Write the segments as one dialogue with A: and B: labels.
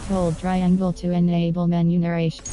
A: Hold triangle to enable menu narration.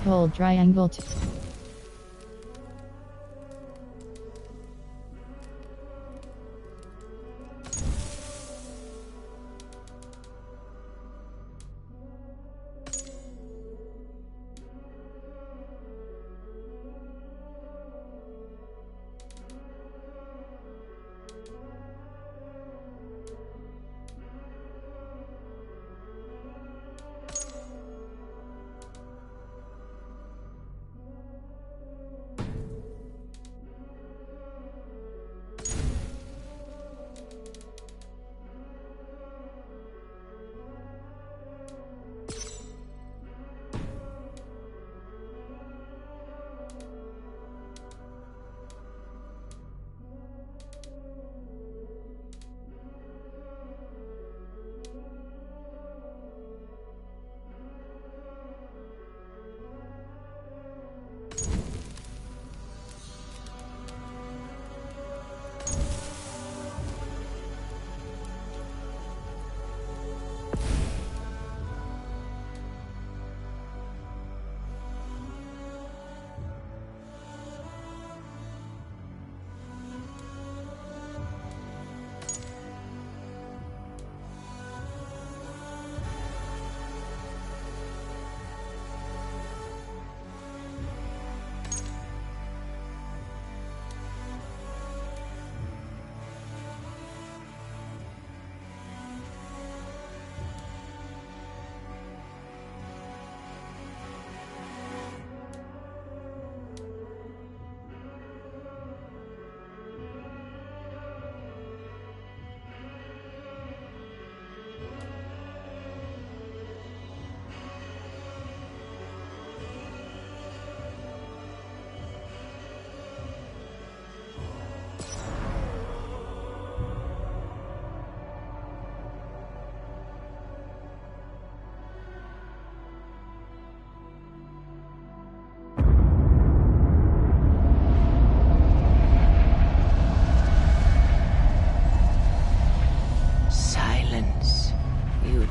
A: Hold triangle to...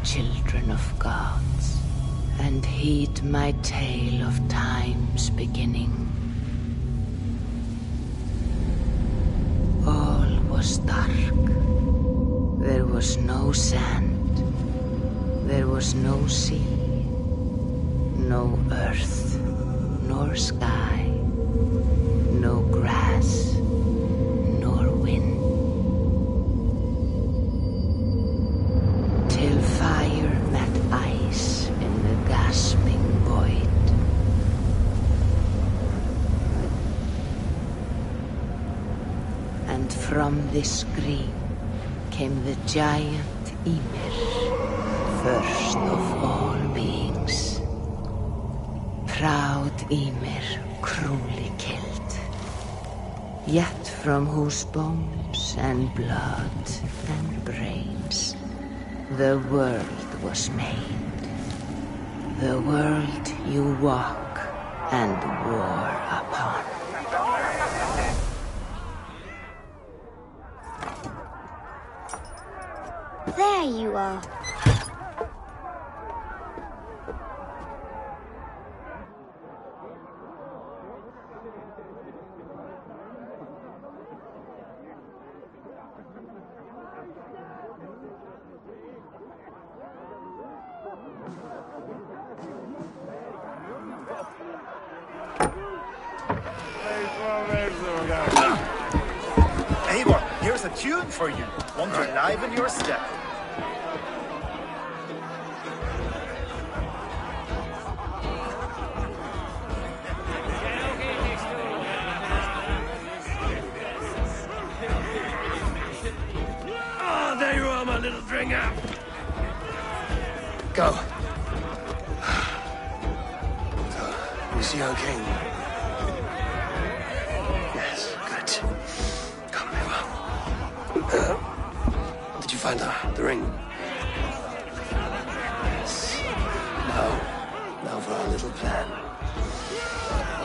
B: children of gods, and heed my tale of time's beginning. All was dark. There was no sand. There was no sea, no earth, nor sky, no grass, nor wind. Till fire met ice in And from this green came the giant Ymir, first of all beings. Proud Ymir, cruelly killed, yet from whose bones and blood and brains the world was made. The world you walk and war upon.
C: There you are.
D: Eivor, here's a tune for you. Want to liven your step.
E: Oh, there you are, my little dringer.
D: Go.
E: So, you see our king? Yes, good. Come, Eva. Did you find the ring? Yes. Now for our little plan.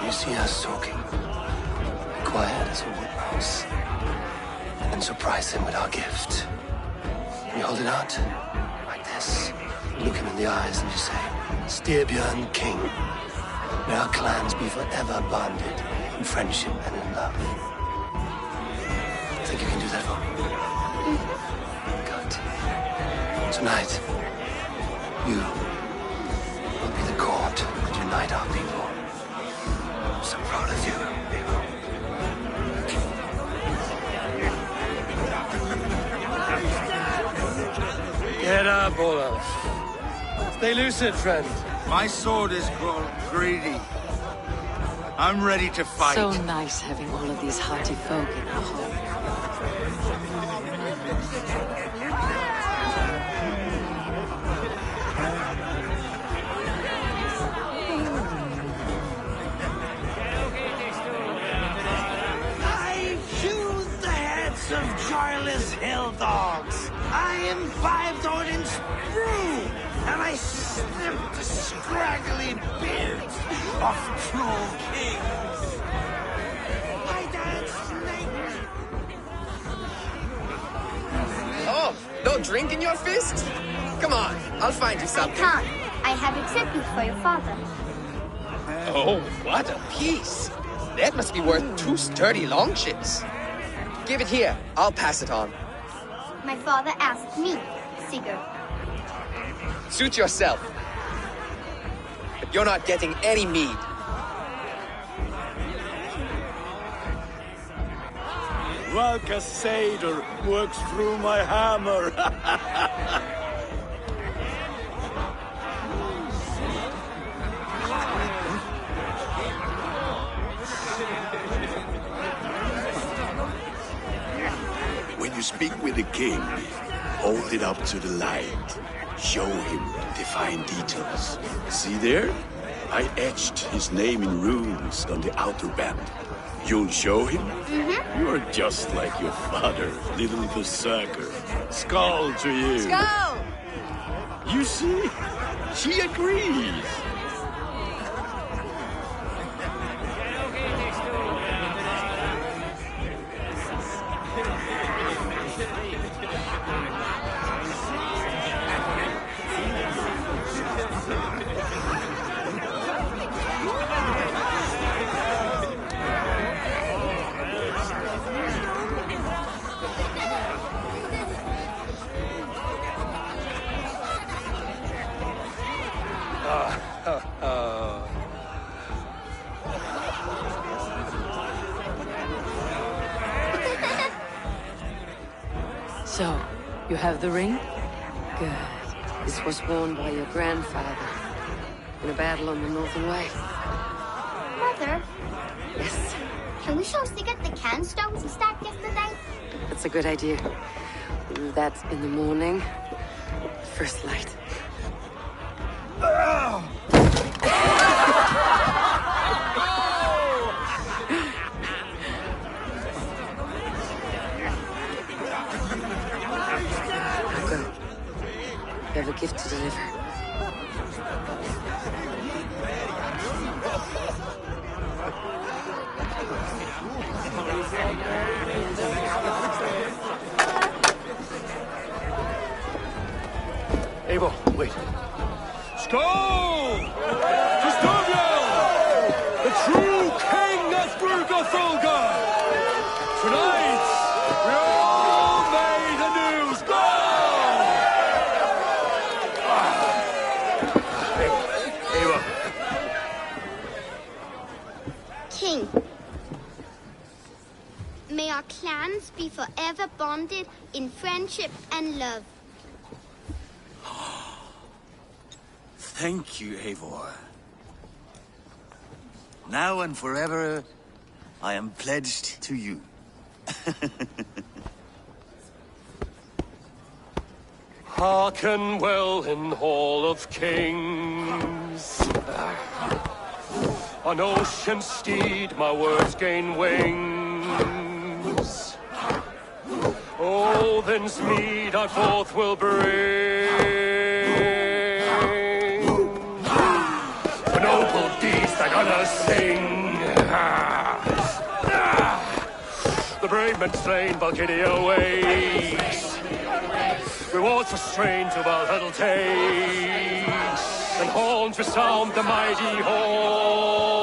E: You see us talking, quiet as a wood mouse, and then surprise him with our gift. You hold it out, like this. Look him in the eyes and you say, Styrbjörn King, may our clans be forever bonded in friendship and in love. Think you can do that for me? Good. Tonight, you will be the cord that unite our people. I'm so proud of you, people. Get up, Olaf. Stay lucid, friend.
D: My sword is grown greedy. I'm ready to fight.
B: So nice having all of these hearty folk in our home.
F: I choose the heads of joyless hill dogs. I imbibed Odin's brew, and I snipped the scraggly beards of cruel kings. I danced naked.
G: Oh, no drink in your fist? Come on, I'll find you
C: I
G: something.
C: can't. I have a tribute for your father.
G: Oh, what a piece. That must be worth 2 sturdy longships. Give it here. I'll pass it on.
C: My father asked me, Sigurd.
G: Suit yourself. But you're not getting any mead.
F: Valka Seder works through my hammer.
H: When you speak with the king, hold it up to the light. Show him the fine details. See there? I etched his name in runes on the outer band. You'll show him?
C: Mm-hmm.
H: You're just like your father, little berserker. Skull to you.
C: Go!
H: You see? She agrees.
B: So, you have the ring? Good. This was worn by your grandfather in a battle on the Northern Way.
C: Mother,
B: Yes.
C: can we show Sigurd the can stones he stacked yesterday?
B: That's a good idea. We'll do that in the morning. First light. Now go. You have a gift to deliver.
I: Eivor, wait. Skål! Custodian! The true king of Brugafulga! Tonight, we all made anew. Skål! Eivor.
C: King, may our clans be forever bonded in friendship and love.
F: Thank you, Eivor. Now and forever, I am pledged to you.
I: Hearken well in Hall of Kings. On ocean steed, my words gain wings. Odin's mead I forth will bring. For noble deeds that others sing. The brave men slain, Valkyria waits. Rewards for strain to Valhalla takes. And horns resound the mighty hall.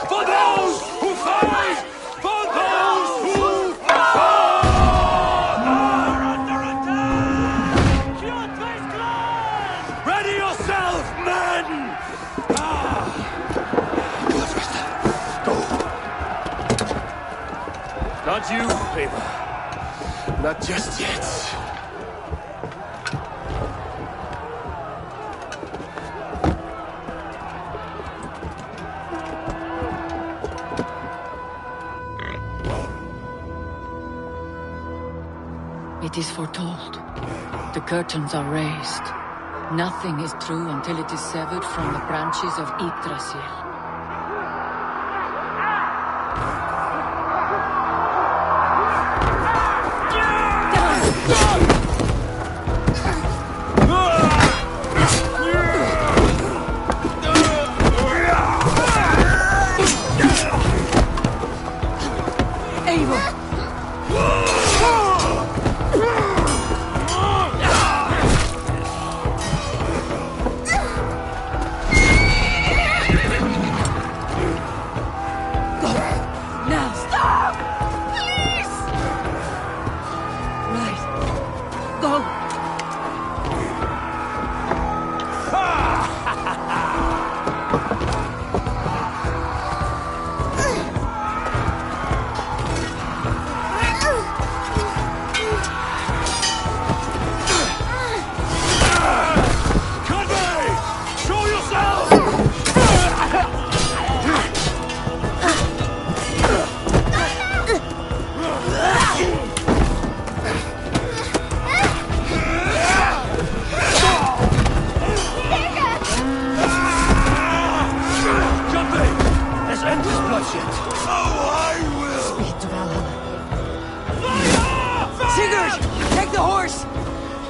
I: For those who fight! For those who fight! Under attack! Ready yourself, men! Go. Not you, Eivor. Not just yet.
B: It is foretold. The curtains are raised. Nothing is true until it is severed from the branches of Yggdrasil.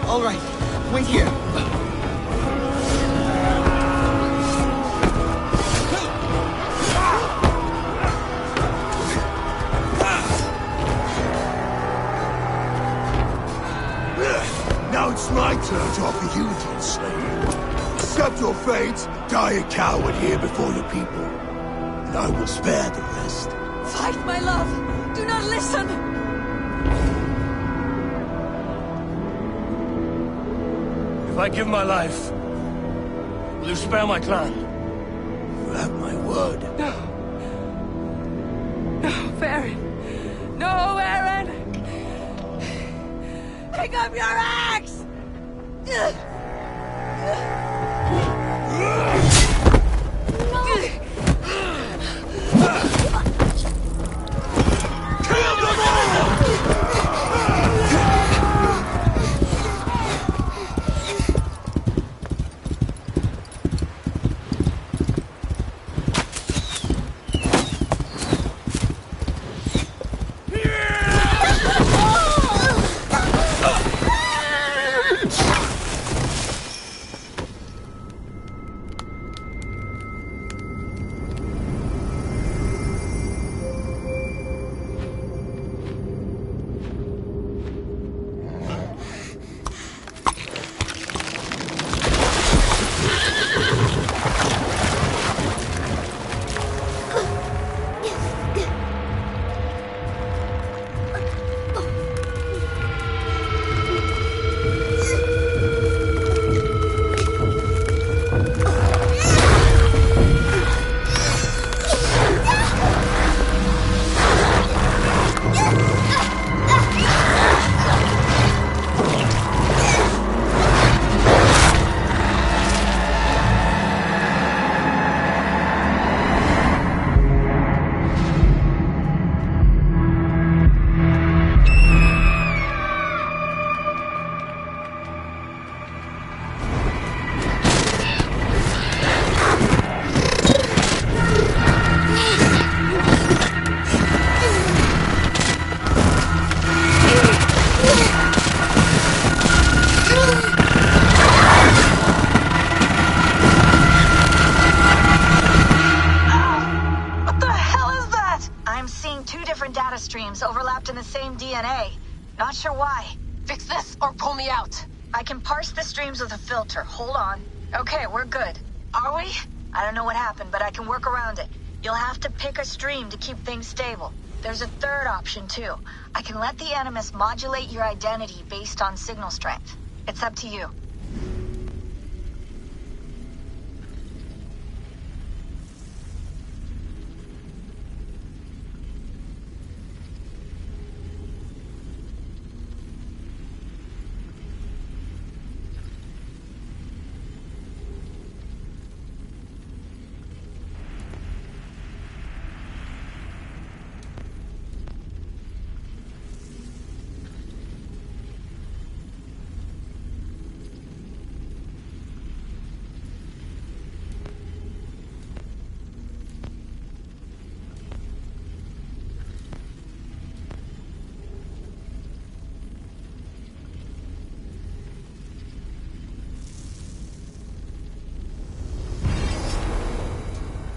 F: All right, wait here.
H: Now it's my turn to offer you the enslaved. Accept your fate, die a coward here before your people, and I will spare the rest.
B: Fight, my love! Do not listen!
I: If I give my life, will you spare my clan?
H: You have my word.
B: No. No, Farron. No, Aaron! Pick up your axe!
J: streams overlapped in the same DNA. Not sure why.
B: Fix this or pull me out.
J: I can parse the streams with a filter. Hold on. Okay, we're good. Are we? I don't know what happened, but I can work around it. You'll have to pick a stream to keep things stable. There's a third option, too. I can let the Animus modulate your identity based on signal strength. It's up to you.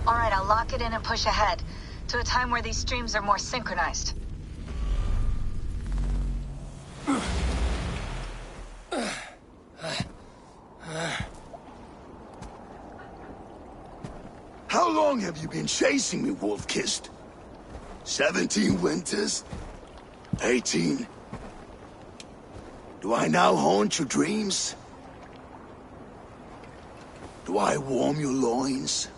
J: Alright, I'll lock it in and push ahead, to a time where these streams are more synchronized.
H: How long have you been chasing me, Wolf-Kissed? 17 winters? 18? Do I now haunt your dreams? Do I warm your loins?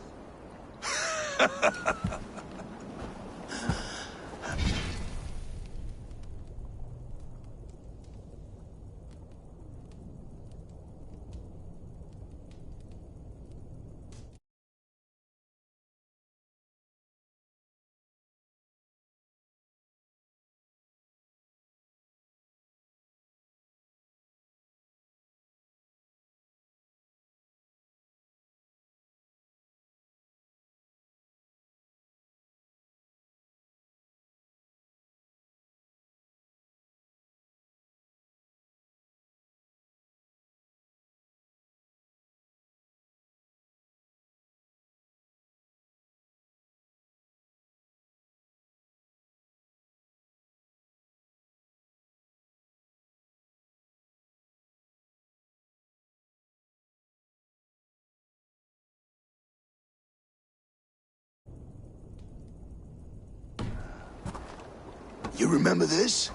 H: You remember this?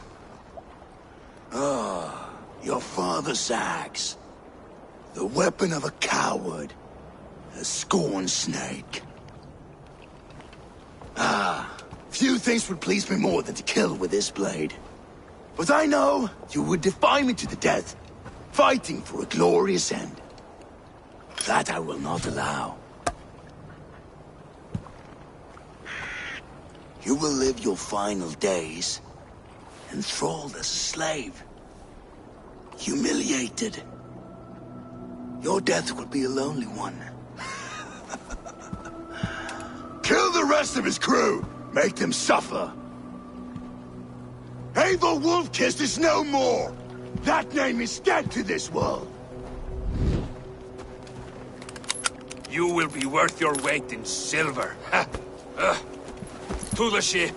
H: Ah, your father's axe. The weapon of a coward. A scorned snake. Ah, few things would please me more than to kill with this blade. But I know you would defy me to the death, fighting for a glorious end. That I will not allow. You will live your final days enthralled as a slave. Humiliated. Your death will be a lonely one. Kill the rest of his crew! Make them suffer! Abel Wolf-Kissed is no more! That name is dead to this world!
I: You will be worth your weight in silver. To the ship.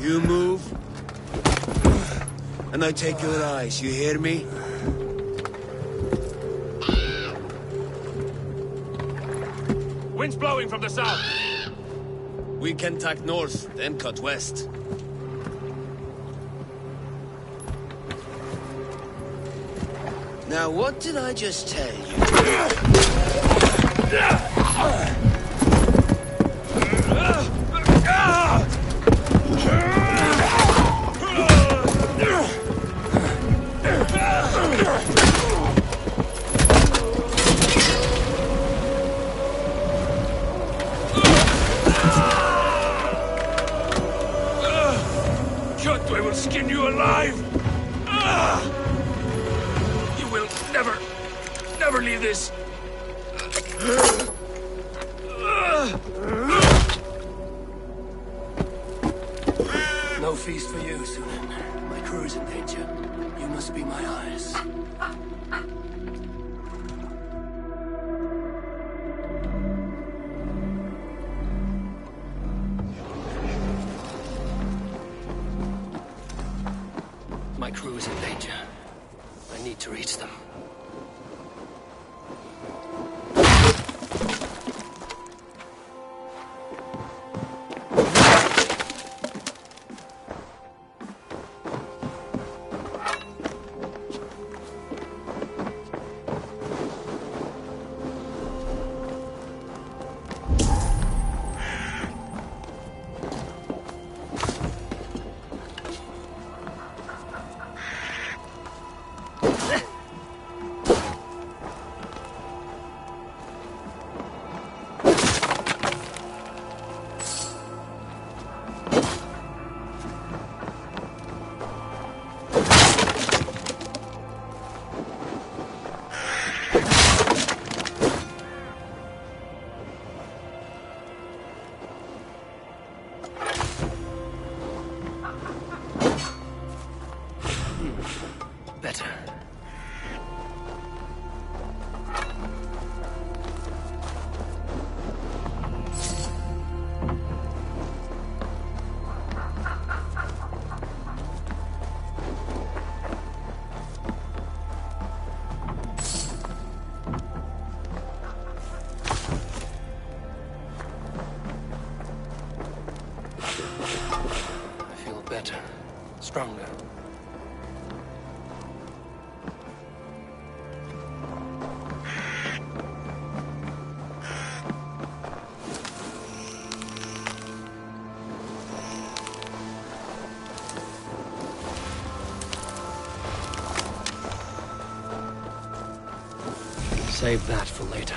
E: You move, and I take your eyes, you hear me?
I: Wind's blowing from the south.
E: We can tack north, then cut west. Now, what did I just tell you?
I: Cutway will skin you alive! You will never leave this!
E: No No feast for you, Sunan. My crew is in danger. You must be my eyes. My crew is in danger. I need to reach them. Better. I feel better, stronger. Save that for later.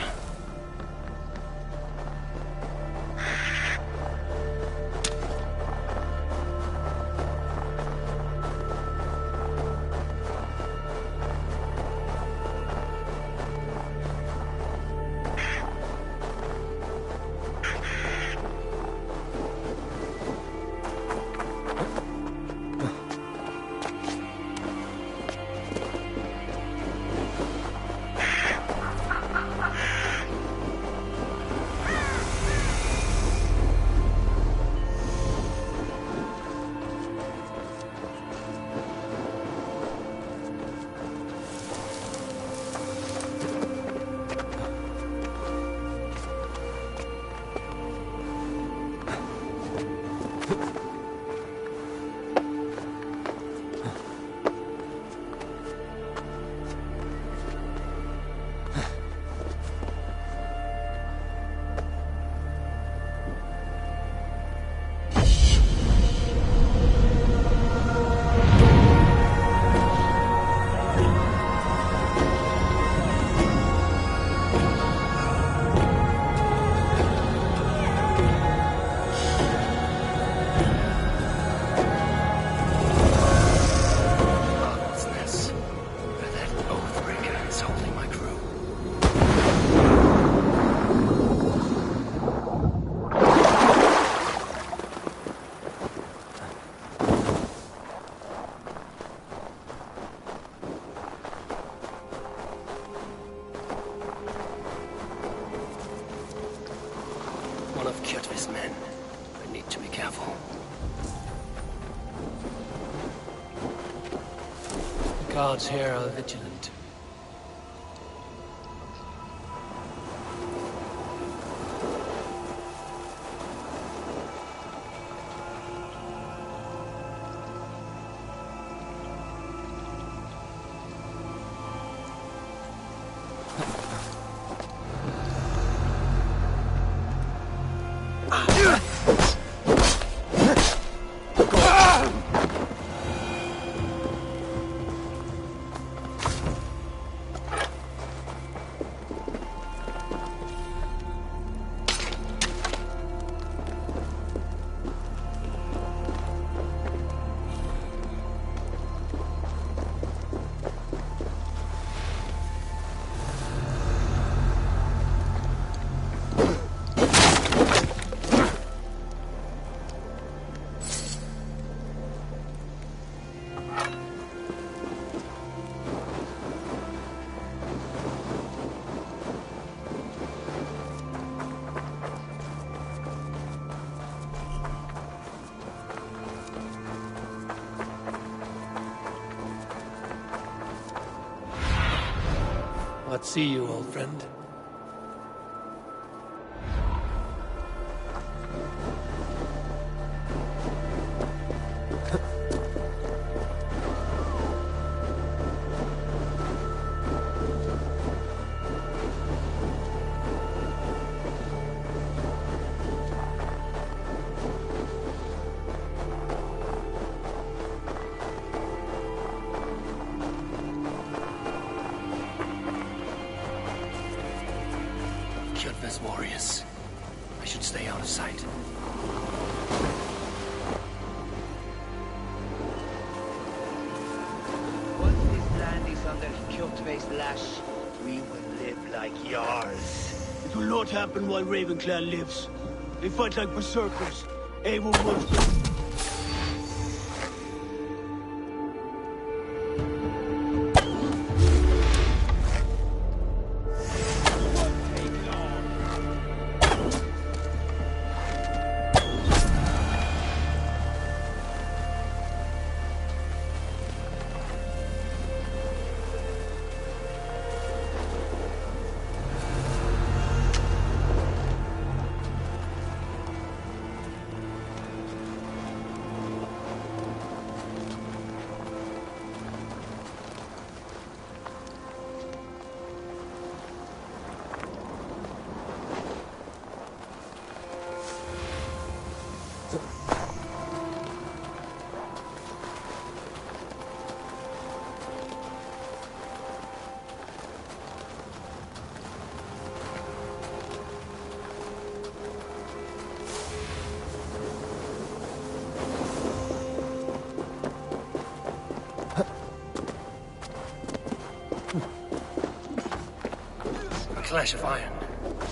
E: One of Kjotve's men. I need to be careful. The guards here are vigilant.
K: What see you, old friend? Warriors. I should stay out of sight.
F: Once this land is under Kjotve's lash, we will live like Jarls.
L: It will not happen while Ravenclan lives. They fight like berserkers. Eivor was...
K: Clash of iron.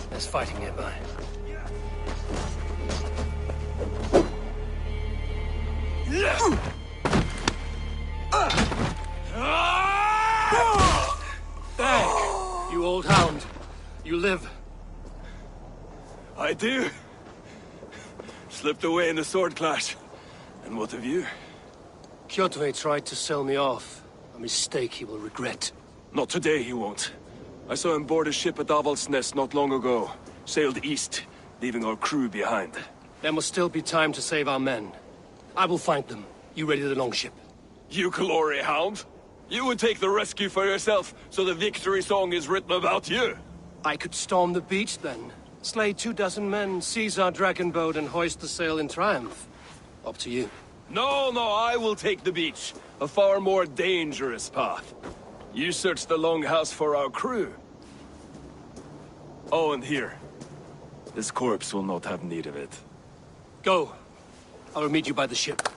K: There's fighting nearby. Dag, you old hound. You live.
H: I do. Slipped away in the sword clash. And what of you?
K: Kjotve tried to sell me off. A mistake he will regret.
H: Not today, he won't. I saw him board a ship at Avaldsnes not long ago. Sailed east, leaving our crew behind.
K: There must still be time to save our men. I will find them. You ready the longship?
H: You glory hound? You would take the rescue for yourself, so the victory song is written about you.
K: I could storm the beach then. Slay 24 men, seize our dragon boat and hoist the sail in triumph. Up to you.
H: No, I will take the beach. A far more dangerous path. You search the longhouse for our crew. Oh, and here. This corpse will not have need of it.
K: Go. I will meet you by the ship.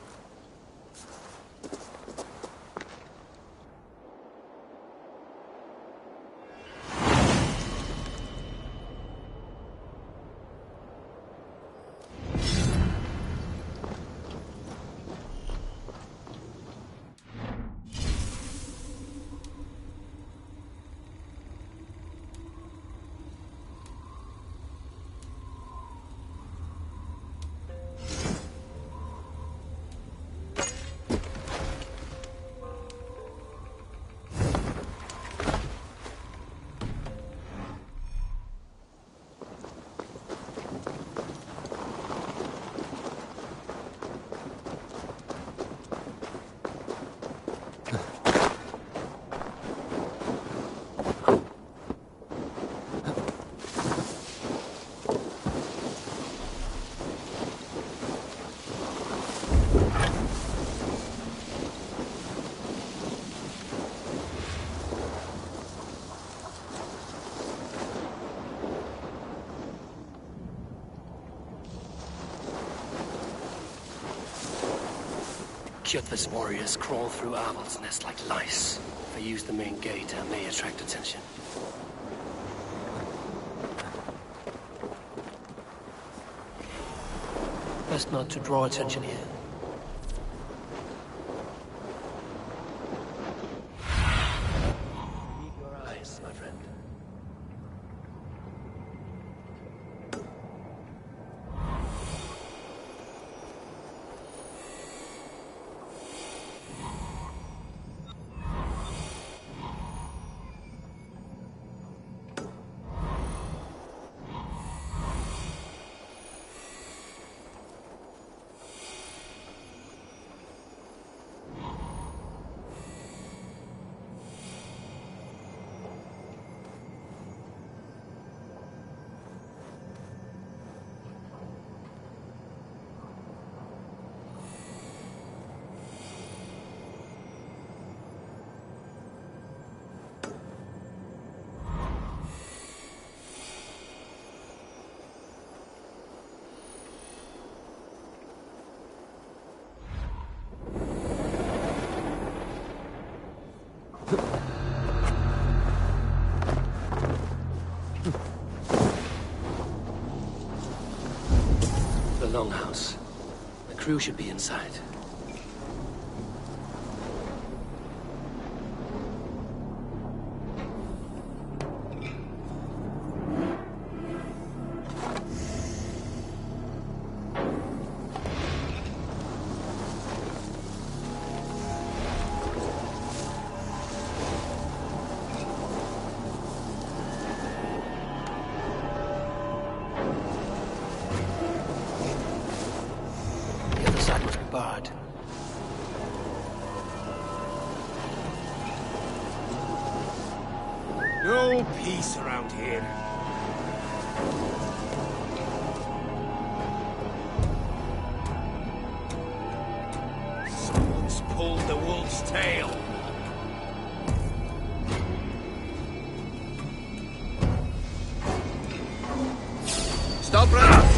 K: Kjotve's warriors crawl through Avaldsnes like lice. If I use the main gate, I may attract attention. Best not to draw attention here. Keep your eyes, my friend. longhouse. The crew should be inside. Barred.
F: No peace around here. Someone's pulled the wolf's tail. Stop running!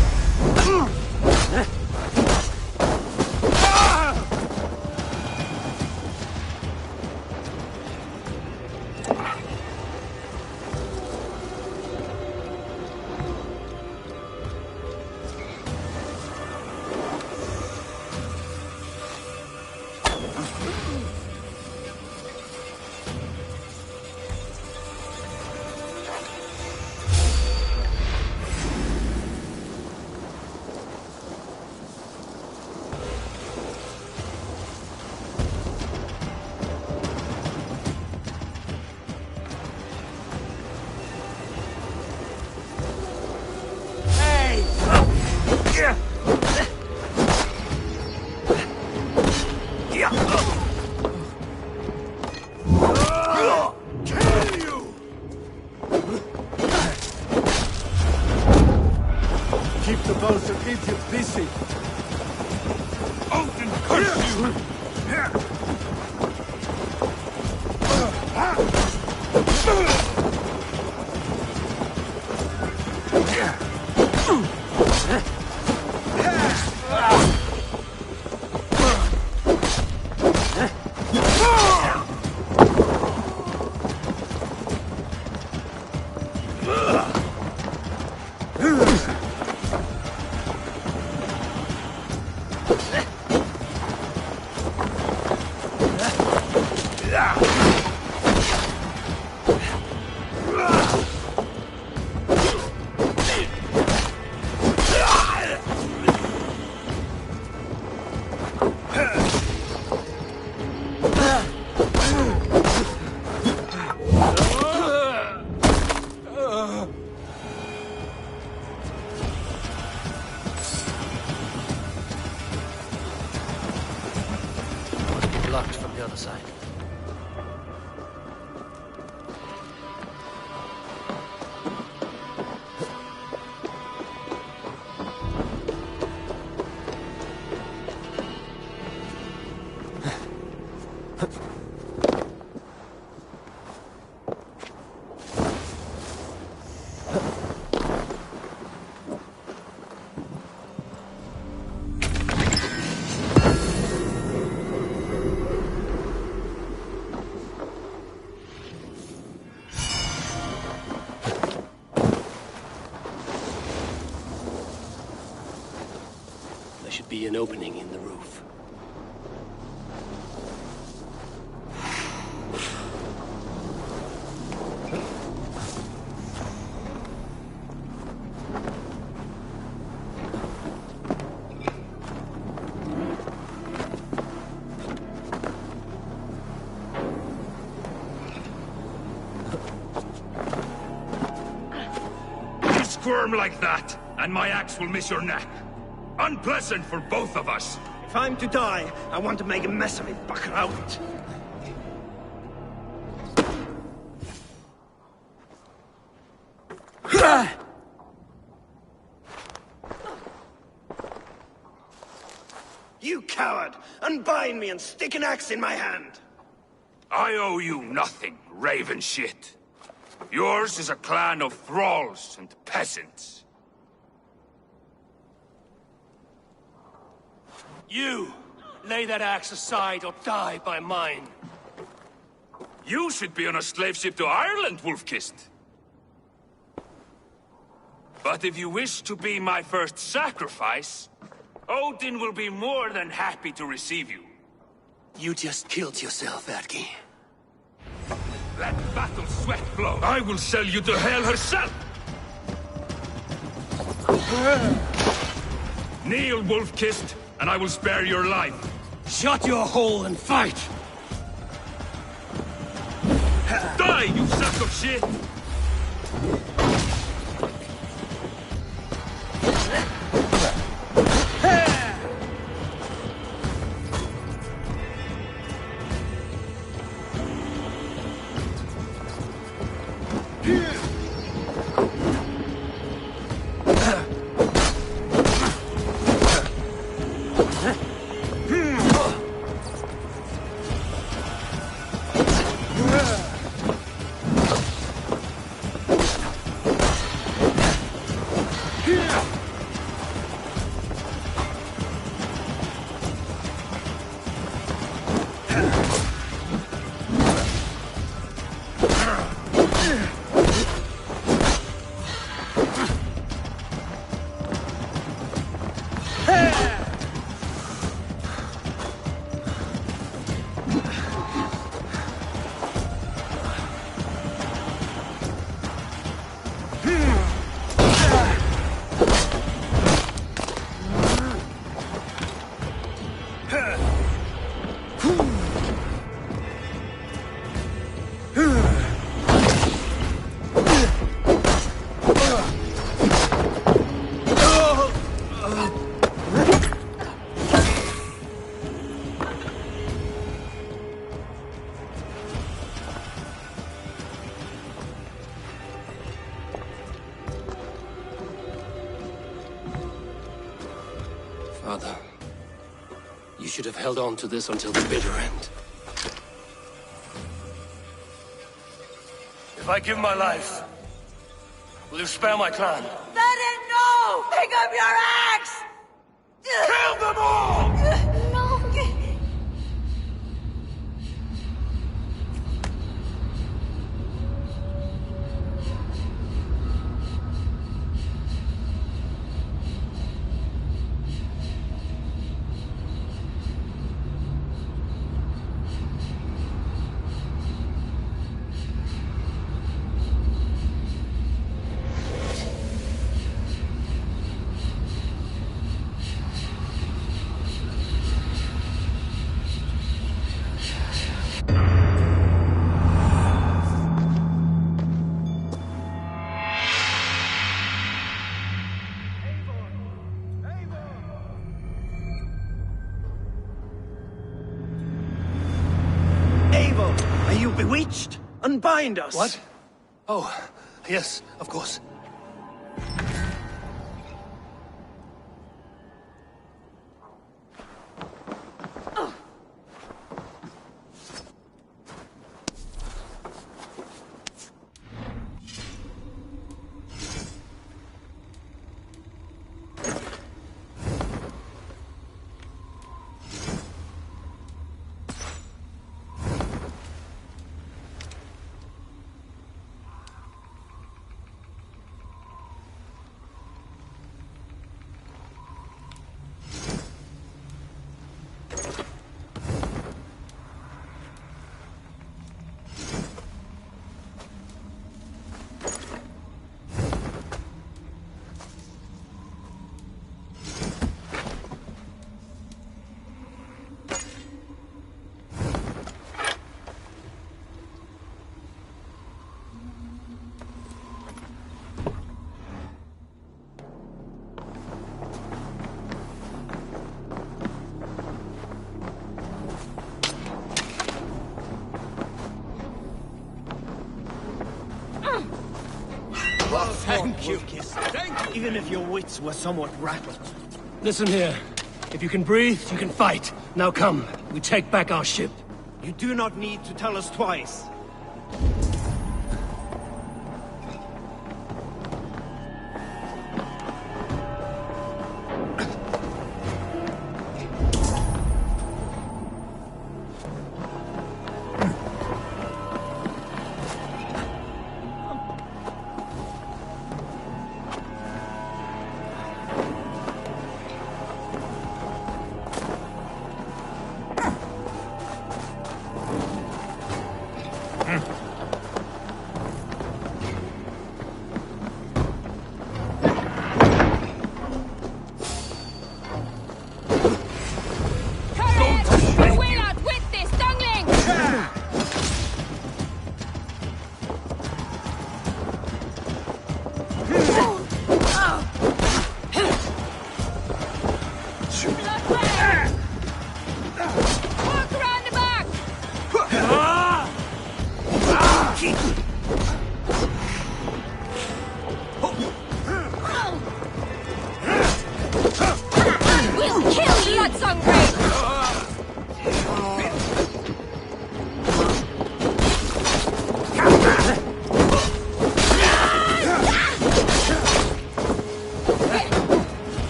L: Keep the bows and keep you busy.
F: Odin curse you!
K: Blocked from the other side. There should be an opening in the roof.
F: You squirm like that, and my axe will miss your neck. Unpleasant for both of us.
L: If I'm to die, I want to make a mess of it, buck out. You coward! Unbind me and stick an axe in my hand!
F: I owe you nothing, raven shit. Yours is a clan of thralls and peasants.
K: You! Lay that axe aside or die by mine.
F: You should be on a slave ship to Ireland, Wolf-Kissed.
M: But if you wish to be my first sacrifice, Odin will be more than happy to receive you.
K: You just killed yourself, Atki.
M: Let battle sweat flow. I will sell you to Hel herself! Kneel, wolf-kissed, and I will spare your life.
K: Shut your hole and fight!
M: Die, you sack of shit!
K: Father, you should have held on to this until the bitter end.
I: If I give my life, will you spare my clan?
J: Let it know! Pick up your axe!
I: Kill them all!
J: No!
F: Are you bewitched? Unbind us!
K: What? Oh, yes, of course.
F: Thank you. Thank you. Even if your wits were somewhat rattled.
K: Listen here. If you can breathe, you can fight. Now come, we take back our ship.
F: You do not need to tell us twice.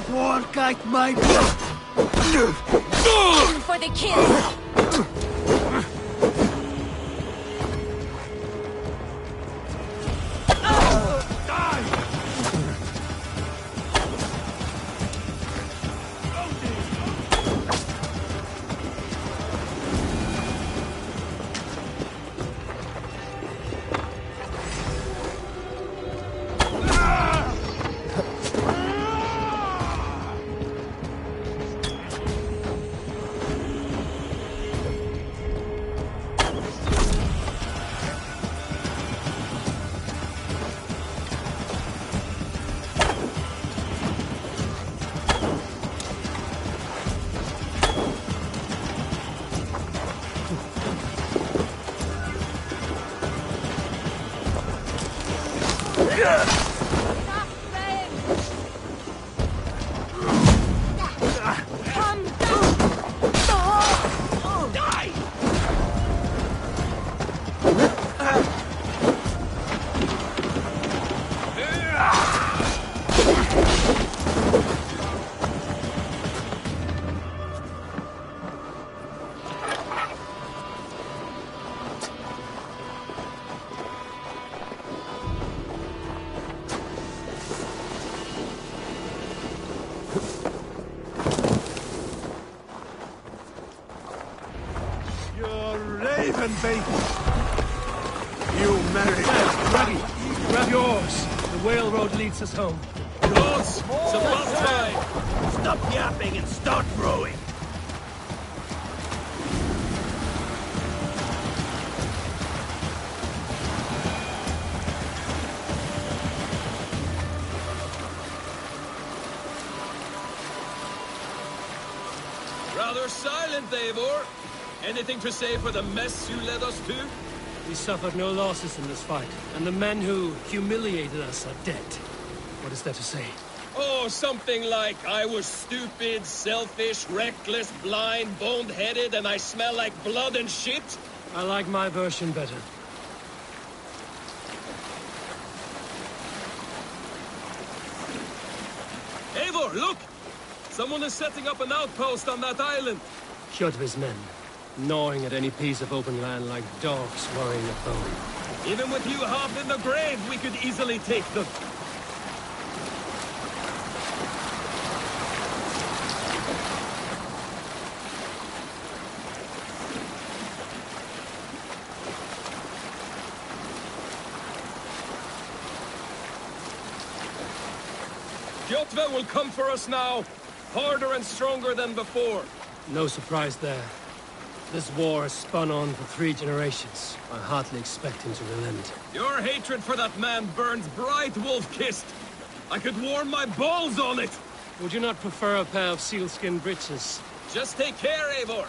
L: Pork like my
J: In for the kill!
L: Raven, baby! You married
K: Grabby, grab yours. The whale road leads us home.
F: Yours! It's about time! Stop yapping and start rowing!
N: Rather silent, Eivor. Anything to say for the mess you led us to?
K: We suffered no losses in this fight, and the men who humiliated us are dead. What is there to say?
N: Oh, something like, I was stupid, selfish, reckless, blind, bone-headed, and I smell like blood and shit?
K: I like my version better.
N: Eivor, look! Someone is setting up an outpost on that island.
K: Kjotve's men, gnawing at any piece of open land like dogs worrying a bone.
N: Even with you half in the grave, we could easily take them. Kjotve will come for us now, harder and stronger than before.
K: No surprise there. This war has spun on for 3 generations. I hardly expect him to relent.
N: Your hatred for that man burns bright, wolf-kissed. I could warm my balls on it.
K: Would you not prefer a pair of sealskin breeches?
N: Just take care, Eivor.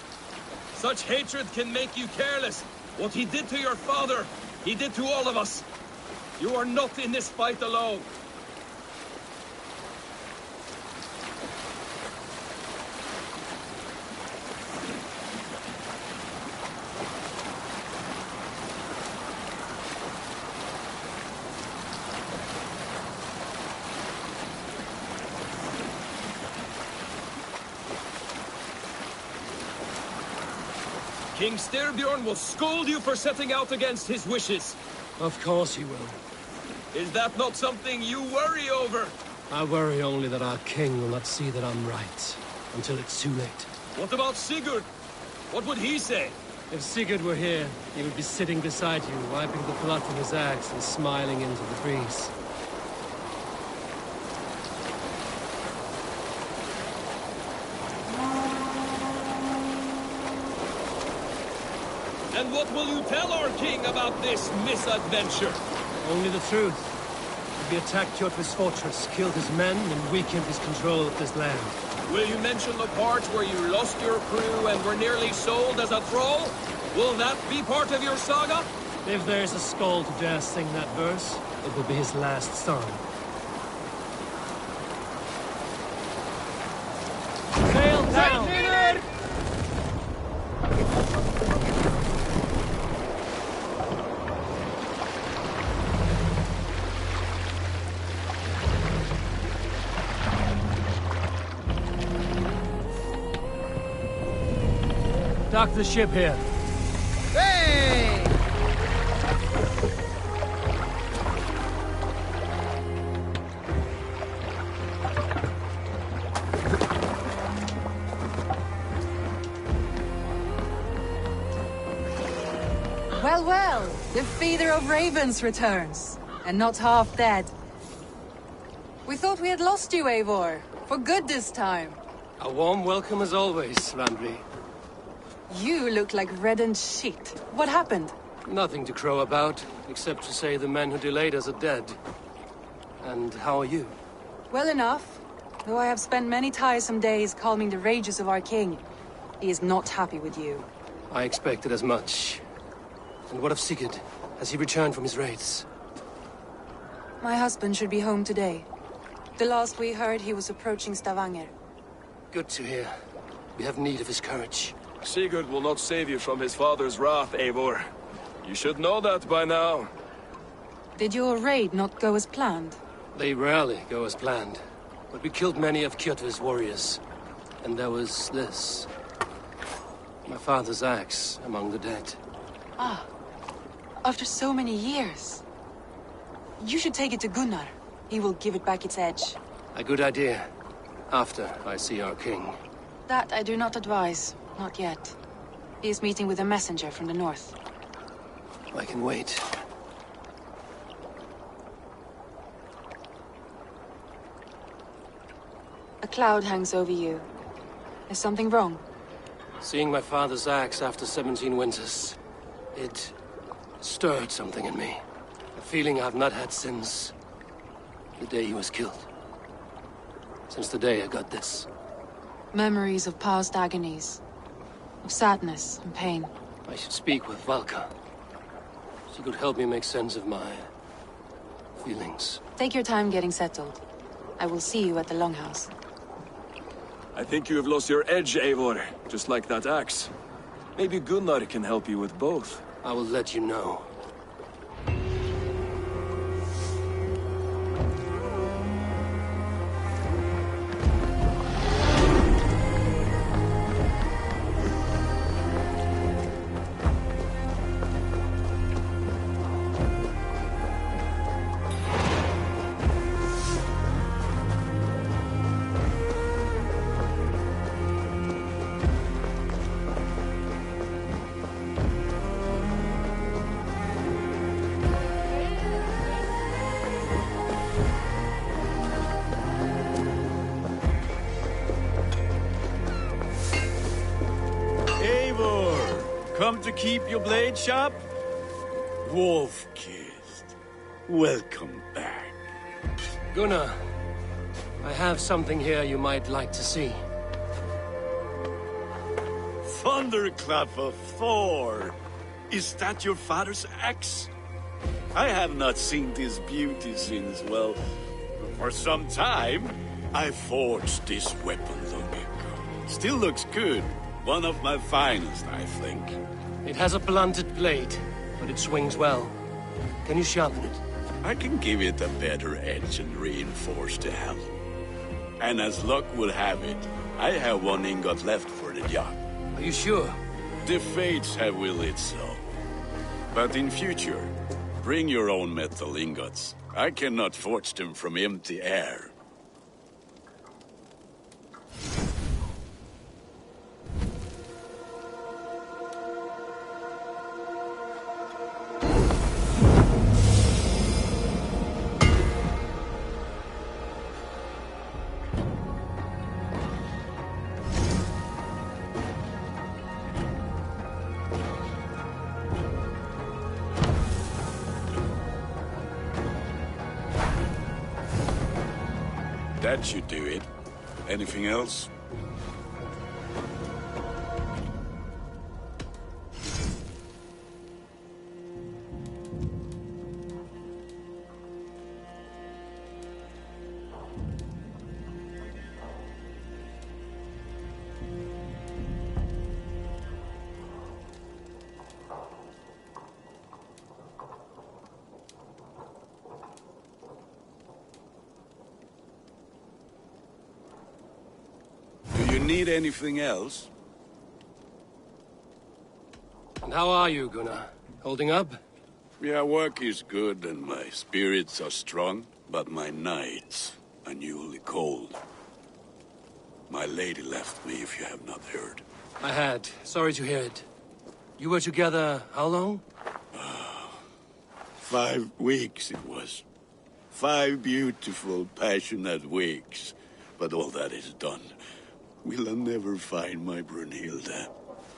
N: Such hatred can make you careless. What he did to your father, he did to all of us. You are not in this fight alone. King Styrbjorn will scold you for setting out against his wishes.
K: Of course he will.
N: Is that not something you worry over?
K: I worry only that our king will not see that I'm right, until it's too late.
N: What about Sigurd? What would he say?
K: If Sigurd were here, he would be sitting beside you, wiping the blood from his axe and smiling into the breeze.
N: And what will you tell our king about this misadventure?
K: Only the truth. We attacked Kjotve's fortress, killed his men, and weakened his control of this land.
N: Will you mention the part where you lost your crew and were nearly sold as a thrall? Will that be part of your saga?
K: If there's a skull to dare sing that verse, it will be his last song. Sail down! Dock the ship here.
O: Hey!
P: Well, well, the feeder of ravens returns, and not half dead. We thought we had lost you, Eivor, for good this time.
K: A warm welcome as always, Randvi.
P: You look like reddened shit. What happened?
K: Nothing to crow about, except to say the men who delayed us are dead. And how are you?
P: Well enough, though I have spent many tiresome days calming the rages of our king. He is not happy with you.
K: I expected as much. And what of Sigurd? Has he returned from his raids?
P: My husband should be home today. The last we heard, he was approaching Stavanger.
K: Good to hear. We have need of his courage.
N: Sigurd will not save you from his father's wrath, Eivor. You should know that by now.
P: Did your raid not go as planned?
K: They rarely go as planned. But we killed many of Kjotve's warriors. And there was this. My father's axe among the dead.
P: Ah. After so many years. You should take it to Gunnar. He will give it back its edge.
K: A good idea. After I see our king.
P: That I do not advise. Not yet. He is meeting with a messenger from the north.
K: I can wait.
P: A cloud hangs over you. Is something wrong?
K: Seeing my father's axe after 17 winters, it stirred something in me. A feeling I've not had since the day he was killed. Since the day I got this.
P: Memories of past agonies. Of sadness and pain.
K: I should speak with Valka. She could help me make sense of my feelings.
P: Take your time getting settled. I will see you at the Longhouse.
N: I think you have lost your edge, Eivor, just like that axe. Maybe Gunnar can help you with both.
K: I will let you know.
H: Come to keep your blade sharp? Wolf-kissed, welcome back.
K: Gunnar, I have something here you might like to see.
H: Thunderclap of Thor! Is that your father's axe? I have not seen this beauty since, well, for some time. I forged this weapon long ago. Still looks good. One of my finest, I think.
K: It has a blunted blade, but it swings well. Can you sharpen it?
H: I can give it a better edge and reinforce the handle. And as luck will have it, I have one ingot left for the job.
K: Are you sure?
H: The fates have willed it so. But in future, bring your own metal ingots. I cannot forge them from empty air. That should do it. Anything else? Do you need anything else?
K: And how are you, Gunnar? Holding up?
H: Yeah, work is good and my spirits are strong, but my nights are newly cold. My lady left me, if you have not heard.
K: I had. Sorry to hear it. You were together how long?
H: 5 weeks it was. 5 beautiful, passionate weeks. But all that is done. Will I never find my Brunhilde?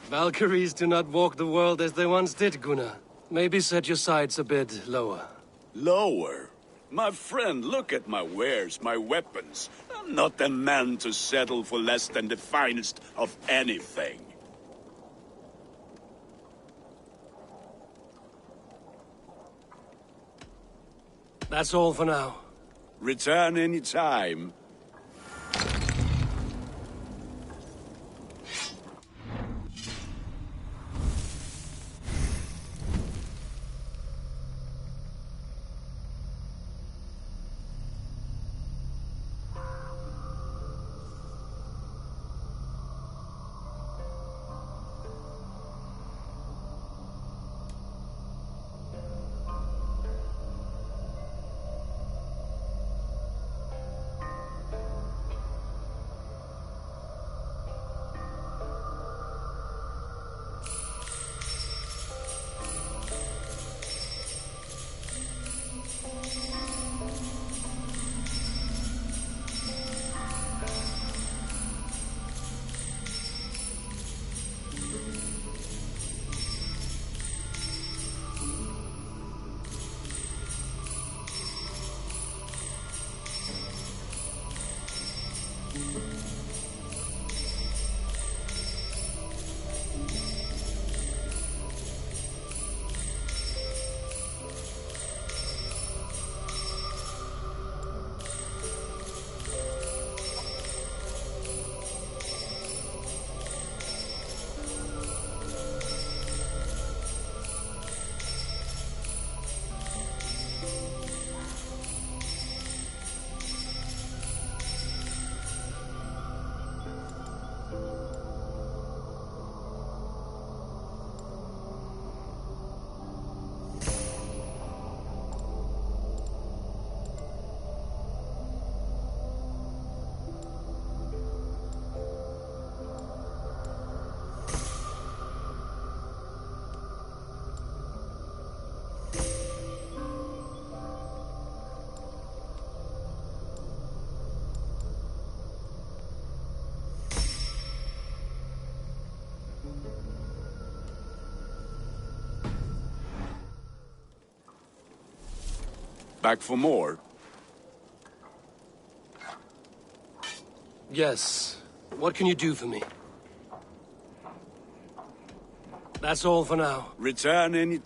K: Valkyries do not walk the world as they once did, Gunnar. Maybe set your sights a bit lower.
H: Lower? My friend, look at my wares, my weapons. I'm not a man to settle for less than the finest of anything.
K: That's all for now.
H: Return any time. Back for more?
K: Yes. What can you do for me? That's all for now.
H: Return any...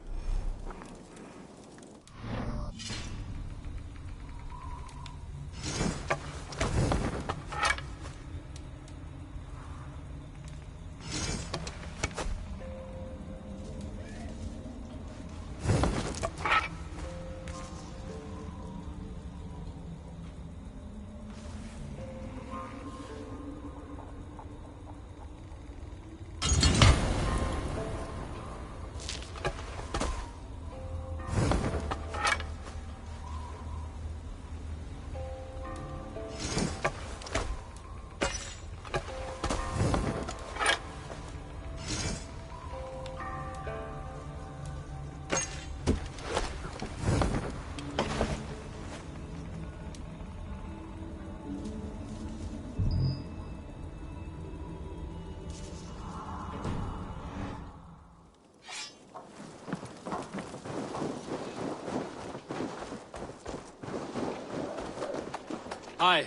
K: Hi.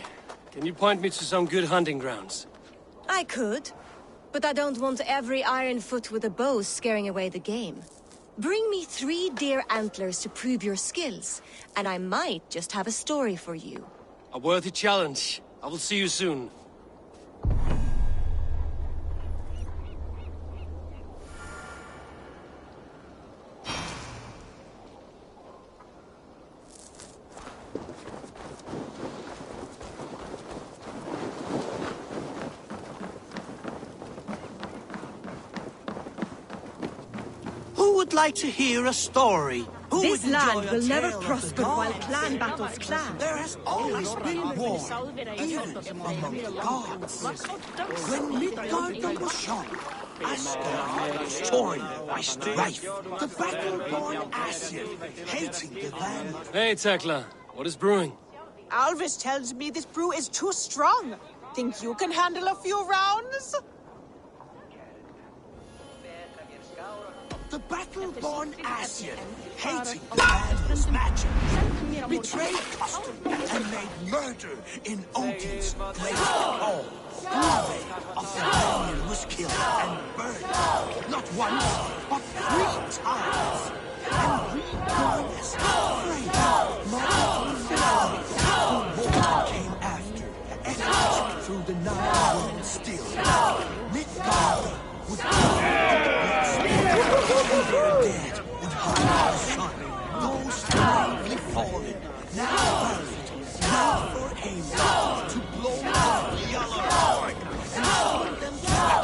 K: Can you point me to some good hunting grounds?
Q: I could, but I don't want every ironfoot with a bow scaring away the game. Bring me 3 deer antlers to prove your skills, and I might just have a story for you.
K: A worthy challenge. I will see you soon.
F: Who would like to hear a story? Who
Q: This
F: would
Q: land
F: enjoy a
Q: will never
F: tale of
Q: prosper
F: the
Q: while
F: gods?
Q: clan battles clash.
F: There has always been war, even among the gods. When Midgard was shown, Asgard torn by strife, the battle-born Asir hating the land.
K: Hey, Tekla. What is brewing?
R: Alvis tells me this brew is too strong. Think you can handle a few rounds?
F: The battle-born Asir, hating the landless magic, betrayed custom and made murder in Odin's great hall. Glove of the lion was killed and burned, not once, but 3 times. And reborn as Freya, mother of Valhalla, who war came after, and marched through the 9 worlds still. Midgard would their dead would hide the sun. Those bravely fallen, now buried, wait for Heimdall to blow up the Yellow and send them back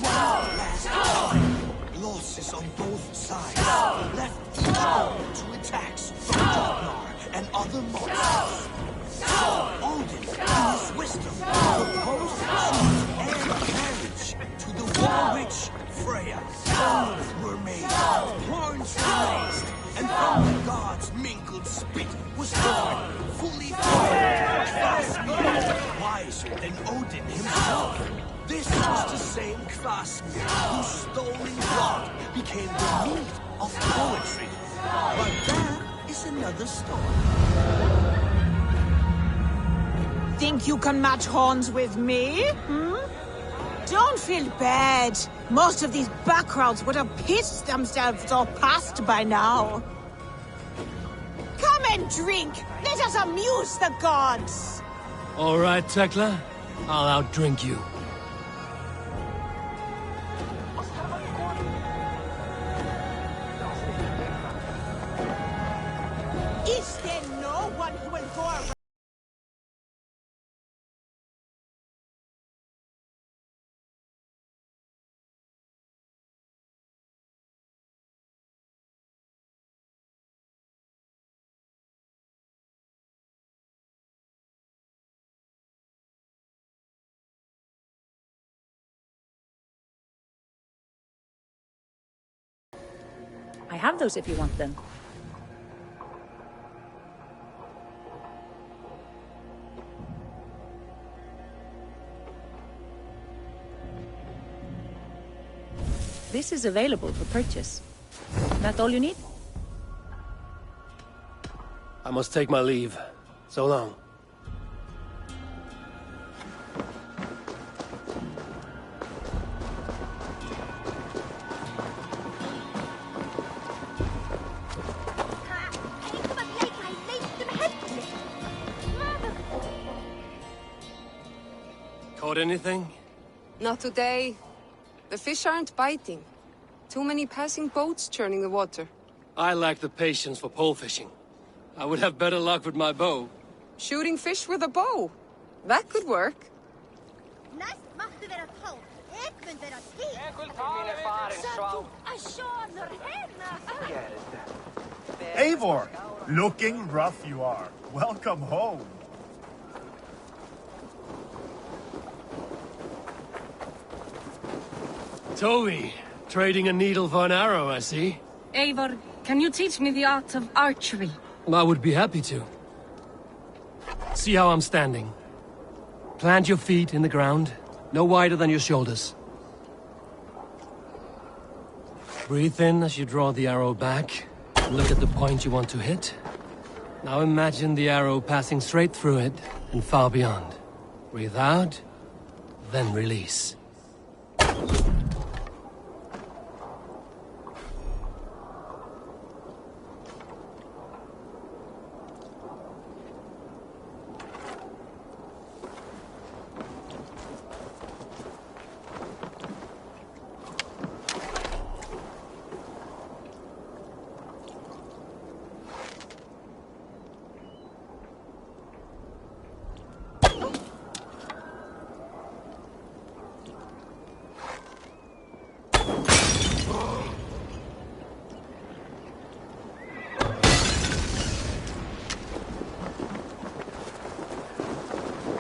F: one last time. Losses on both sides left each other to attacks from Ragnar and other monsters. So Odin, in his wisdom, proposed truce and marriage to the war witch Freya. Bones were made, horns were raised, and from the gods' mingled spit was born, fully formed, Kvasir, wiser than Odin himself. This was the same Kvasir whose stolen blood became the meat of poetry. But that is another story.
R: Think you can match horns with me? Don't feel bad. Most of these backgrounds would have pissed themselves off past by now. Come and drink. Let us amuse the gods.
K: All right, Tekla. I'll outdrink you.
R: Is there no one who will go around?
S: I have those if you want them. This is available for purchase. That all you need?
K: I must take my leave. So long. Caught anything?
B: Not today. The fish aren't biting. Too many passing boats churning the water.
K: I lack the patience for pole fishing. I would have better luck with my bow.
B: Shooting fish with a bow. That could work.
D: Eivor, looking rough you are. Welcome home.
K: Toby, trading a needle for an arrow, I see.
T: Eivor, can you teach me the art of archery?
K: I would be happy to. See how I'm standing. Plant your feet in the ground, no wider than your shoulders. Breathe in as you draw the arrow back. Look at the point you want to hit. Now imagine the arrow passing straight through it and far beyond. Breathe out, then release.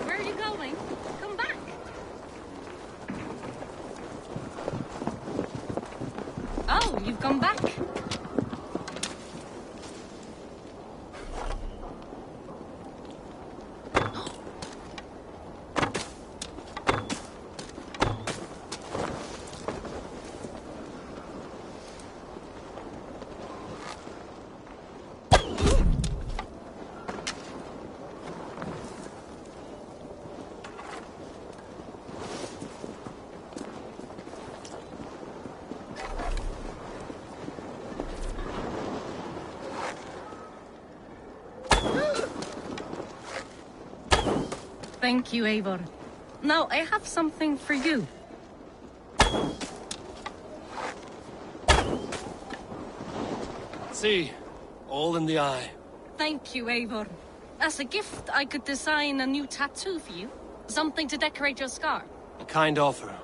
T: Where are you going? Come back. Oh, you've come back. Thank you, Eivor. Now, I have something for you.
K: See, all in the eye.
T: Thank you, Eivor. As a gift, I could design a new tattoo for you. Something to decorate your scar.
K: A kind offer,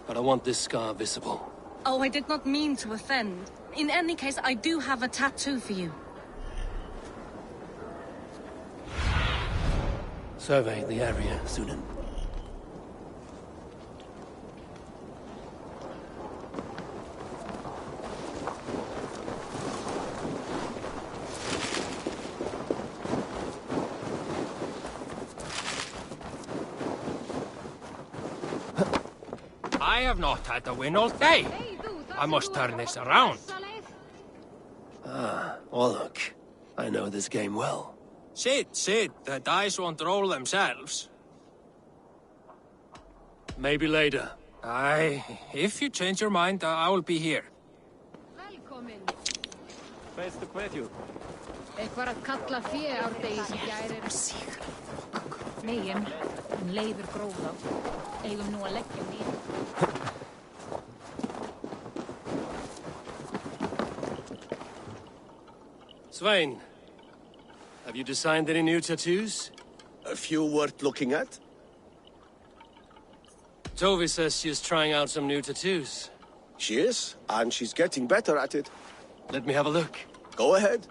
K: but I want this scar visible.
T: Oh, I did not mean to offend. In any case, I do have a tattoo for you.
K: Survey the area, Sunan.
N: I have not had a win all day. I must turn this around.
K: Ah, look. I know this game well.
N: Sit. The dice won't roll themselves.
K: Maybe later.
N: Aye, if you change your mind, I will be here.
U: Velkomin.
N: Best to quit you.
U: Eitthvað að kalla fé árdegi sem gærir. Megin, en leiður gróða. Eigum nú að leggja nýr.
K: Svein, have you designed any new tattoos?
H: A few worth looking at?
K: Tovi says she's trying out some new tattoos.
H: She is, and she's getting better at it.
K: Let me have a look.
H: Go ahead.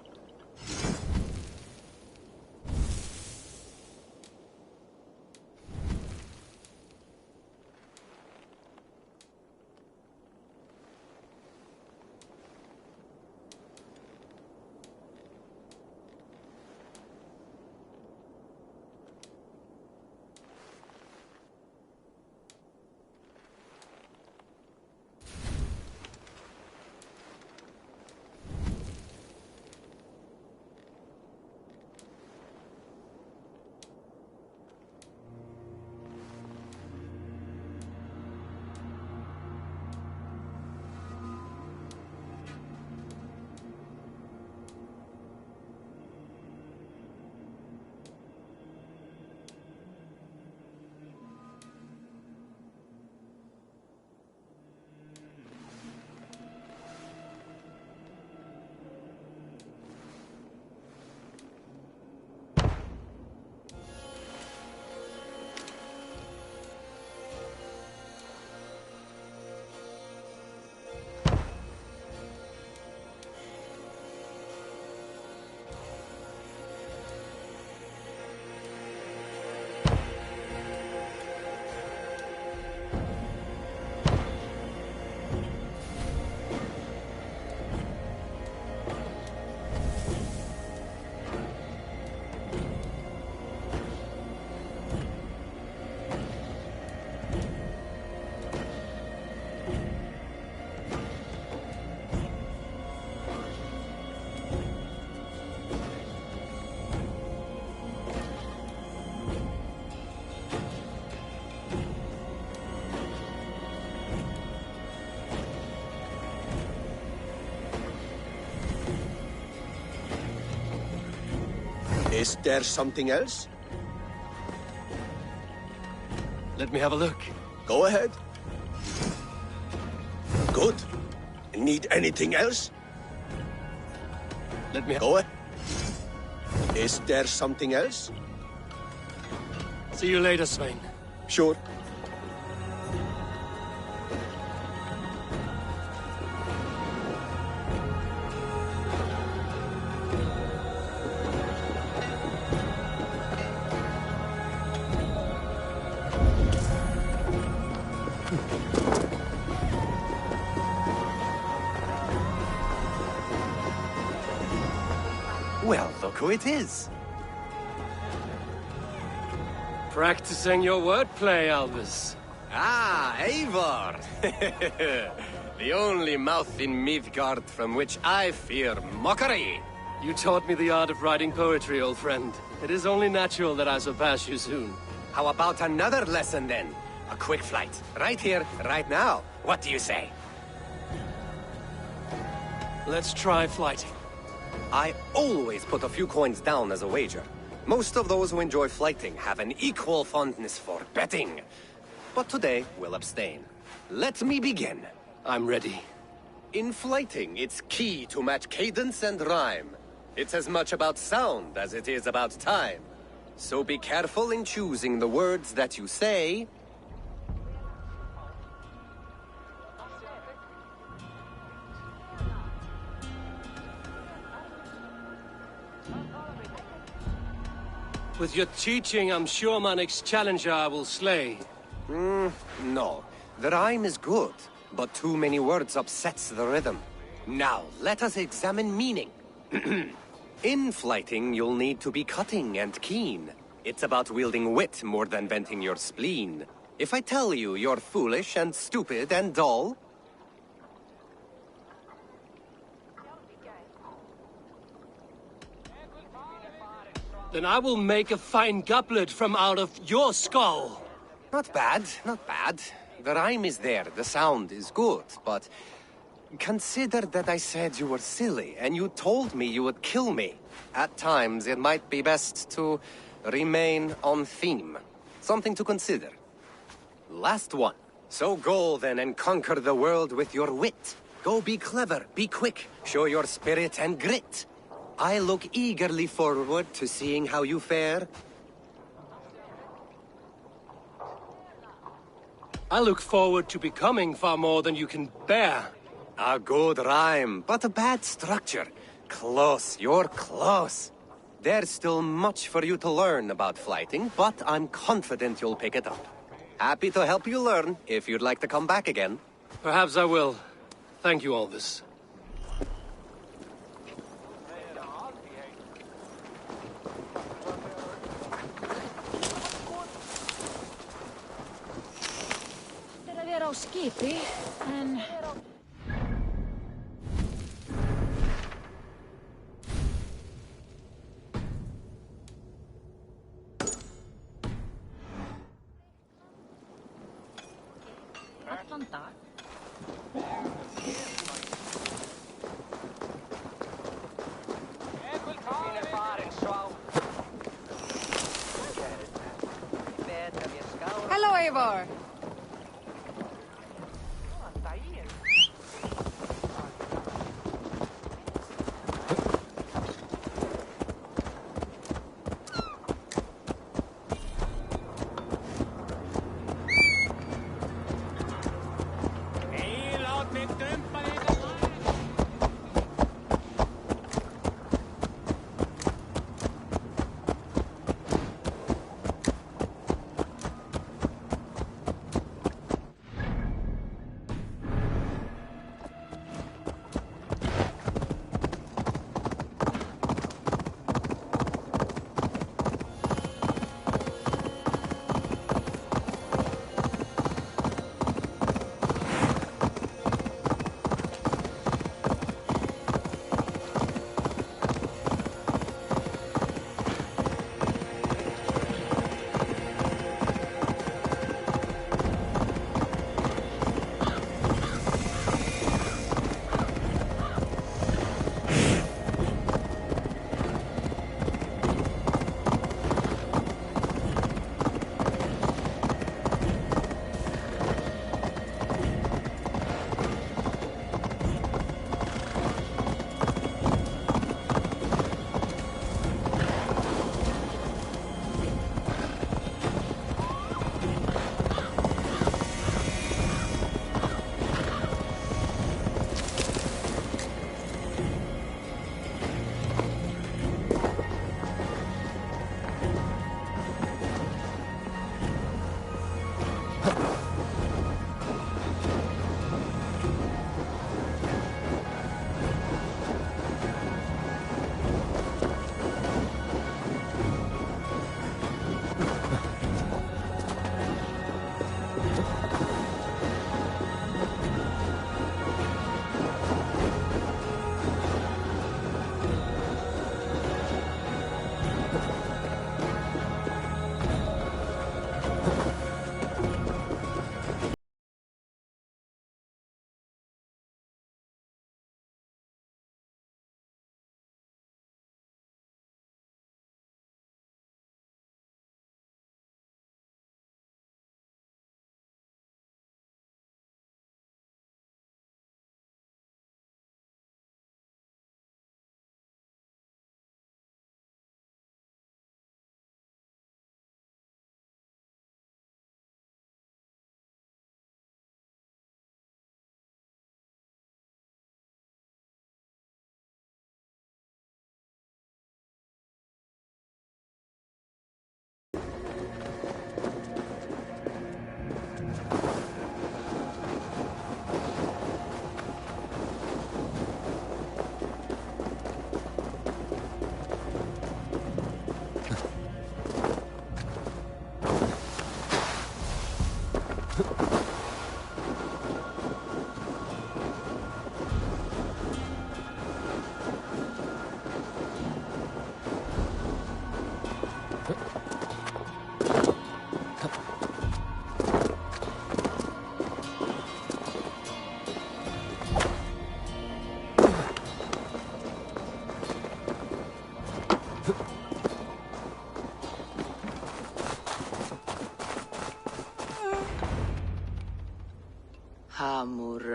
E: Is there something else?
K: Let me have a look.
E: Go ahead. Good. Need anything else?
K: Let me
E: go ahead. Is there something else?
K: See you later, Svein.
E: Sure.
A: Well, look who it is.
K: Practicing your wordplay, Albus.
A: Ah, Eivor! The only mouth in Midgard from which I fear mockery.
K: You taught me the art of writing poetry, old friend. It is only natural that I surpass you soon.
A: How about another lesson, then? A quick flight. Right here, right now. What do you say?
K: Let's try flighting.
A: I always put a few coins down as a wager. Most of those who enjoy flighting have an equal fondness for betting. But today, we'll abstain. Let me begin.
K: I'm ready.
A: In flighting, it's key to match cadence and rhyme. It's as much about sound as it is about time. So be careful in choosing the words that you say.
K: With your teaching, I'm sure my next challenger I will slay.
A: No. The rhyme is good, but too many words upsets the rhythm. Now, let us examine meaning. In flighting, you'll need to be cutting and keen. It's about wielding wit more than venting your spleen. If I tell you you're foolish and stupid and dull,
K: then I will make a fine goblet from out of your skull.
A: Not bad, not bad. The rhyme is there, the sound is good, but consider that I said you were silly, and you told me you would kill me. At times, it might be best to remain on theme. Something to consider. Last one. So go then and conquer the world with your wit. Go be clever, be quick, show your spirit and grit. I look eagerly forward to seeing how you fare.
K: I look forward to becoming far more than you can bear.
A: A good rhyme, but a bad structure. Close, you're close. There's still much for you to learn about flighting, but I'm confident you'll pick it up. Happy to help you learn, if you'd like to come back again.
K: Perhaps I will. Thank you, Alvis.
U: Vera á skipi, en... Allan dag.
P: Hello, Eivor.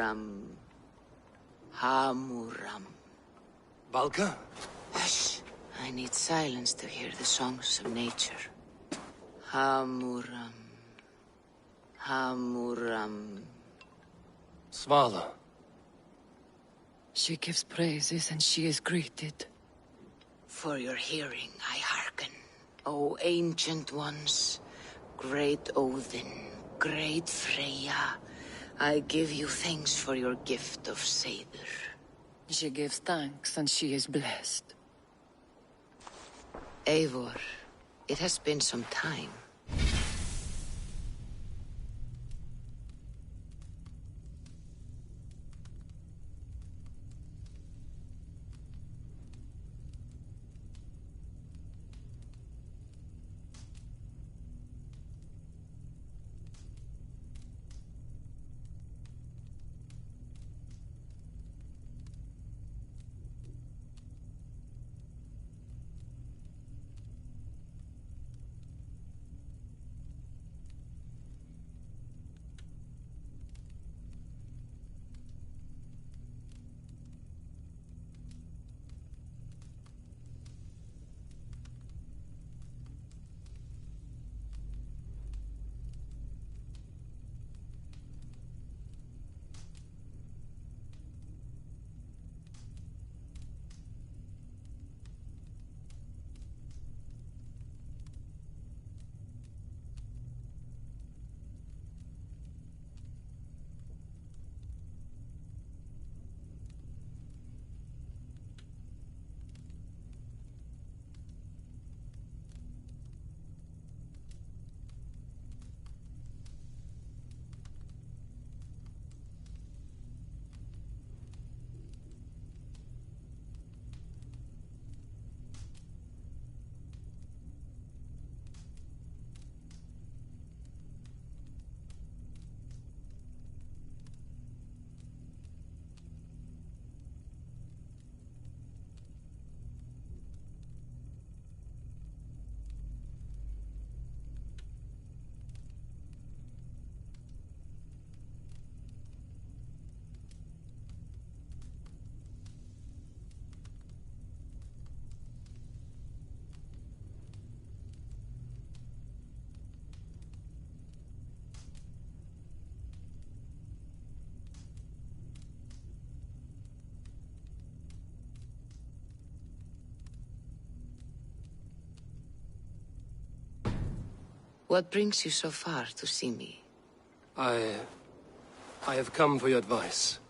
B: Hamuram. Hamuram.
K: Valka?
B: Hush. I need silence to hear the songs of nature. Hamuram. Hamuram.
K: Svala.
B: She gives praises and she is greeted. For your hearing I hearken, O ancient ones, great Odin, great Freya. I give you thanks for your gift of Seder.
G: She gives thanks and she is blessed.
B: Eivor, it has been some time. What brings you so far to see me?
K: I have come for your advice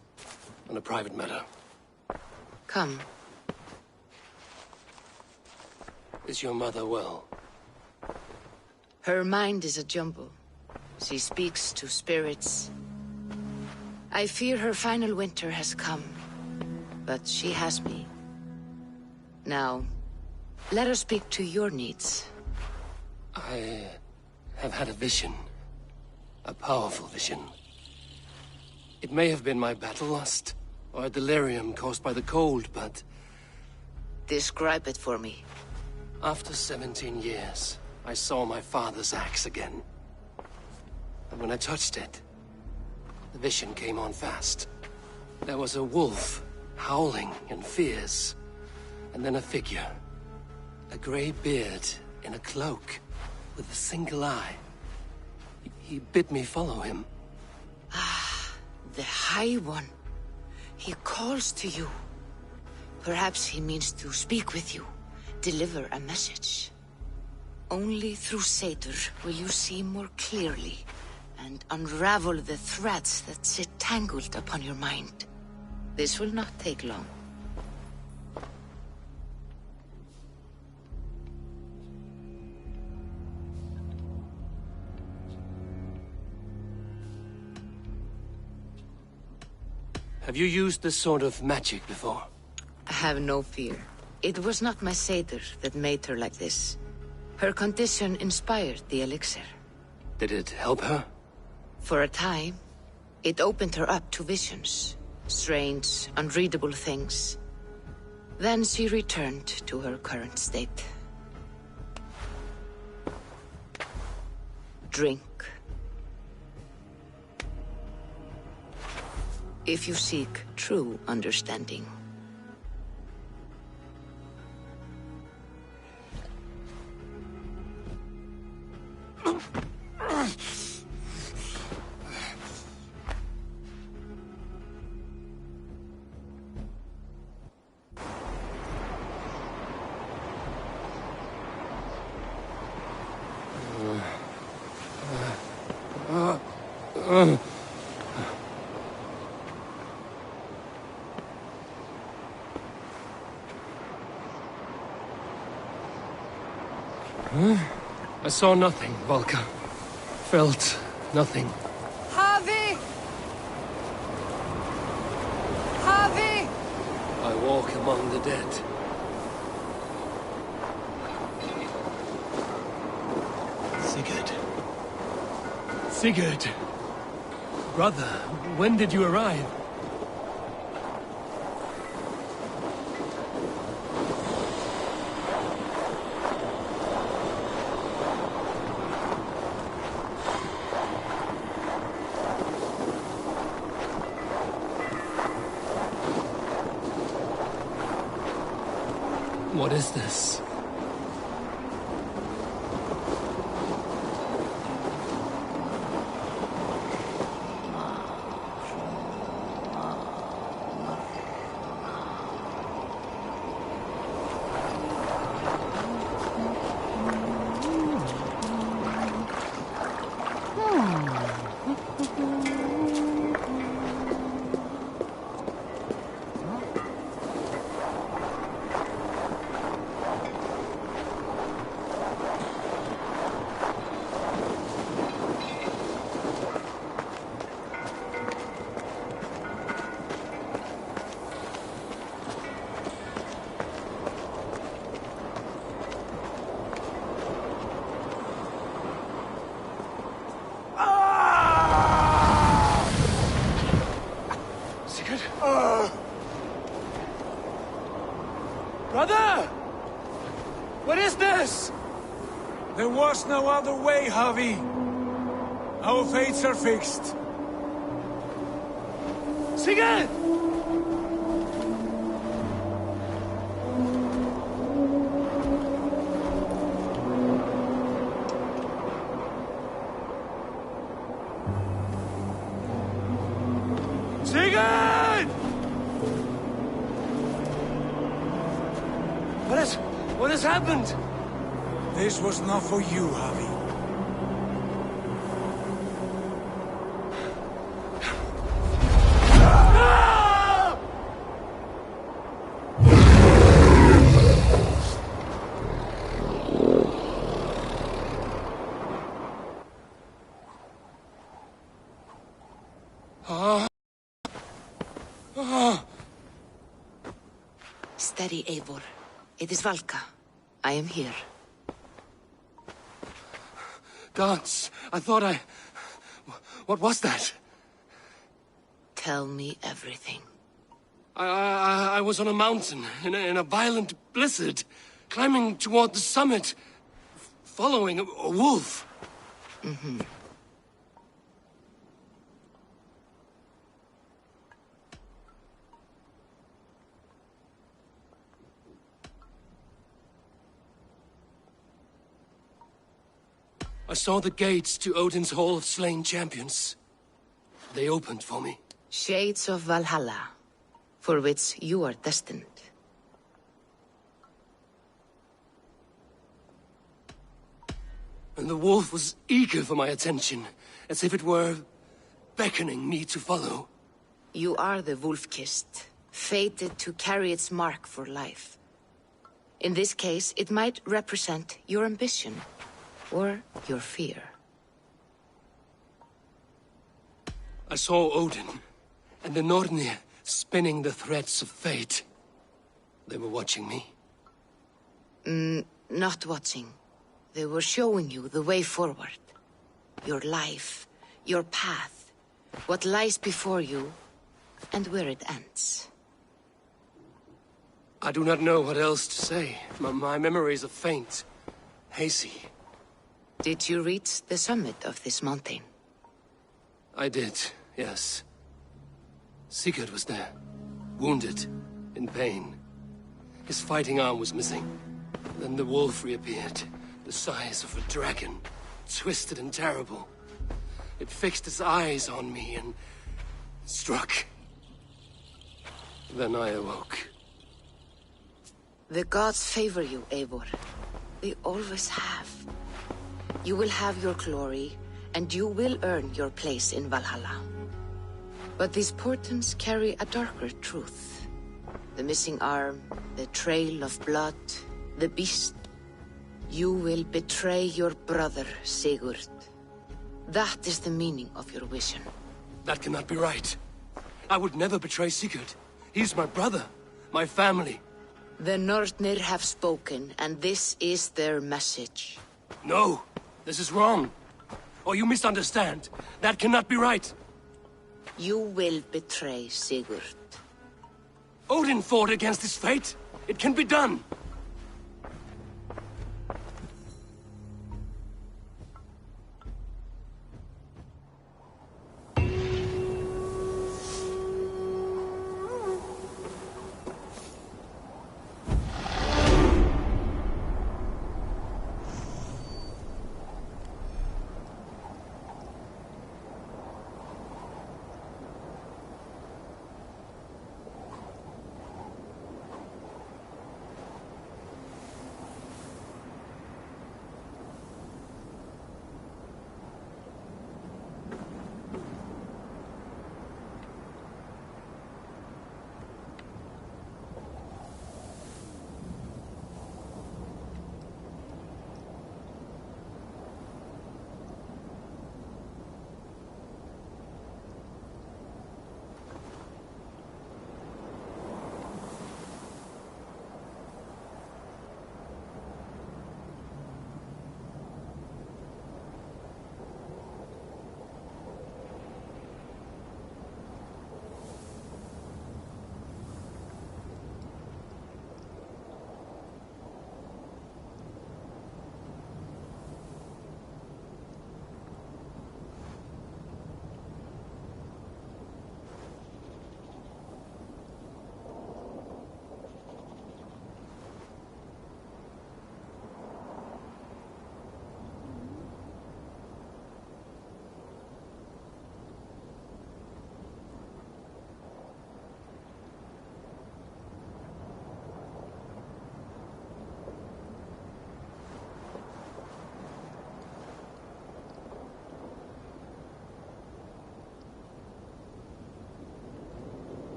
K: on a private matter.
B: Come.
K: Is your mother well?
B: Her mind is a jumble. She speaks to spirits. I fear her final winter has come, but she has me. Now, let her speak to your needs.
K: I have had a vision. A powerful vision. It may have been my battle lust, or a delirium caused by the cold, but...
B: Describe it for me.
K: After 17 years, I saw my father's axe again. And when I touched it, the vision came on fast. There was a wolf, howling in fears. And then a figure. A grey beard in a cloak, with a single eye. He bid me follow him.
B: Ah, the High One. He calls to you. Perhaps he means to speak with you, deliver a message. Only through Seder will you see more clearly and unravel the threads that sit tangled upon your mind. This will not take long.
K: Have you used this sort of magic before?
B: Have no fear. It was not my Seder that made her like this. Her condition inspired the elixir.
K: Did it help her?
B: For a time, it opened her up to visions. Strange, unreadable things. Then she returned to her current state. Drink. If you seek true understanding.
K: I saw nothing, Valka. Felt nothing.
P: Javi! Javi!
K: I walk among the dead.
E: Sigurd.
K: Sigurd! Brother, when did you arrive? What is this?
L: Brother! What is this? There was no other way, Javi. Our fates are fixed. Sigurd! Sigurd!
K: What has happened?
L: This was not for you, Javi.
B: Steady, Eivor. It is Valka. I am here.
K: Gods, I thought I... What was that?
B: Tell me everything.
K: I was on a mountain, in a violent blizzard, climbing toward the summit, following a wolf.
B: Mm-hmm.
K: I saw the gates to Odin's Hall of Slain Champions. They opened for me.
B: Shades of Valhalla, for which you are destined.
K: And the wolf was eager for my attention, as if it were beckoning me to follow.
B: You are the wolf-kissed, fated to carry its mark for life. In this case, it might represent your ambition. Or your fear.
K: I saw Odin and the Nornir spinning the threads of fate. They were watching me.
B: Not watching. They were showing you the way forward. Your life, your path, what lies before you, and where it ends.
K: I do not know what else to say. My memories are faint, hazy.
B: Did you reach the summit of this mountain?
K: I did, yes. Sigurd was there, wounded, in pain. His fighting arm was missing. Then the wolf reappeared, the size of a dragon, twisted and terrible. It fixed its eyes on me and struck. Then I awoke.
B: The gods favor you, Eivor. They always have. You will have your glory, and you will earn your place in Valhalla. But these portents carry a darker truth. The missing arm, the trail of blood, the beast. You will betray your brother, Sigurd. That is the meaning of your vision.
K: That cannot be right. I would never betray Sigurd. He's my brother, my family.
B: The Nornir have spoken, and this is their message.
K: No, this is wrong. Or you misunderstand. That cannot be right.
B: You will betray Sigurd.
K: Odin fought against his fate. It can be done.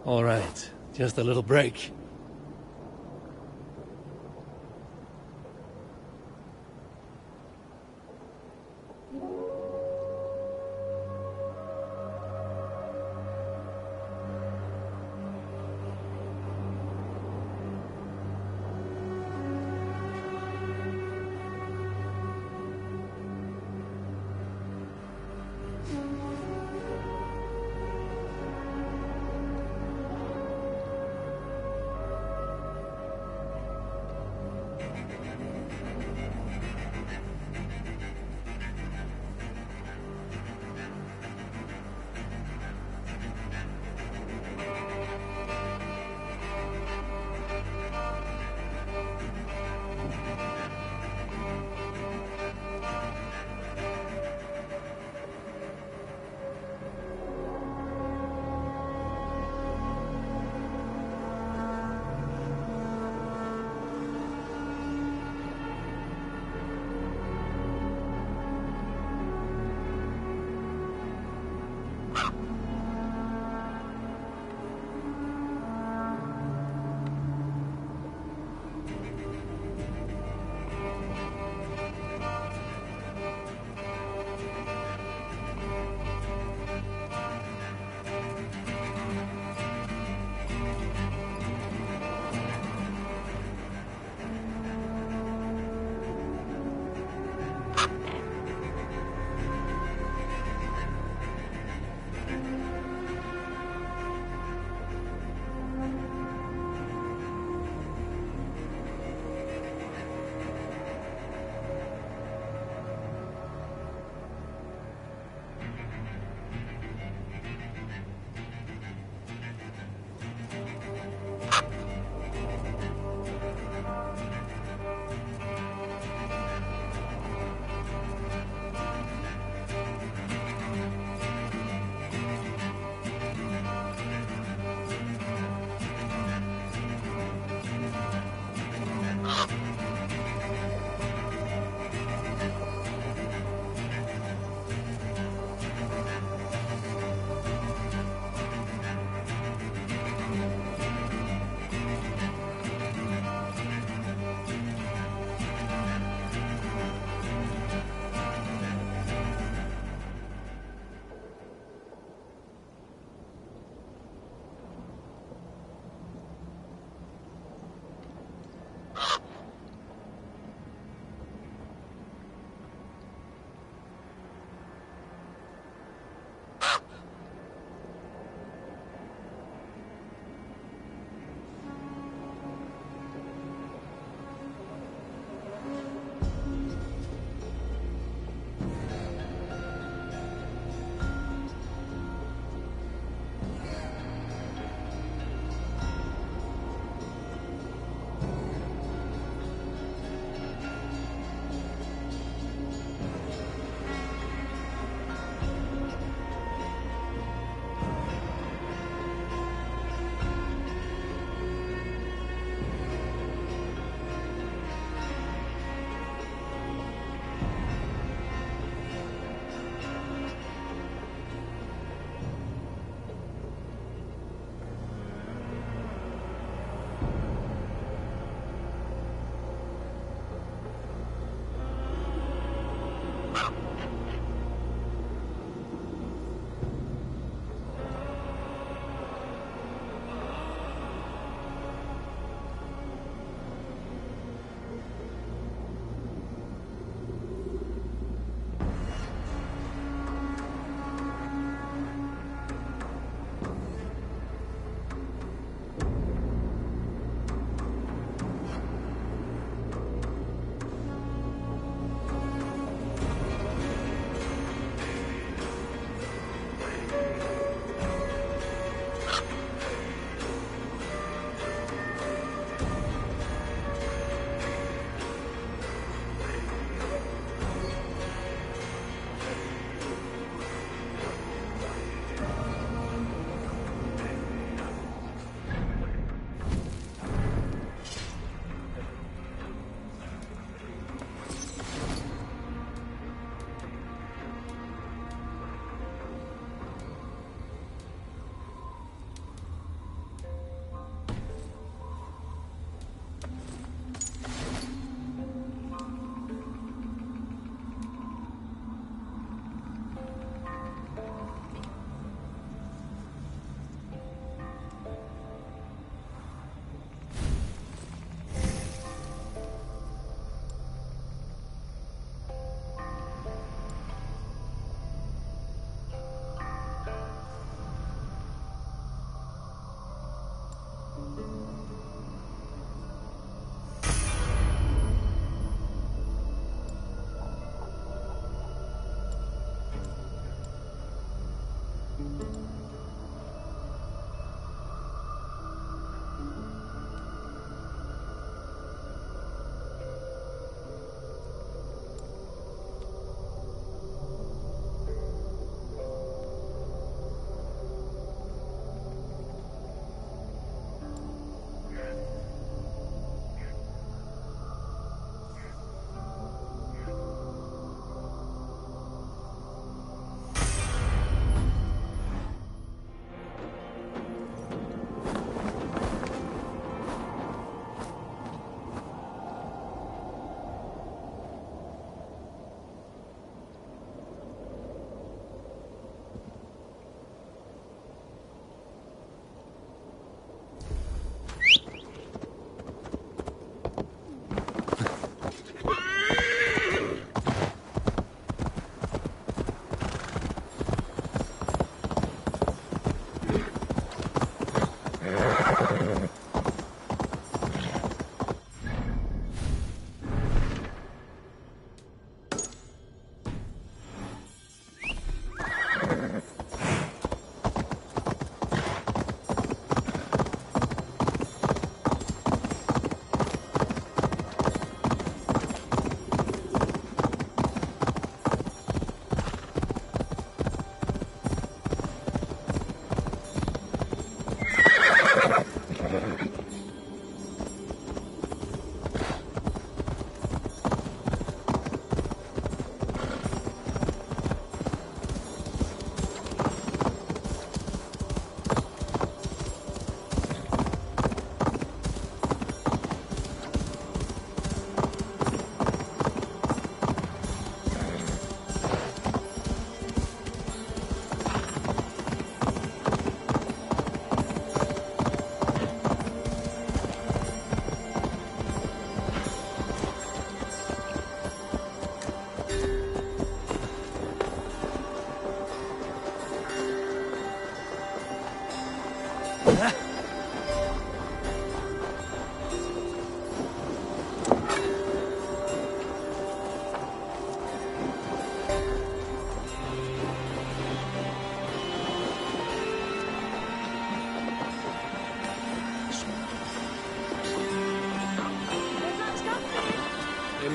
K: All right, just a little break.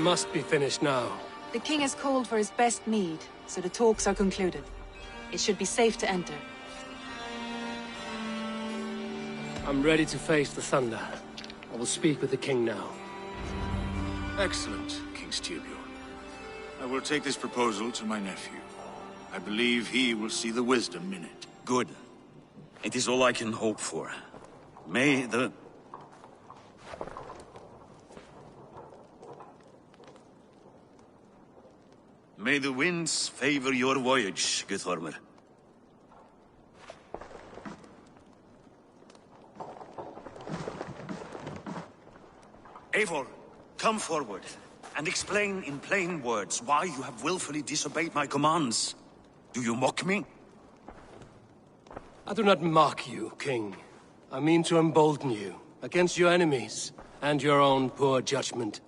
K: must be finished now.
P: The king has called for his best mead, so the talks are concluded. It should be safe to enter.
K: I'm ready to face the thunder. I will speak with the king now.
D: Excellent, King Styrbjorn. I will take this proposal to my nephew. I believe he will see the wisdom in it.
H: Good. It is all I can hope for. May the... May the winds favor your voyage, Guthormer. Eivor, come forward, and explain in plain words why you have willfully disobeyed my commands. Do you mock me?
K: I do not mock you, King. I mean to embolden you against your enemies and your own poor judgment.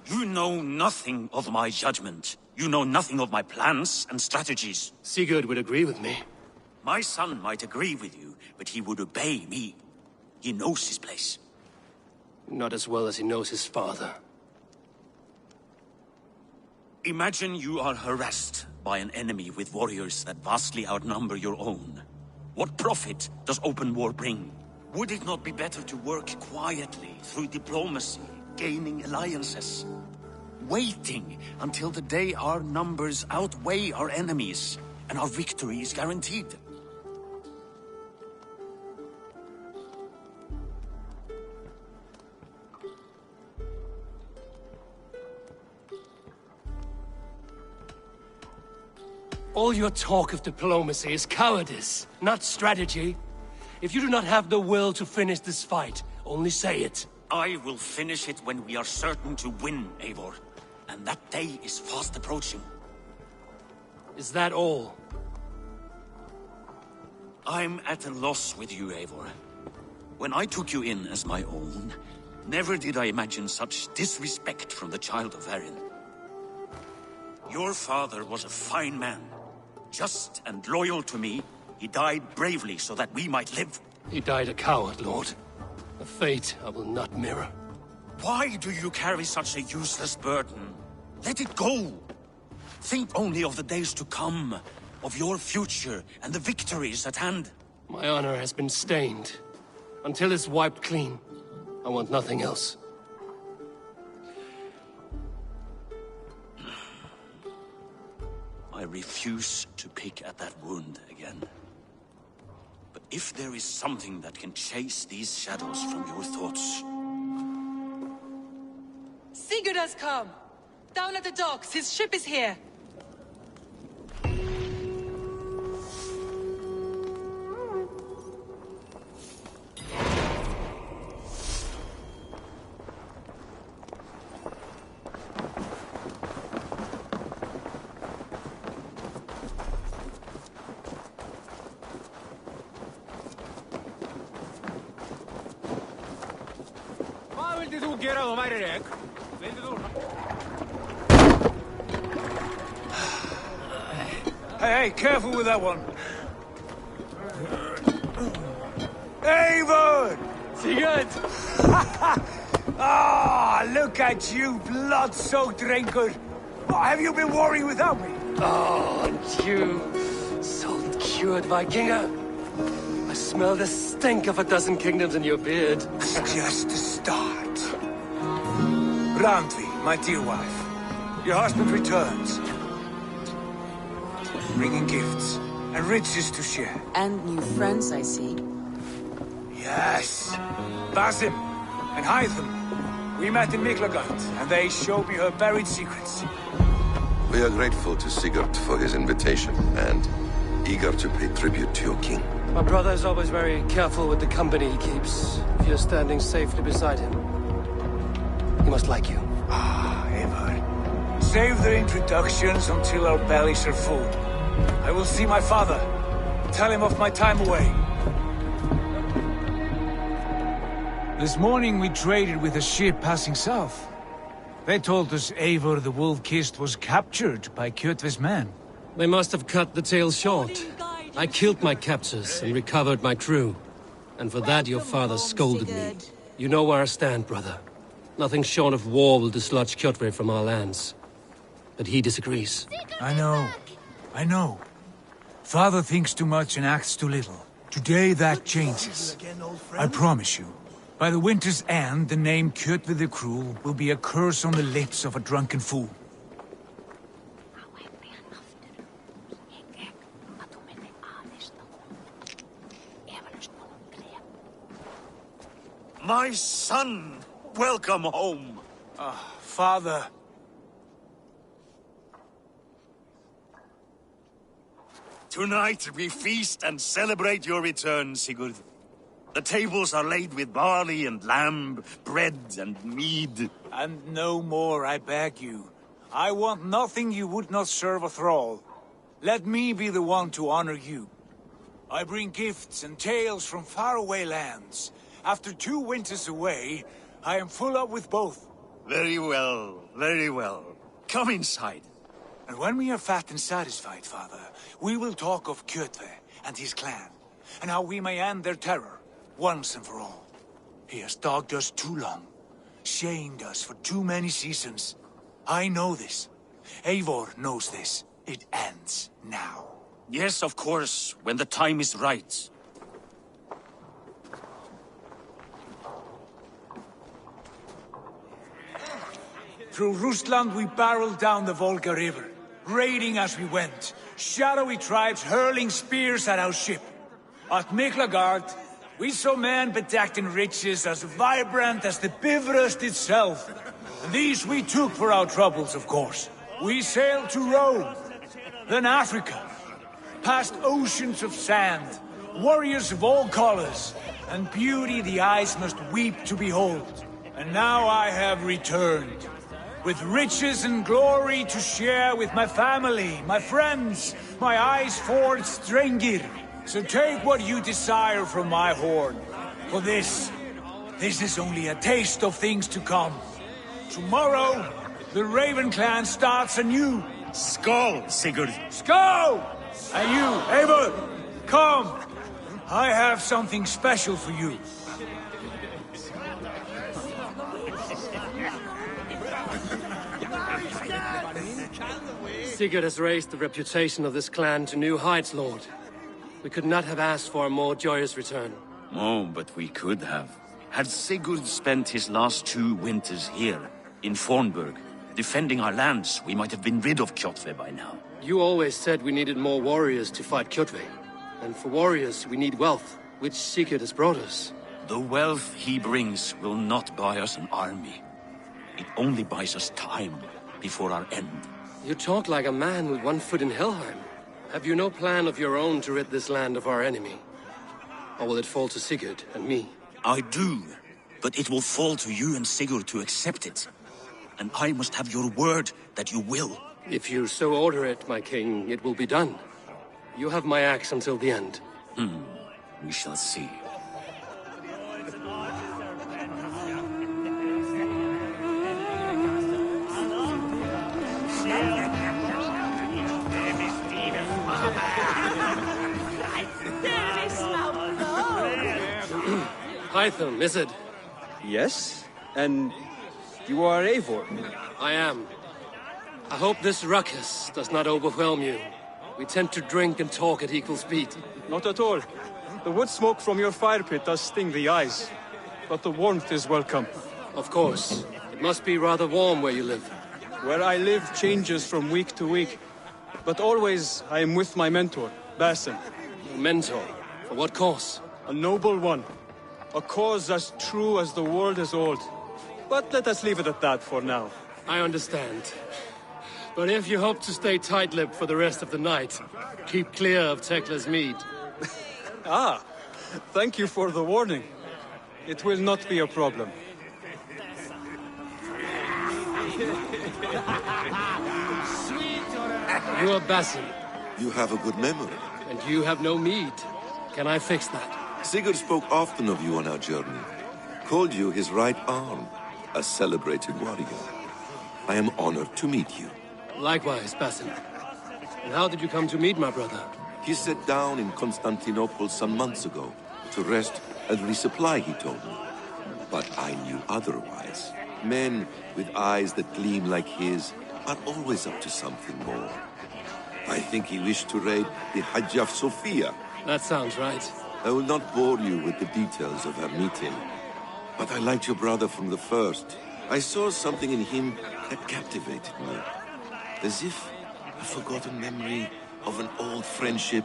H: You know nothing of my judgment. You know nothing of my plans and strategies.
K: Sigurd would agree with me.
H: My son might agree with you, but he would obey me. He knows his place.
K: Not as well as he knows his father.
H: Imagine you are harassed by an enemy with warriors that vastly outnumber your own. What profit does open war bring? Would it not be better to work quietly through diplomacy, gaining alliances? Waiting until the day our numbers outweigh our enemies, and our victory is guaranteed.
K: All your talk of diplomacy is cowardice, not strategy. If you do not have the will to finish this fight, only say it.
H: I will finish it when we are certain to win, Eivor. And that day is fast approaching.
K: Is that all?
H: I'm at a loss with you, Eivor. When I took you in as my own, never did I imagine such disrespect from the child of Varin. Your father was a fine man. Just and loyal to me, he died bravely so that we might live.
K: He died a coward, Lord. A fate I will not mirror.
H: Why do you carry such a useless burden? Let it go! Think only of the days to come, of your future and the victories at hand.
K: My honor has been stained. Until it's wiped clean, I want nothing else.
H: I refuse to pick at that wound again. But if there is something that can chase these shadows from your thoughts...
P: Sigurd has come! Down at the docks, his ship is here!
L: Hey, careful with that one. Eivor!
K: Sigurd!
L: Ah, look at you, blood-soaked drinker. What have you been worrying without me?
K: Oh, and you, salt-cured Vikinger. I smell the stink of a dozen kingdoms in your beard.
L: It's just the start. Randvi, my dear wife, your husband returns. Bringing gifts and riches to share.
B: And new friends, I see.
L: Yes. Basim and Hytham. We met in Miklagard, and they showed me her buried secrets.
C: We are grateful to Sigurd for his invitation, and eager to pay tribute to your king.
K: My brother is always very careful with the company he keeps. If you're standing safely beside him, he must like you.
L: Ah, Eivor. Save the introductions until our bellies are full. I will see my father. Tell him of my time away. This morning we traded with a ship passing south. They told us Eivor the Wolf-Kissed was captured by Kjotve's men.
K: They must have cut the tale short. I killed my captors and recovered my crew. And for that your father scolded me. You know where I stand, brother. Nothing short of war will dislodge Kjotve from our lands. But he disagrees.
L: I know. Father thinks too much and acts too little. Today that changes. I promise you. By the winter's end, the name Kjotve the Cruel will be a curse on the lips of a drunken fool.
D: My son! Welcome home!
L: Father.
D: Tonight we feast and celebrate your return, Sigurd. The tables are laid with barley and lamb, bread and mead.
L: And no more, I beg you. I want nothing you would not serve a thrall. Let me be the one to honor you. I bring gifts and tales from faraway lands. After 2 winters away, I am full up with both.
D: Very well, very well. Come inside.
L: And when we are fat and satisfied, Father, we will talk of Kjotve and his clan, and how we may end their terror, once and for all. He has dogged us too long, shamed us for too many seasons. I know this. Eivor knows this. It ends now.
D: Yes, of course, when the time is right.
L: Through Rusland we barreled down the Volga River, raiding as we went, shadowy tribes hurling spears at our ship. At Miklagard, we saw men bedecked in riches as vibrant as the Bifrost itself. And these we took for our troubles, of course. We sailed to Rome, then Africa, past oceans of sand, warriors of all colors, and beauty the eyes must weep to behold. And now I have returned, with riches and glory to share with my family, my friends, my eyes-forged Strengir. So take what you desire from my hoard. For this is only a taste of things to come. Tomorrow, the Raven clan starts anew.
D: Skål, Sigurd.
L: Skål! And you, Eivor, come. I have something special for you.
K: Sigurd has raised the reputation of this clan to new heights, Lord. We could not have asked for a more joyous return.
H: Oh, but we could have. Had Sigurd spent his last 2 winters here, in Fornburg, defending our lands, we might have been rid of Kjotve by now.
K: You always said we needed more warriors to fight Kjotve. And for warriors, we need wealth, which Sigurd has brought us.
H: The wealth he brings will not buy us an army. It only buys us time before our end.
K: You talk like a man with one foot in Helheim. Have you no plan of your own to rid this land of our enemy? Or will it fall to Sigurd and me?
H: I do, but it will fall to you and Sigurd to accept it. And I must have your word that you will.
K: If you so order it, my king, it will be done. You have my axe until the end.
H: We shall see.
K: Hytham, is it?
M: Yes? And you are Eivor?
K: I am. I hope this ruckus does not overwhelm you. We tend to drink and talk at equal speed.
M: Not at all. The wood smoke from your fire pit does sting the eyes. But the warmth is welcome.
K: Of course. It must be rather warm where you live.
M: Where I live changes from week to week. But always I am with my mentor, Basim.
K: Your mentor? For what cause?
M: A noble one. A cause as true as the world is old. But let us leave it at that for now.
K: I understand. But if you hope to stay tight-lipped for the rest of the night, keep clear of Tekla's mead.
M: Thank you for the warning. It will not be a problem.
K: You are Basim.
C: You have a good memory.
K: And you have no mead. Can I fix that?
C: Sigurd spoke often of you on our journey. Called you his right arm, a celebrated warrior. I am honored to meet you.
K: Likewise, Basim. And how did you come to meet my brother?
C: He sat down in Constantinople some months ago to rest and resupply, he told me. But I knew otherwise. Men with eyes that gleam like his are always up to something more. I think he wished to raid the Hajj of Sophia.
K: That sounds right.
C: I will not bore you with the details of our meeting. But I liked your brother from the first. I saw something in him that captivated me. As if a forgotten memory of an old friendship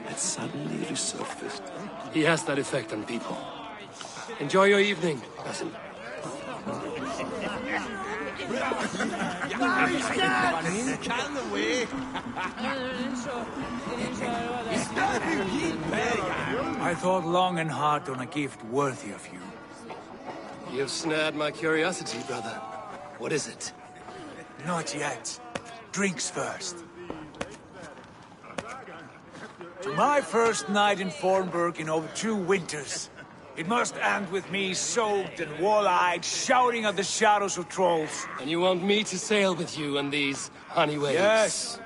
C: had suddenly resurfaced.
K: He has that effect on people. Enjoy your evening, cousin.
L: I thought long and hard on a gift worthy of you.
K: You've snared my curiosity, brother. What is it?
L: Not yet. Drinks first. To my first night in Fornburg in over 2 winters. It must end with me soaked and wall-eyed, shouting at the shadows of trolls.
K: And you want me to sail with you on these honey waves?
L: Yes.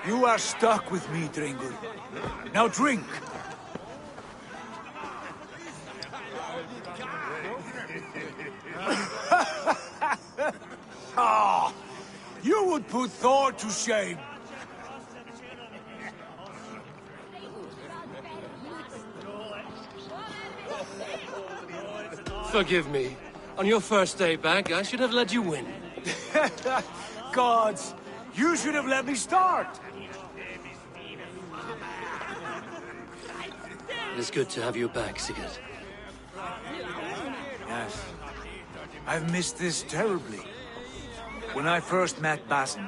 L: You are stuck with me, Dringur. Now drink. Ah, you would put Thor to shame.
K: Forgive me. On your first day back, I should have let you win.
L: Gods, you should have let me start.
K: It is good to have you back, Sigurd.
L: Yes. I've missed this terribly. When I first met Basin,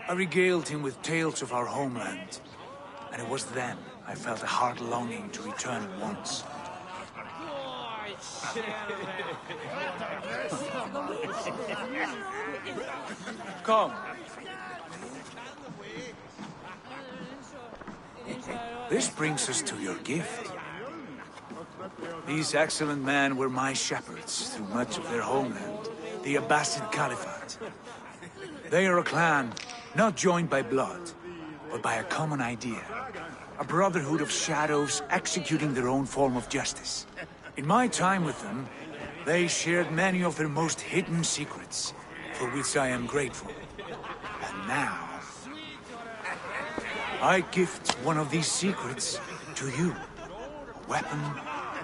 L: I regaled him with tales of our homeland. And it was then I felt a heart longing to return at once. Come. This brings us to your gift. These excellent men were my shepherds through much of their homeland, the Abbasid Caliphate. They are a clan, not joined by blood, but by a common idea. A brotherhood of shadows executing their own form of justice. In my time with them, they shared many of their most hidden secrets, for which I am grateful. And now, I gift one of these secrets to you. Weapon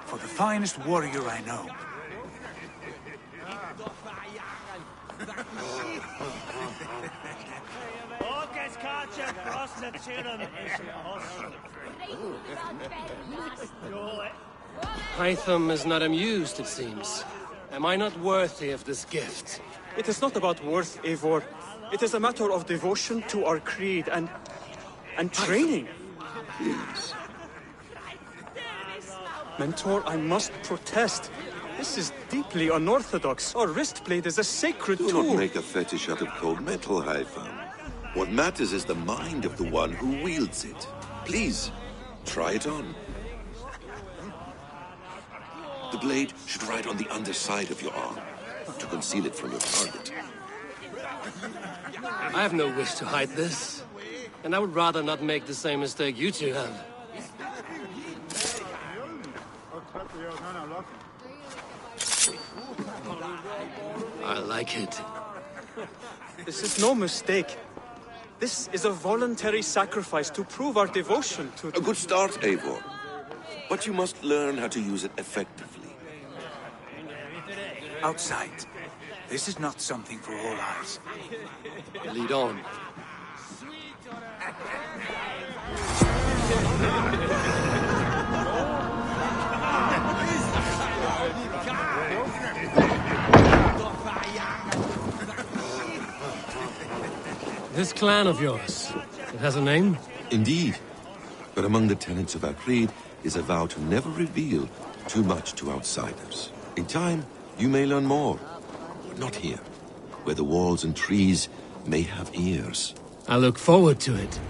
L: for the finest warrior I know.
K: Hytham is not amused, it seems. Am I not worthy of this gift?
M: It is not about worth, Eivor. It is a matter of devotion to our creed and training.
C: Please.
M: Mentor, I must protest. This is deeply unorthodox. Our wristblade is a sacred
C: Do
M: tool.
C: not make a fetish out of cold metal, Hytham. What matters is the mind of the one who wields it. Please, try it on. The blade should ride on the underside of your arm, to conceal it from your target.
K: I have no wish to hide this. And I would rather not make the same mistake you two have. I like it.
M: This is no mistake. This is a voluntary sacrifice to prove our devotion to...
C: A good start, Eivor. But you must learn how to use it effectively.
L: Outside. This is not something for all eyes.
K: Lead on. This clan of yours, it has a name?
C: Indeed. But among the tenets of our creed is a vow to never reveal too much to outsiders. In time, you may learn more. But not here, where the walls and trees may have ears.
K: I look forward to it.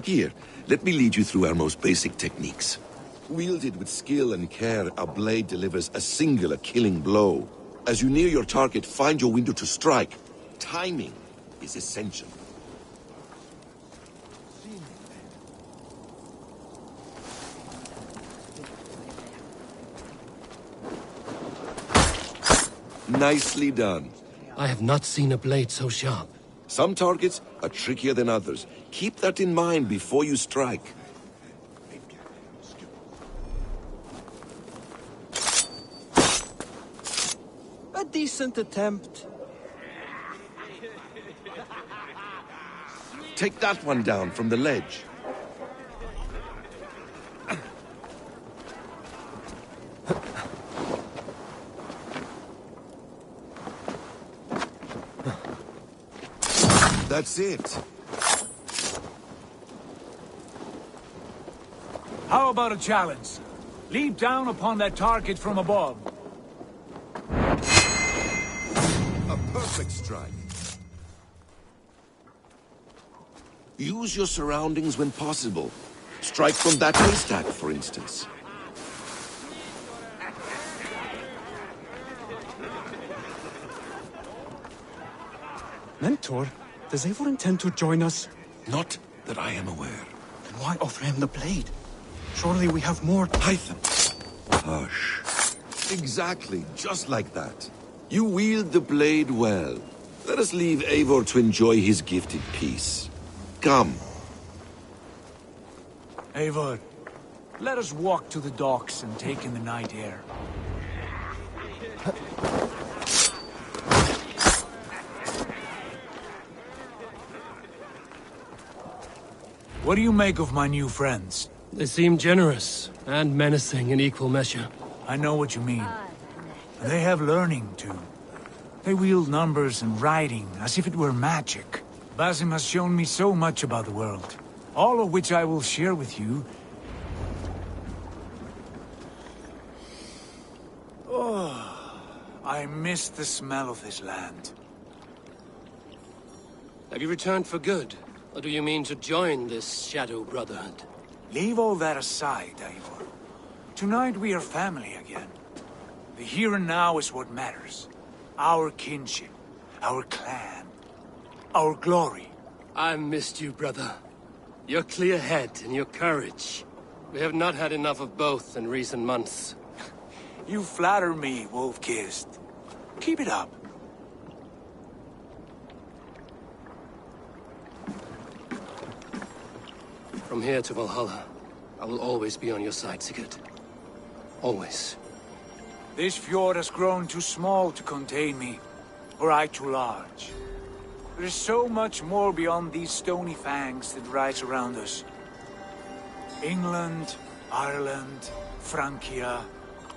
C: Here, let me lead you through our most basic techniques. Wielded with skill and care, our blade delivers a singular killing blow. As you near your target, find your window to strike. Timing is essential. Nicely done.
K: I have not seen a blade so sharp.
C: Some targets are trickier than others. Keep that in mind before you strike.
I: A decent attempt.
C: Take that one down from the ledge. That's it.
L: How about a challenge? Leap down upon that target from above.
C: A perfect strike. Use your surroundings when possible. Strike from that haystack, for instance.
M: Mentor, does Eivor intend to join us?
C: Not that I am aware.
M: Then why offer him the blade? Surely we have more...
C: Python. Hush. Exactly, just like that. You wield the blade well. Let us leave Eivor to enjoy his gift in peace. Come.
L: Eivor, let us walk to the docks and take in the night air. What do you make of my new friends?
K: They seem generous and menacing in equal measure.
L: I know what you mean. They have learning, too. They wield numbers and writing as if it were magic. Basim has shown me so much about the world, all of which I will share with you. Oh, I miss the smell of this land.
K: Have you returned for good? Or do you mean to join this Shadow Brotherhood?
L: Leave all that aside, Eivor. Tonight we are family again. The here and now is what matters. Our kinship, our clan, our glory.
K: I missed you, brother. Your clear head and your courage. We have not had enough of both in recent months.
L: You flatter me, Wolf-Kissed. Keep it up.
K: From here to Valhalla, I will always be on your side, Sigurd. Always.
L: This fjord has grown too small to contain me, or I too large. There is so much more beyond these stony fangs that rise around us. England, Ireland, Francia,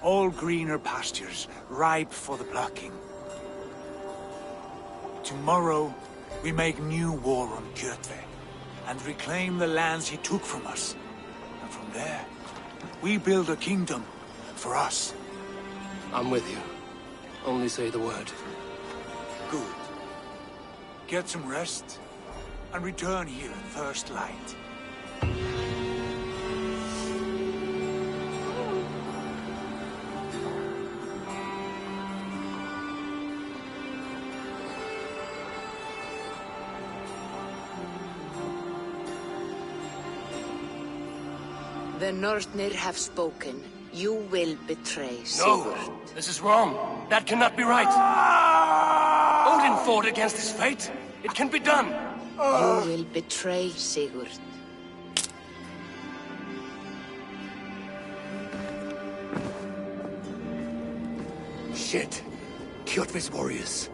L: all greener pastures, ripe for the plucking. Tomorrow, we make new war on Kjotve, and reclaim the lands he took from us. And from there, we build a kingdom for us.
K: I'm with you. Only say the word.
L: Good. Get some rest, and return here at first light.
B: The Northnir have spoken. You will betray Sigurd.
K: No! This is wrong. That cannot be right. Odin fought against his fate. It can be done.
B: You will betray Sigurd.
K: Shit. Kjotve's warriors.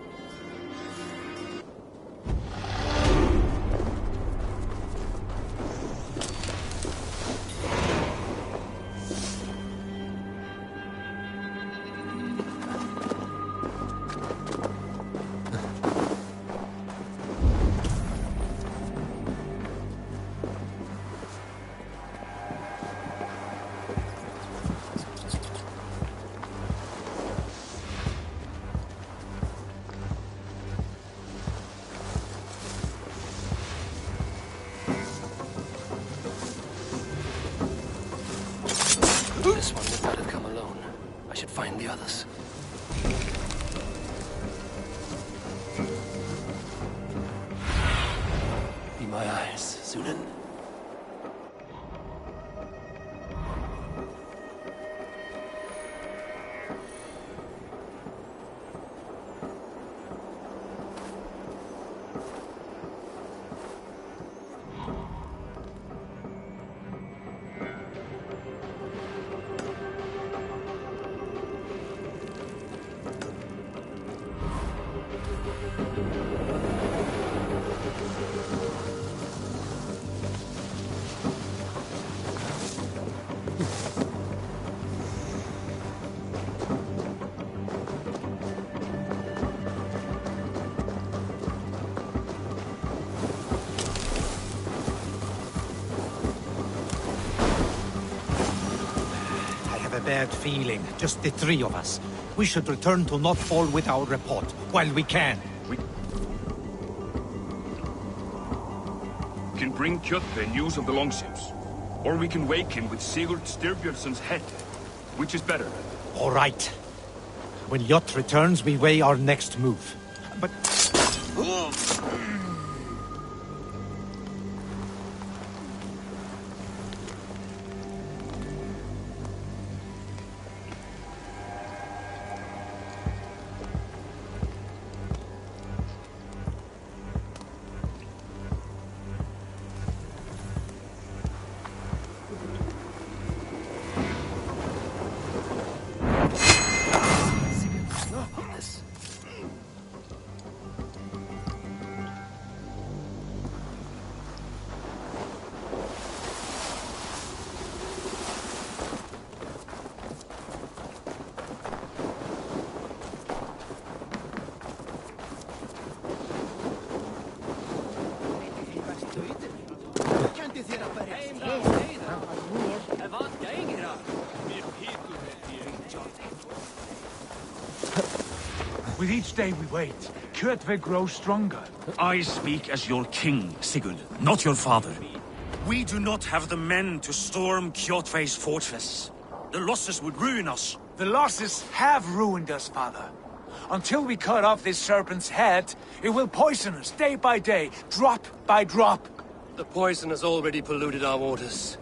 K: This one would not have come alone. I should find the others. Be my eyes, Sunan.
J: bad feeling, just the three of us. We should return to Notfall with our report, while we can.
N: We can bring Kjotve news of the longships. Or we can wake him with Sigurd Styrbjörnsson's head. Which is better?
J: All right. When Jot returns, we weigh our next move. But...
L: With each day we wait, Kjotve grows stronger.
D: I speak as your king, Sigurd, not your father. We do not have the men to storm Kjotve's fortress. The losses would ruin us.
L: The losses have ruined us, father. Until we cut off this serpent's head, it will poison us day by day, drop by drop.
K: The poison has already polluted our waters.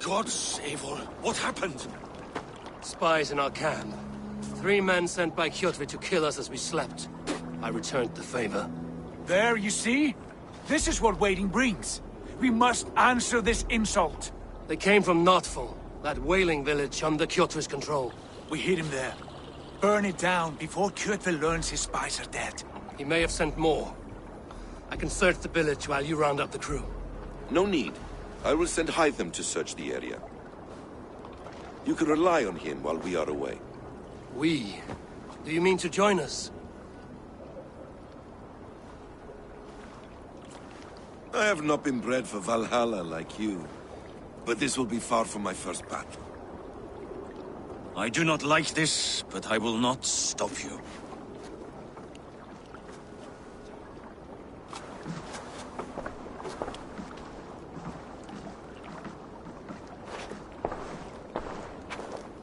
D: God save her. What happened?
K: Spies in our camp. 3 men sent by Kjotve to kill us as we slept. I returned the favor.
L: There, you see? This is what waiting brings. We must answer this insult.
K: They came from Notfall, that whaling village under Kjotve's control.
L: We hid him there. Burn it down before Kjotve learns his spies are dead.
K: He may have sent more. I can search the village while you round up the crew.
C: No need. I will send Hytham to search the area. You can rely on him while we are away.
K: We? Do you mean to join us?
C: I have not been bred for Valhalla like you, but this will be far from my first battle.
D: I do not like this, but I will not stop you.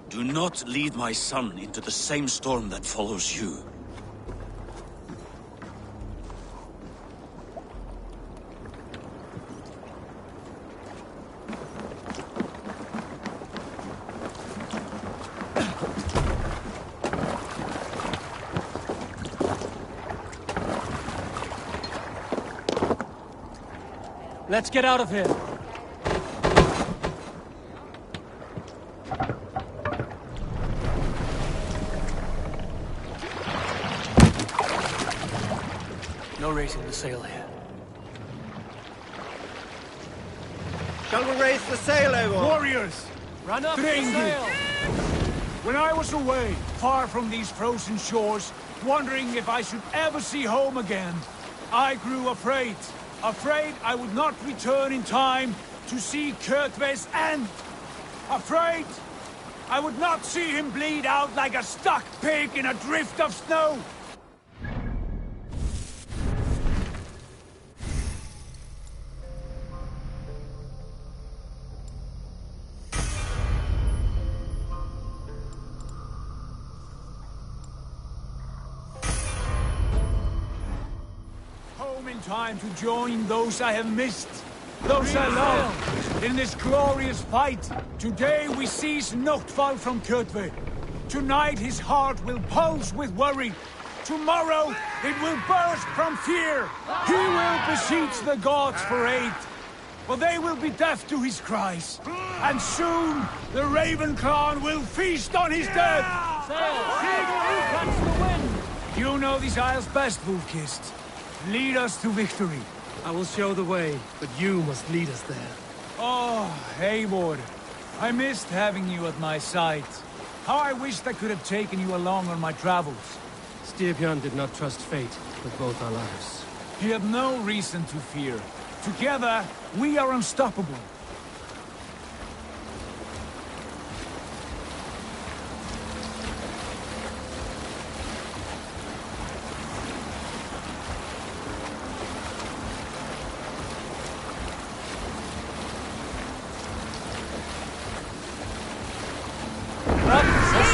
D: Do not lead my son into the same storm that follows you.
M: Let's get out of here.
K: No raising the sail here.
I: Shall we raise the sail, Eivor?
L: Warriors!
K: Run up
L: Drink
K: the
L: it.
K: sail!
L: When I was away, far from these frozen shores, wondering if I should ever see home again, I grew afraid. Afraid I would not return in time to see Kjotve's end. Afraid I would not see him bleed out like a stuck pig in a drift of snow. In time to join those I have missed, those I love, in this glorious fight. Today we seize Notfall from Kjotve. Tonight his heart will pulse with worry. Tomorrow it will burst from fear. He will beseech the gods for aid, but they will be deaf to his cries. And soon the Raven clan will feast on his death. Catch the wind. You know these isles best, Wolf-Kissed. Lead us to victory.
K: I will show the way, but you must lead us there.
L: Oh, Eivor. I missed having you at my side. How I wished I could have taken you along on my travels.
K: Styrbjörn did not trust fate with both our lives.
L: He had no reason to fear. Together, we are unstoppable.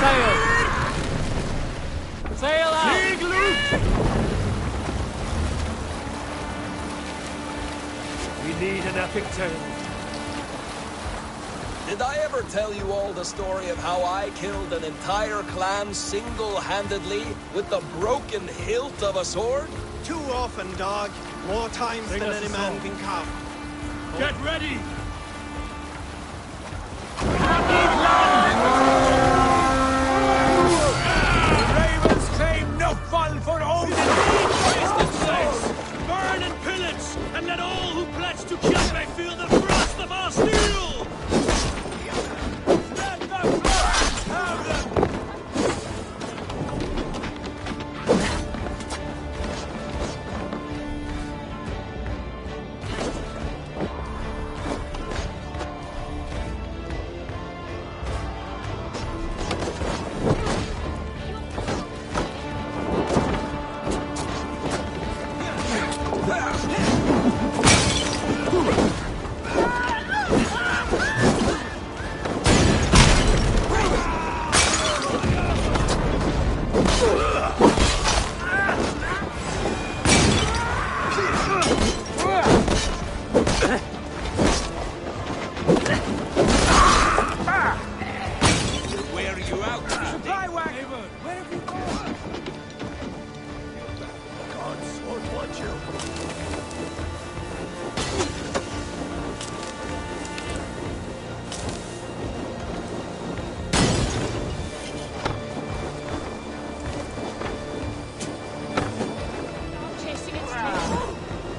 M: sail! Sail out! We need an epic tale.
N: Did I ever tell you all the story of how I killed an entire clan single-handedly with the broken hilt of a sword?
I: Too often, dog. More times than any man can count.
M: Get ready! The ravens claim no fall for Odin!
N: Praise this place!
M: Burn and pillage, and let all who pledge to kill me feel the thrust of our steel! Let the Flames have them!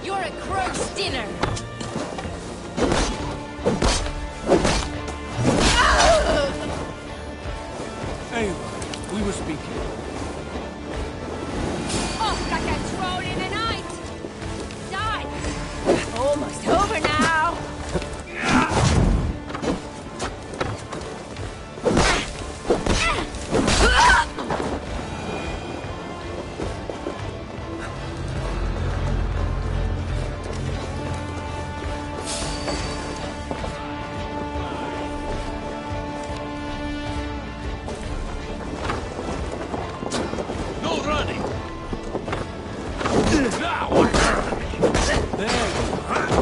T: You're a crow's dinner.
M: Ava, we were speaking.
T: Off like a troll in the night. Die. Almost over now.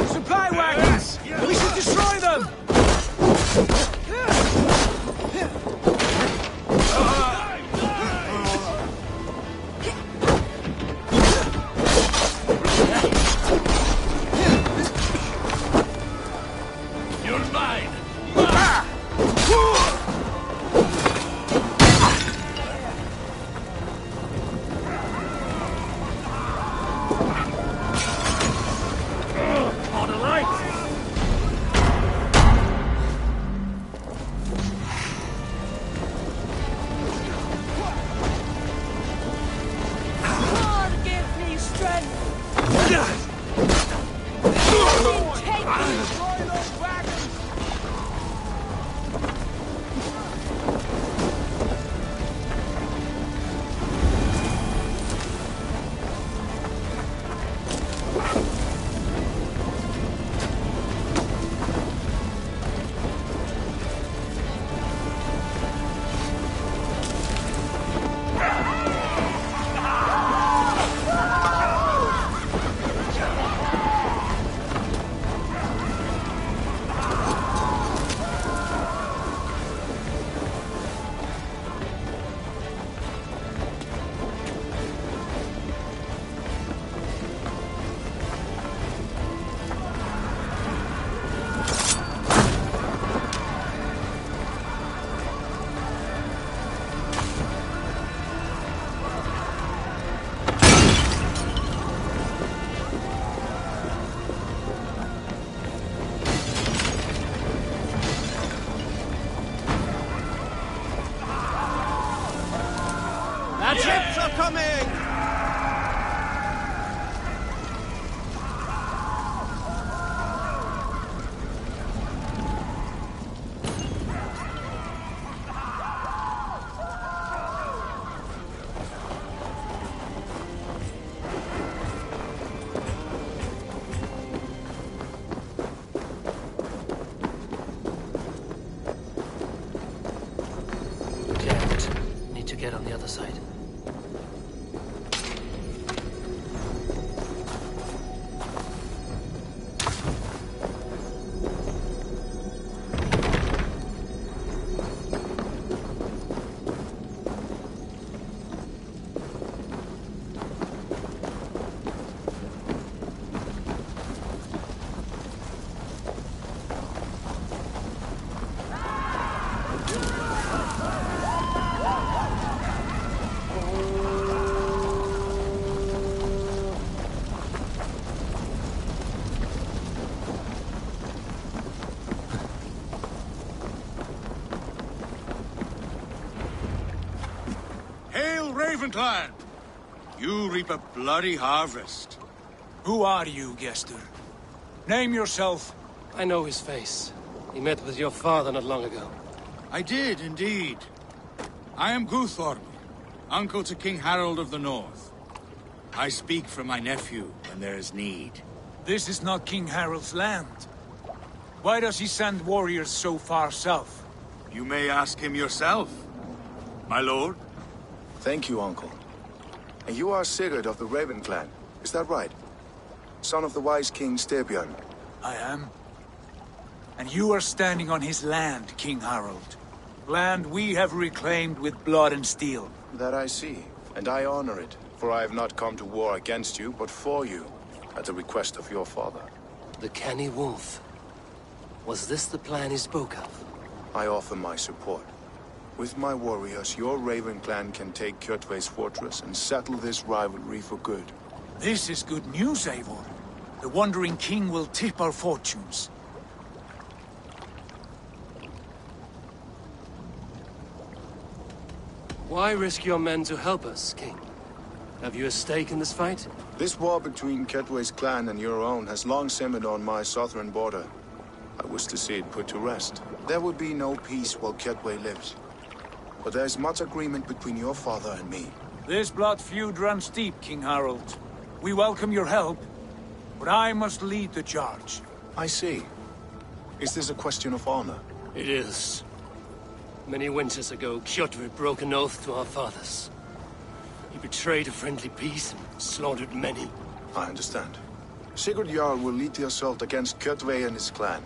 M: Supply wagons! We should destroy them!
N: You're mine!
M: On a light!
R: God, give me strength! Take me!
M: Destroy those wagons!
I: The ships are coming!
K: Can't. get on the other side.
L: Ravenclan! You reap a bloody harvest. Who are you, Gester? Name yourself.
K: I know his face. He met with your father not long ago.
L: I did, indeed. I am Guthorm, uncle to King Harold of the North. I speak for my nephew when there is need. This is not King Harold's land. Why does he send warriors so far south? You may ask him yourself, my lord.
O: Thank you, uncle. And you are Sigurd of the Raven clan, is that right? Son of the wise King Styrbjörn.
L: I am. And you are standing on his land, King Harold. Land we have reclaimed with blood and steel.
O: That I see, and I honor it, for I have not come to war against you, but for you, at the request of your father.
K: The Canny Wolf. Was this the plan he spoke of?
O: I offer my support. With my warriors, your Raven clan can take Kjotve's fortress and settle this rivalry for good.
L: This is good news, Eivor. The Wandering King will tip our fortunes.
K: Why risk your men to help us, King? Have you a stake in this fight?
O: This war between Kjotve's clan and your own has long simmered on my southern border. I wish to see it put to rest. There would be no peace while Kjotve lives. But there is much agreement between your father and me.
L: This blood feud runs deep, King Harold. We welcome your help, but I must lead the charge.
O: I see. Is this a question of honor?
K: It is. Many winters ago, Kjotve broke an oath to our fathers. He betrayed a friendly peace and slaughtered many.
O: I understand. Sigurd Jarl will lead the assault against Kjotve and his clan.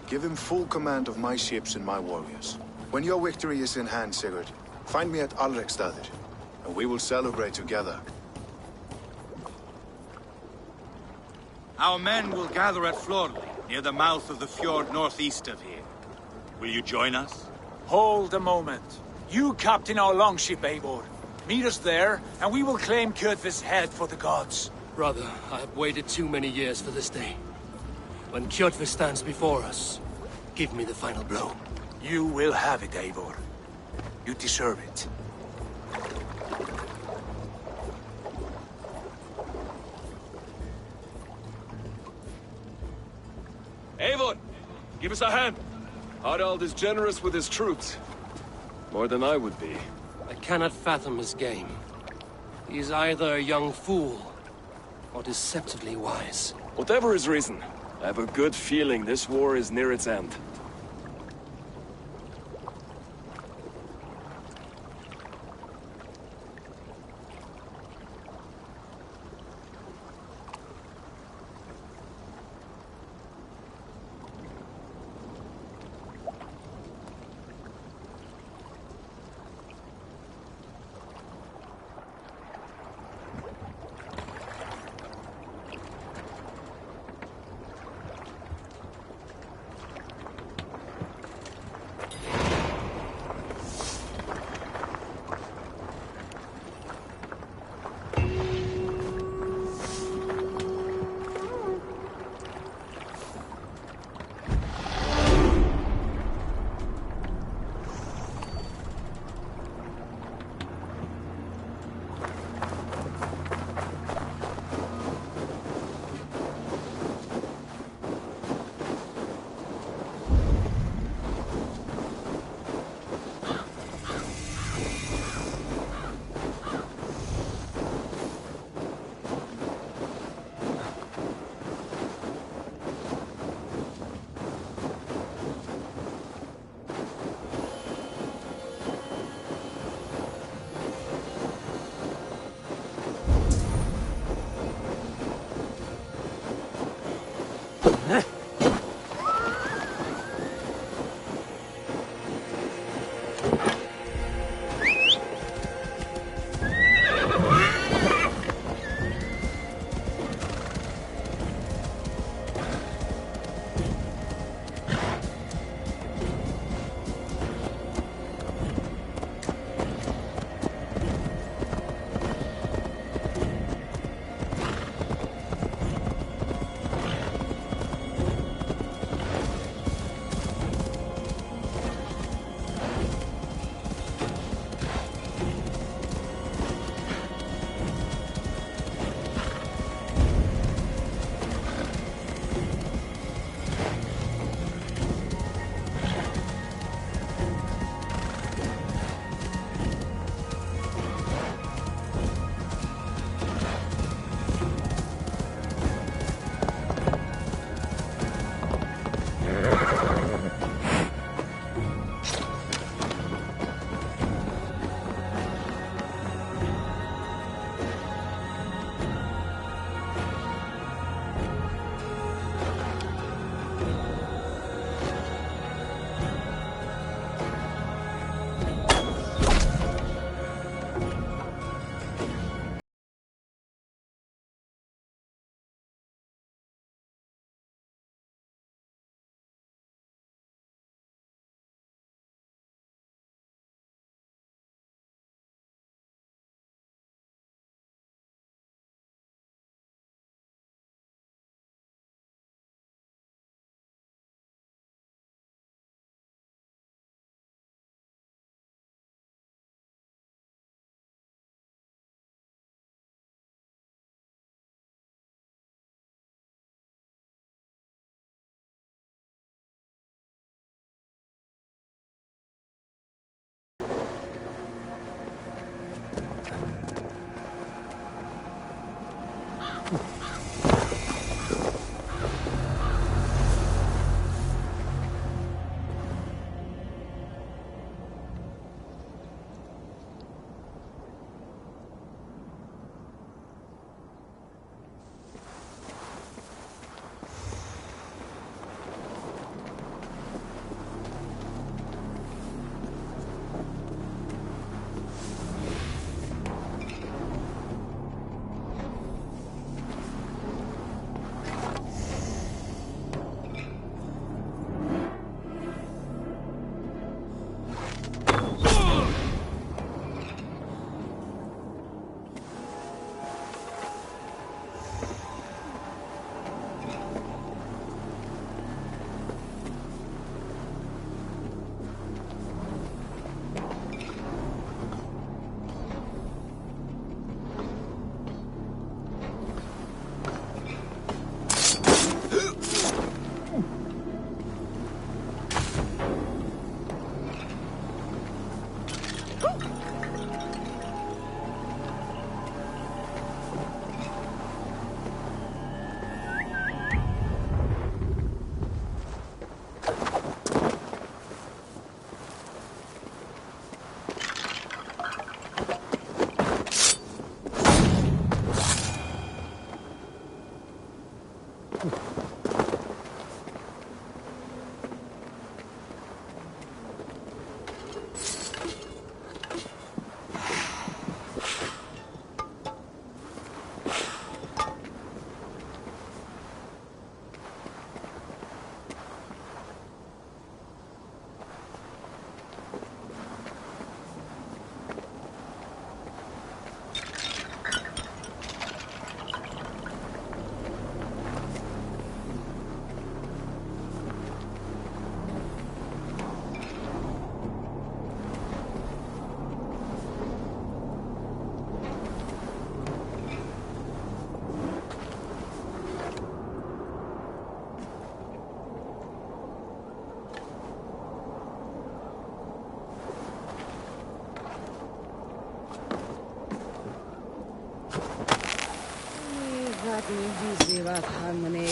O: Give him full command of my ships and my warriors. When your victory is in hand, Sigurd, find me at Alrekstadir, and we will celebrate together.
L: Our men will gather at Florli, near the mouth of the fjord northeast of here. Will you join us? Hold a moment. You captain our longship, Eivor. Meet us there, and we will claim Kjotve's head for the gods.
K: Brother, I have waited too many years for this day. When Kjotve stands before us, give me the final blow.
L: You will have it, Eivor. You deserve it.
N: Eivor, give us a hand. Harald is generous with his troops. More than I would be.
K: I cannot fathom his game. He is either a young fool, or deceptively wise.
N: Whatever his reason, I have a good feeling this war is near its end.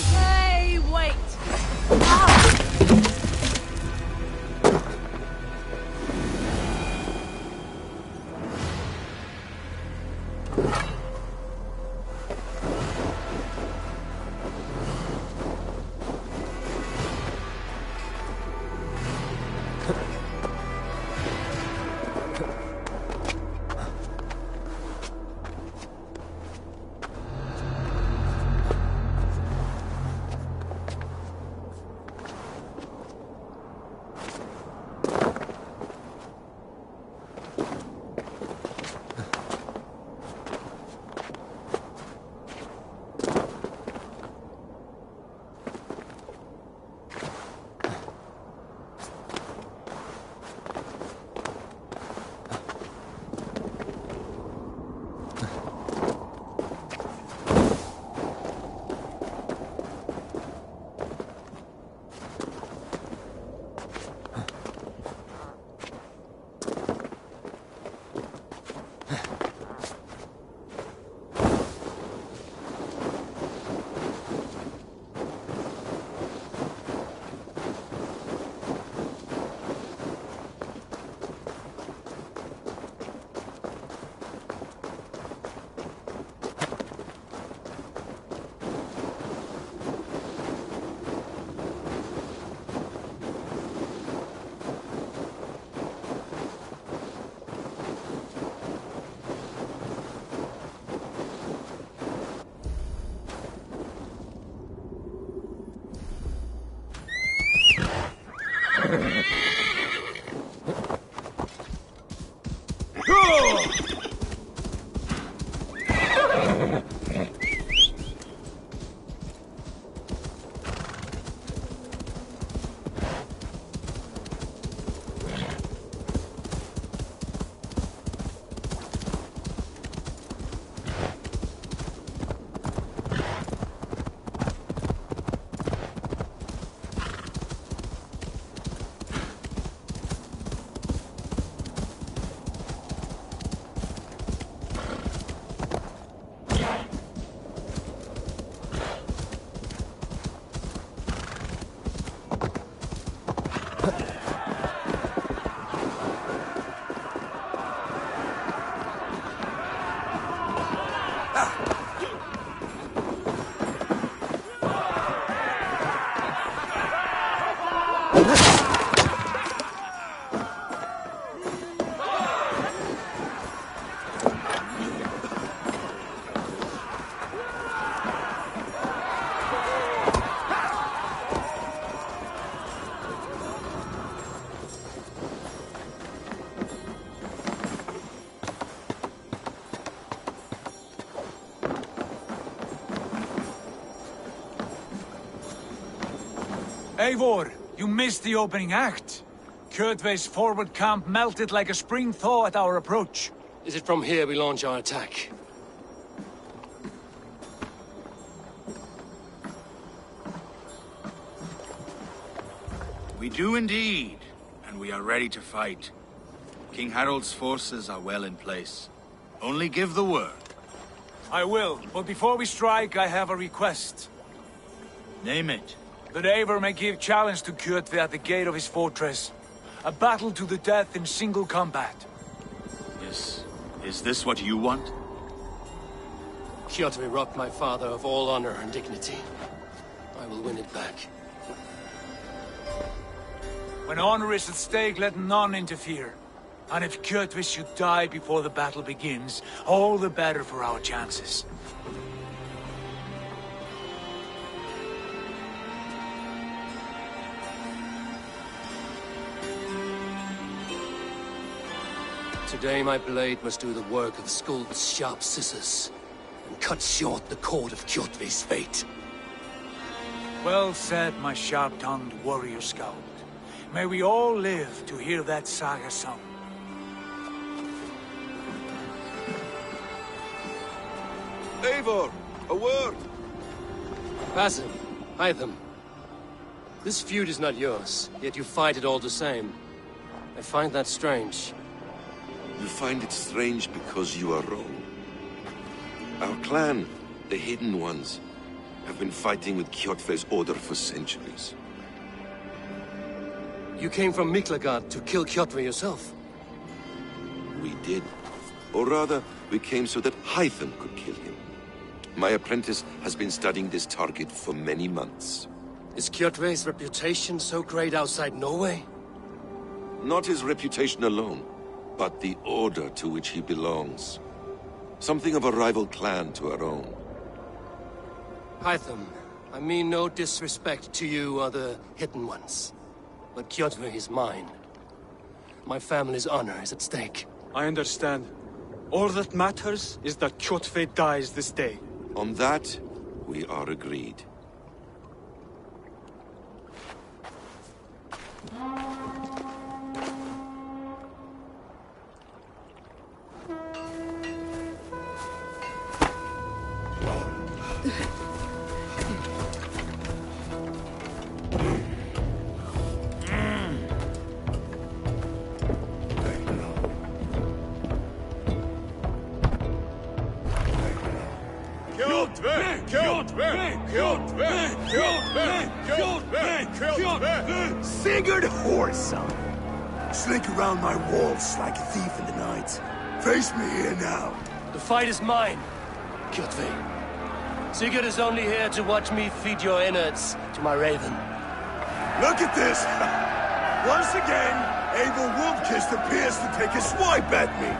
T: Hey, wait!
L: Eivor, you missed the opening act. Kjotve's forward camp melted like a spring thaw at our approach.
K: Is it from here we launch our attack?
Q: We do indeed, and we are ready to fight. King Harald's forces are well in place. Only give the word.
L: I will, but before we strike, I have a request.
Q: Name it.
L: That Eivor may give challenge to Kjotve at the gate of his fortress. A battle to the death in single combat.
Q: Is this what you want?
K: Kjotve robbed my father of all honor and dignity. I will win it back.
L: When honor is at stake, let none interfere. And if Kjotve should die before the battle begins, all the better for our chances.
K: Today my blade must do the work of Skuld's sharp scissors, and cut short the cord of Kjotve's fate.
L: Well said, my sharp-tongued warrior scout. May we all live to hear that saga sung.
C: Eivor, a word!
K: Basim, Hytham. This feud is not yours, yet you fight it all the same. I find that strange.
C: You find it strange because you are wrong. Our clan, The Hidden Ones have been fighting with Kjotve's order for centuries.
K: You came from Miklagard to kill Kjotve yourself?
C: We did. Or rather, we came so that Hytham could kill him. My apprentice has been studying this target for many months.
K: Is Kjotve's reputation so great outside Norway?
C: Not his reputation alone, but the order to which he belongs. Something of a rival clan to our own.
K: Hytham, I mean no disrespect to you or the Hidden Ones, but Kjotve is mine. My family's honor is at stake.
M: I understand. All that matters is that Kjotve dies this day.
C: On that, we are agreed.
H: Sigurd Whoreson! Slink around my walls like a thief in the night. Face me here now.
K: The fight is mine, Kjotve. Sigurd is only here to watch me feed your innards to my raven.
H: Look at this! Once again, Abel Wolfkist appears to take a swipe at me.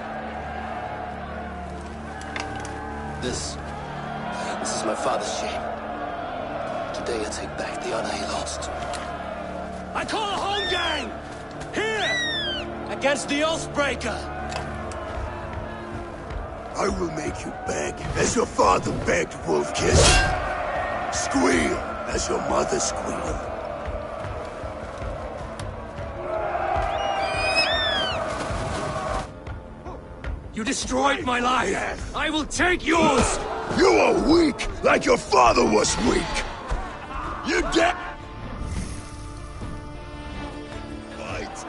K: This is my father's shame. Today I take back the honor he lost. I call a home gang! Here! Against the Oathbreaker!
H: I will make you beg, as your father begged, Wolfkist. Squeal, as your mother squealed.
K: You destroyed my life! I will take yours!
H: You are weak, like your father was weak! You dead! Fight!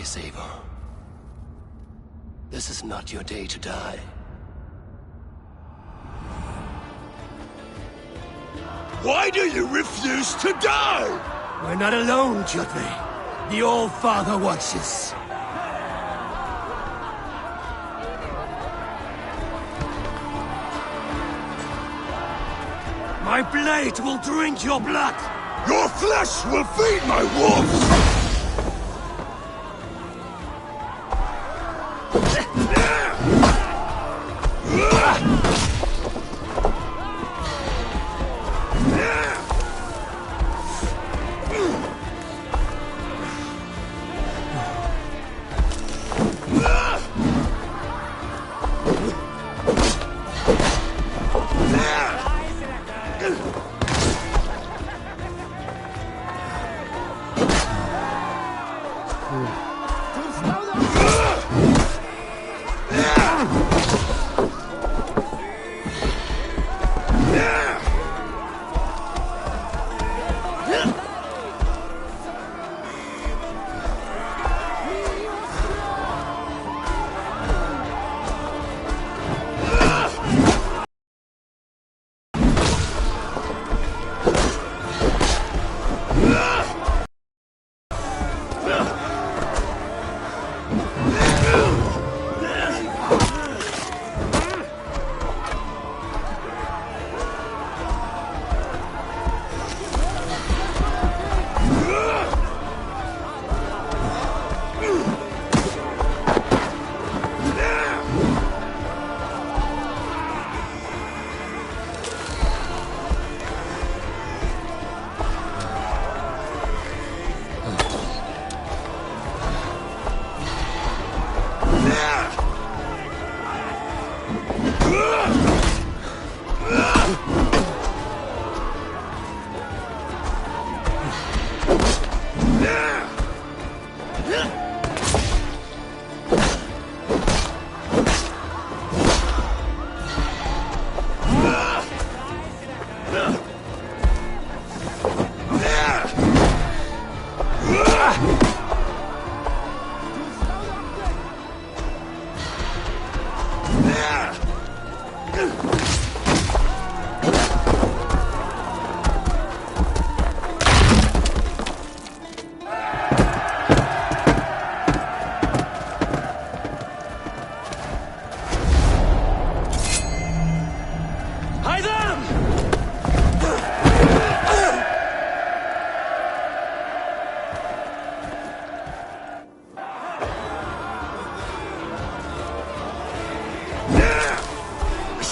K: face, Eivor. This is not your day to die.
H: Why do you refuse to die?
K: We're not alone, Jotve. The All-Father watches. My blade will drink your blood!
H: Your flesh will feed my wolves!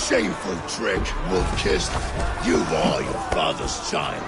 H: Shameful trick, wolf-kissed. You are your father's child.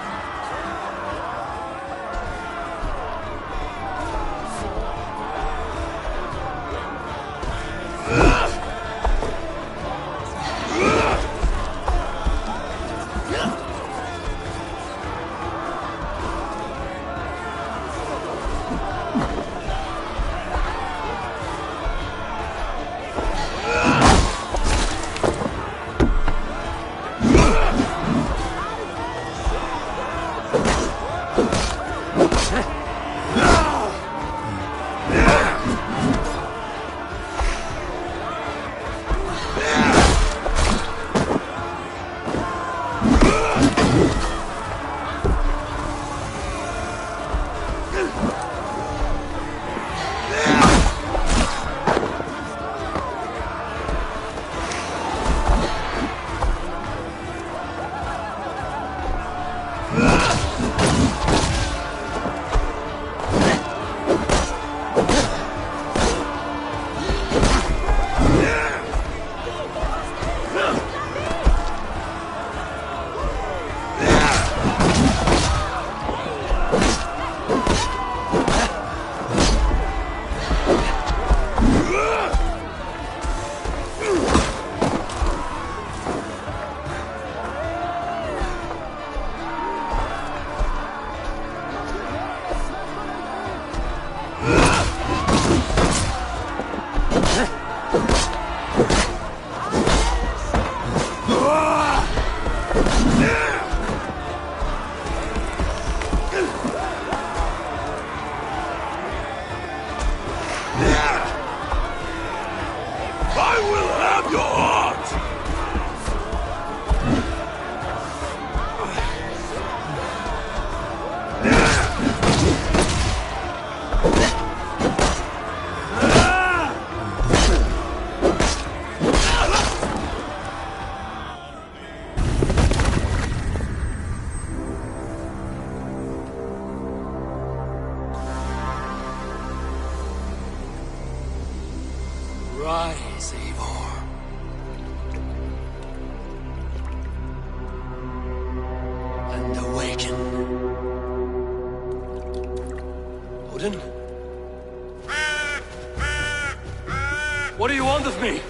K: fond of me.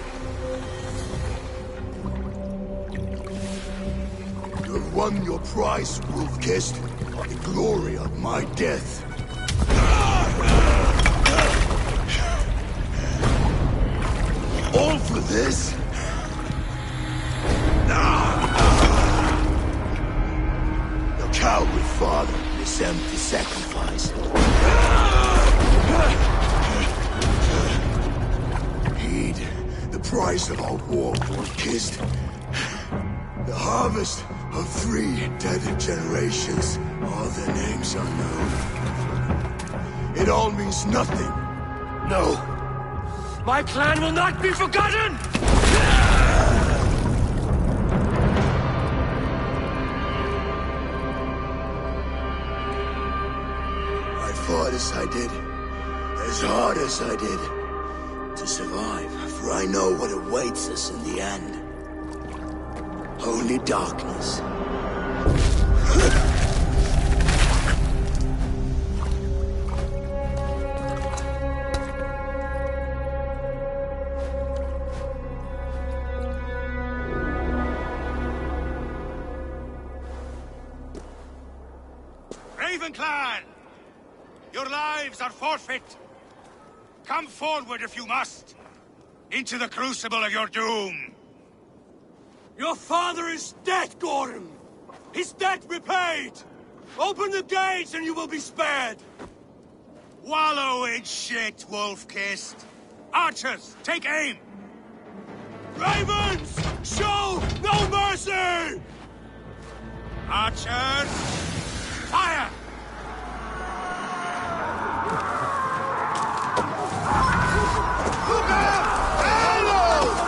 H: You've won your prize, wolf-kissed. The glory of my death. All for this? Your coward father, this empty sacrifice. Heed the price of our war, wolf-kissed. The harvest of 3 dead generations. All their names unknown. It all means nothing.
K: No. My clan will not be forgotten!
H: I fought as I did. As hard as I did. To survive, for I know what awaits us in the end. Only darkness.
Q: Raven Clan! Your lives are forfeit. Come forward if you must. Into the crucible of your doom.
K: Your father is dead, Gordon! His debt repaid! Open the gates and you will be spared!
Q: Wallow in shit, wolf-kissed. Archers, take aim!
K: Ravens! Show no mercy!
Q: Archers, fire!
H: Look out! Arrows!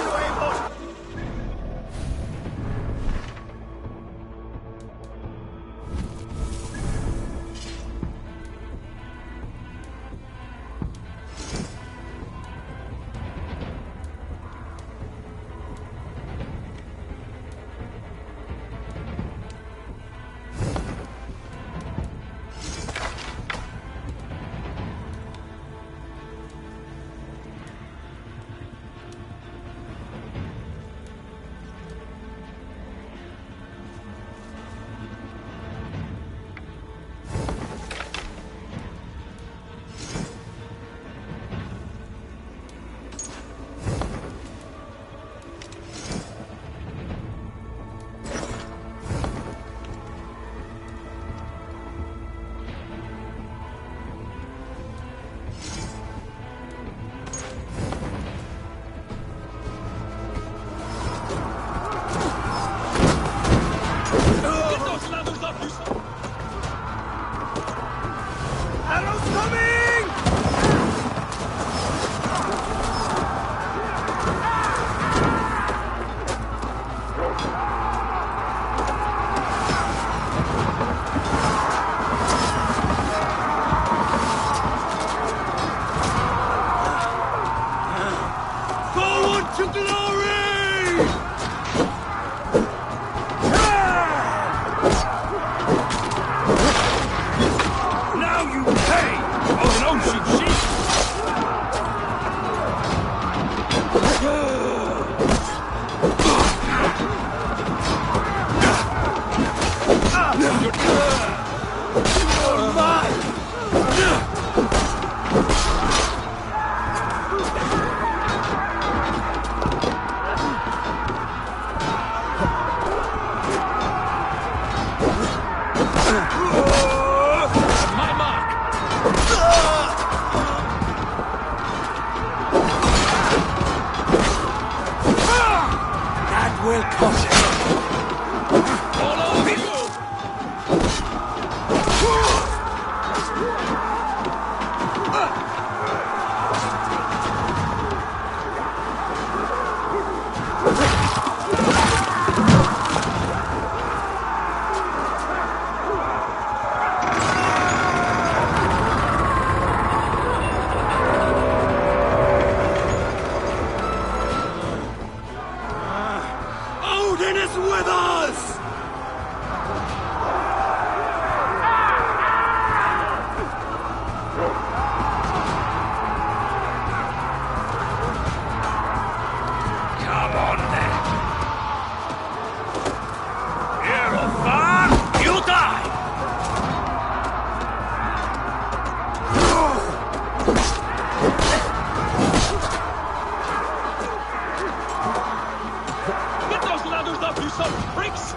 N: up, you some pricks!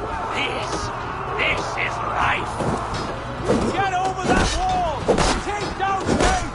L: This is life! Get over that wall! Take down the gate!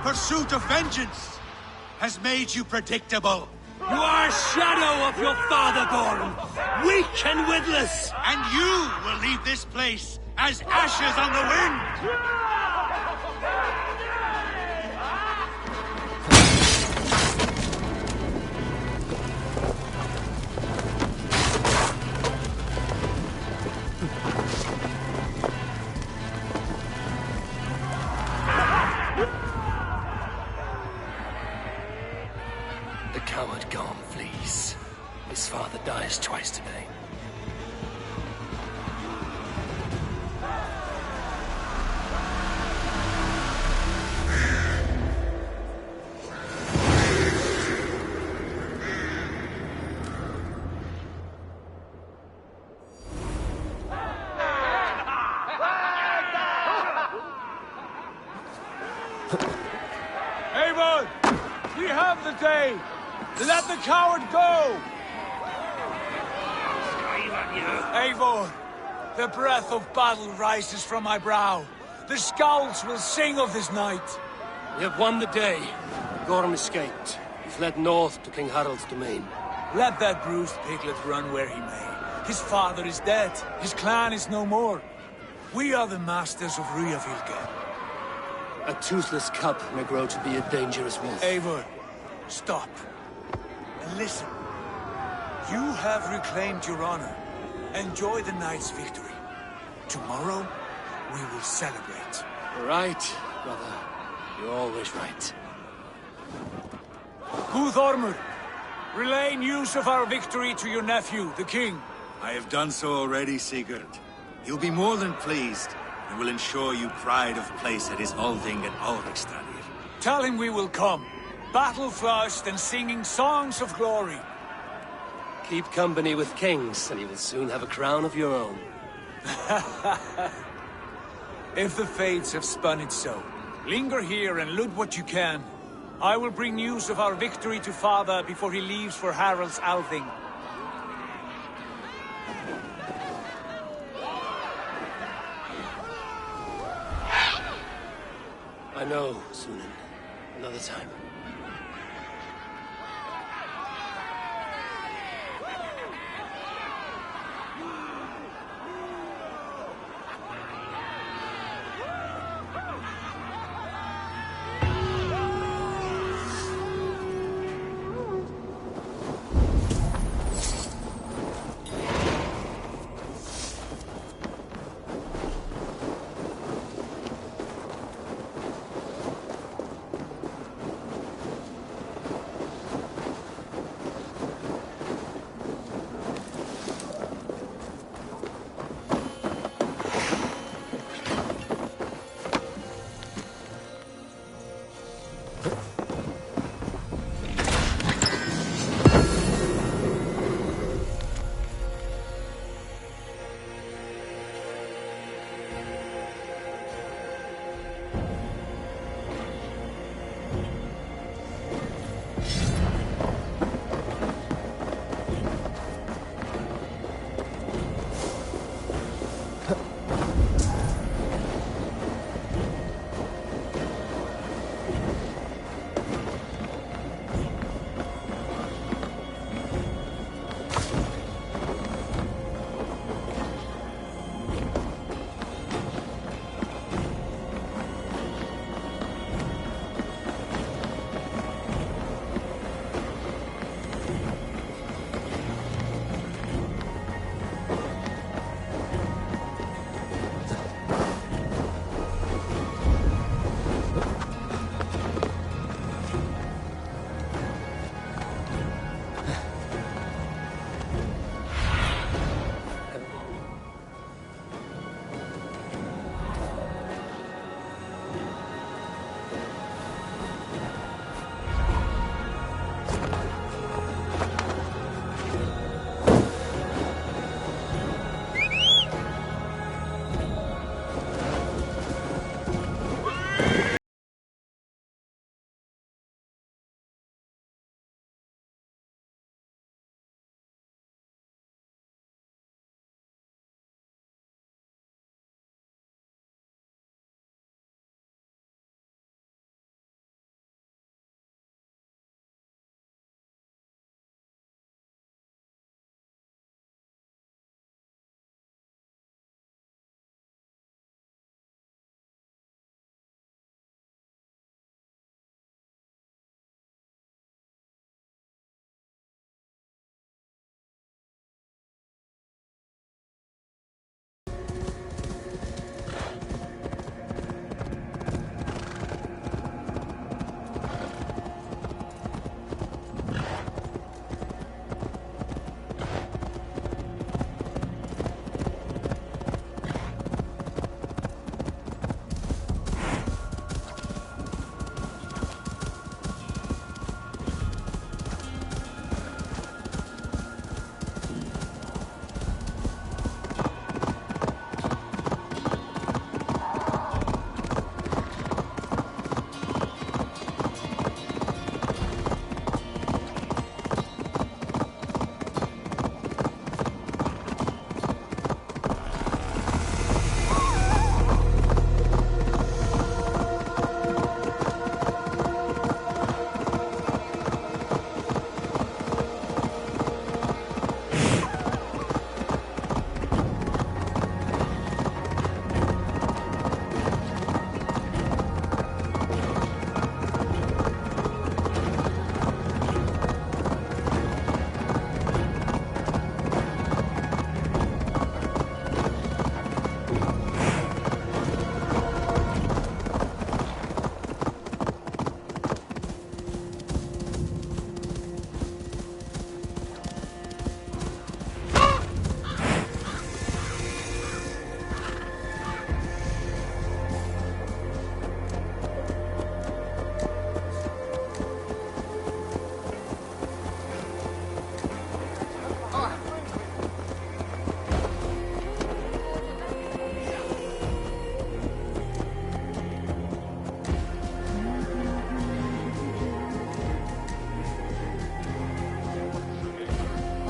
Q: Pursuit of vengeance has made you predictable.
K: You are a shadow of your father, Gorm. Weak and witless.
Q: And you will leave this place as ashes on the wind.
K: The coward Gorm flees. His father dies twice today.
L: Eivor! We have the day! Let the coward go! Eivor, the breath of battle rises from my brow. The scouts will sing of this night.
K: We have won the day. Gorm escaped. He fled north to King Harald's domain.
L: Let that bruised piglet run where he may. His father is dead. His clan is no more. We are the masters of Ryafylke.
K: A toothless cub may grow to be a dangerous wolf.
L: Eivor, stop. And listen. You have reclaimed your honor. Enjoy the night's victory. Tomorrow, we will celebrate.
K: Right, brother. You're always right.
L: Guthormur, relay news of our victory to your nephew, the king.
Q: I have done so already, Sigurd. He'll be more than pleased, and will ensure you pride of place at his Alding at Ulrichstadir.
L: Tell him we will come, battle-flushed and singing songs of glory.
K: Keep company with kings, and you will soon have a crown of your own.
L: If the fates have spun it so, linger here and loot what you can. I will bring news of our victory to father before he leaves for Harald's Althing.
K: I know, Sunan. Another time.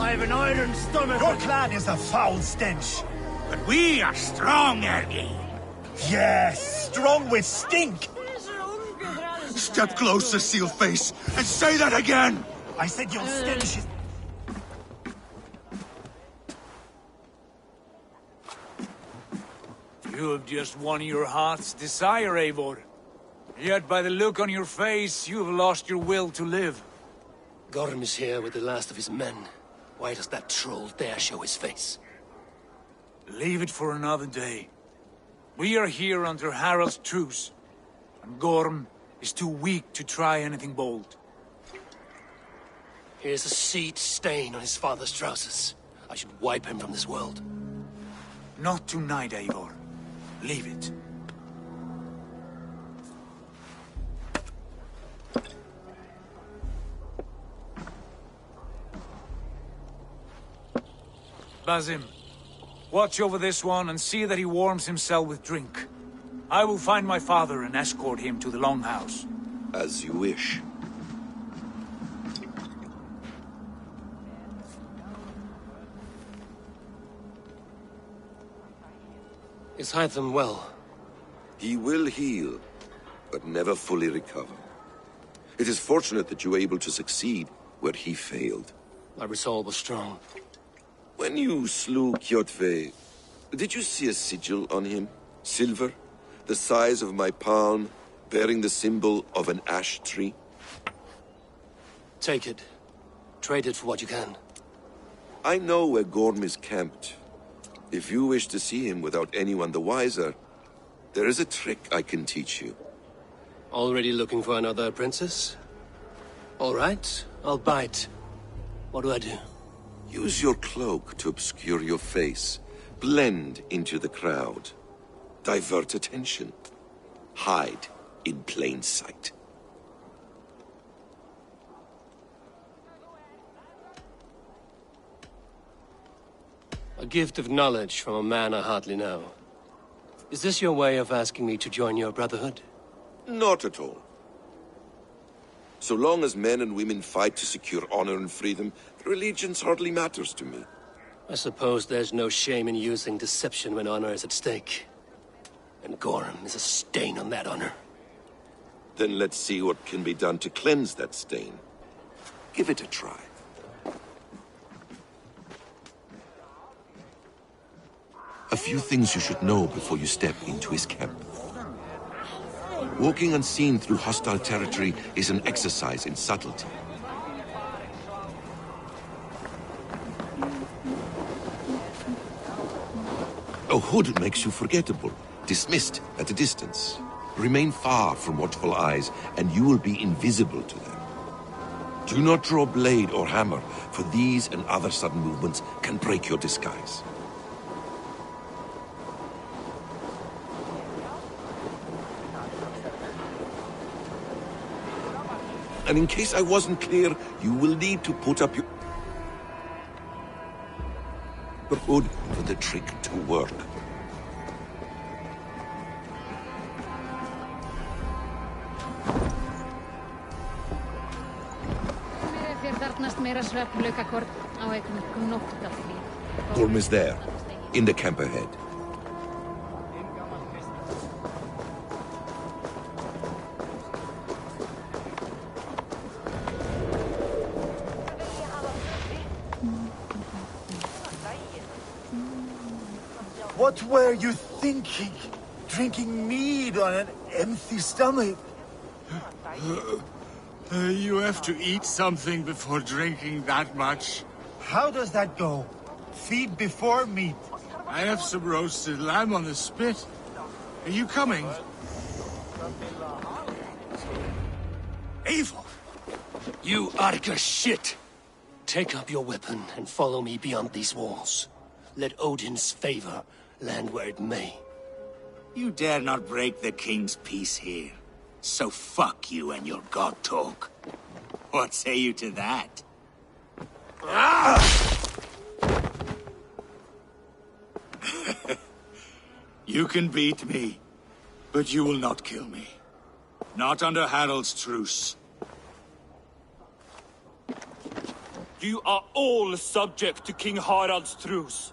Q: I have an iron stomach.
F: Your clan is a foul stench.
Q: But we are strong, Ergi.
F: Yes, strong with stink.
Q: Step closer, Sealface, and say that again!
F: I said your stench is...
L: You have just won your heart's desire, Eivor. Yet by the look on your face, you have lost your will to live.
K: Gorm is here with the last of his men. Why does that troll dare show his face?
L: Leave it for another day. We are here under Harald's truce, and Gorm is too weak to try anything bold.
K: Here's a seed stain on his father's trousers. I should wipe him from this world.
L: Not tonight, Eivor. Leave it. Basim, watch over this one and see that he warms himself with drink. I will find my father and escort him to the Longhouse.
C: As you wish.
K: Is Hytham well?
C: He will heal, but never fully recover. It is fortunate that you were able to succeed where he failed.
K: My resolve was strong.
C: When you slew Kjotve, did you see a sigil on him? Silver? The size of my palm, bearing the symbol of an ash tree?
K: Take it. Trade it for what you can.
C: I know where Gorm is camped. If you wish to see him without anyone the wiser, there is a trick I can teach you.
K: Already looking for another princess? All right, I'll bite. What do I do?
C: Use your cloak to obscure your face. Blend into the crowd. Divert attention. Hide in plain sight.
K: A gift of knowledge from a man I hardly know. Is this your way of asking me to join your brotherhood?
C: Not at all. So long as men and women fight to secure honor and freedom, allegiance hardly matters to me.
K: I suppose there's no shame in using deception when honor is at stake. And Gorm is a stain on that honor.
C: Then let's see what can be done to cleanse that stain. Give it a try. A few things you should know before you step into his camp. Walking unseen through hostile territory is an exercise in subtlety. A hood makes you forgettable, dismissed at a distance. Remain far from watchful eyes, and you will be invisible to them. Do not draw blade or hammer, for these and other sudden movements can break your disguise. And in case I wasn't clear, you will need to put up your hood for the trick to work. Gorm is there, in the camp ahead.
F: What were you thinking? Drinking mead on an empty stomach?
Q: You have to eat something before drinking that much.
F: How does that go? Feed before meat.
Q: I have some roasted lamb on the spit. Are you coming?
K: Eivor! You Arga shit! Take up your weapon and follow me beyond these walls. Let Odin's favor land where it may.
Q: You dare not break the king's peace here. So fuck you and your god talk. What say you to that? You can beat me, but you will not kill me. Not under Harald's truce.
M: You are all subject to King Harald's truce.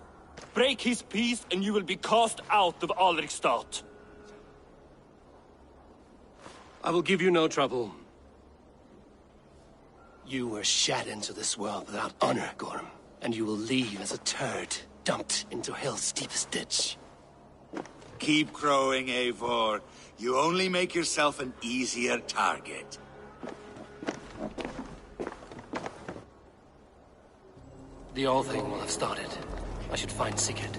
M: Break his peace and you will be cast out of Alrikstad.
K: I will give you no trouble. You were shed into this world without honor, Gorm, and you will leave as a turd, dumped into hell's deepest ditch.
Q: Keep crowing, Eivor. You only make yourself an easier target.
K: The All Thing will have started. I should find Sigurd.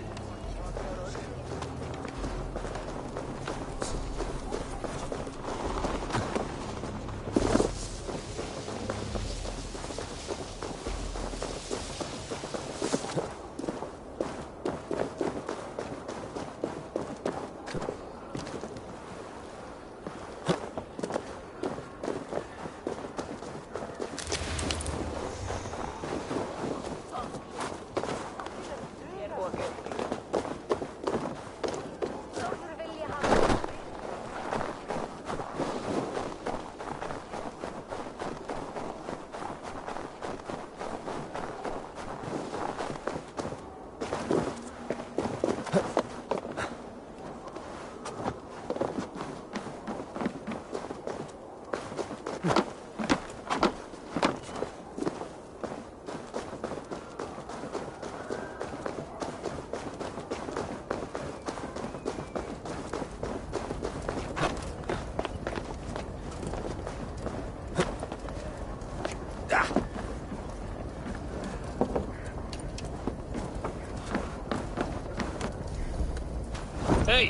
N: Hey!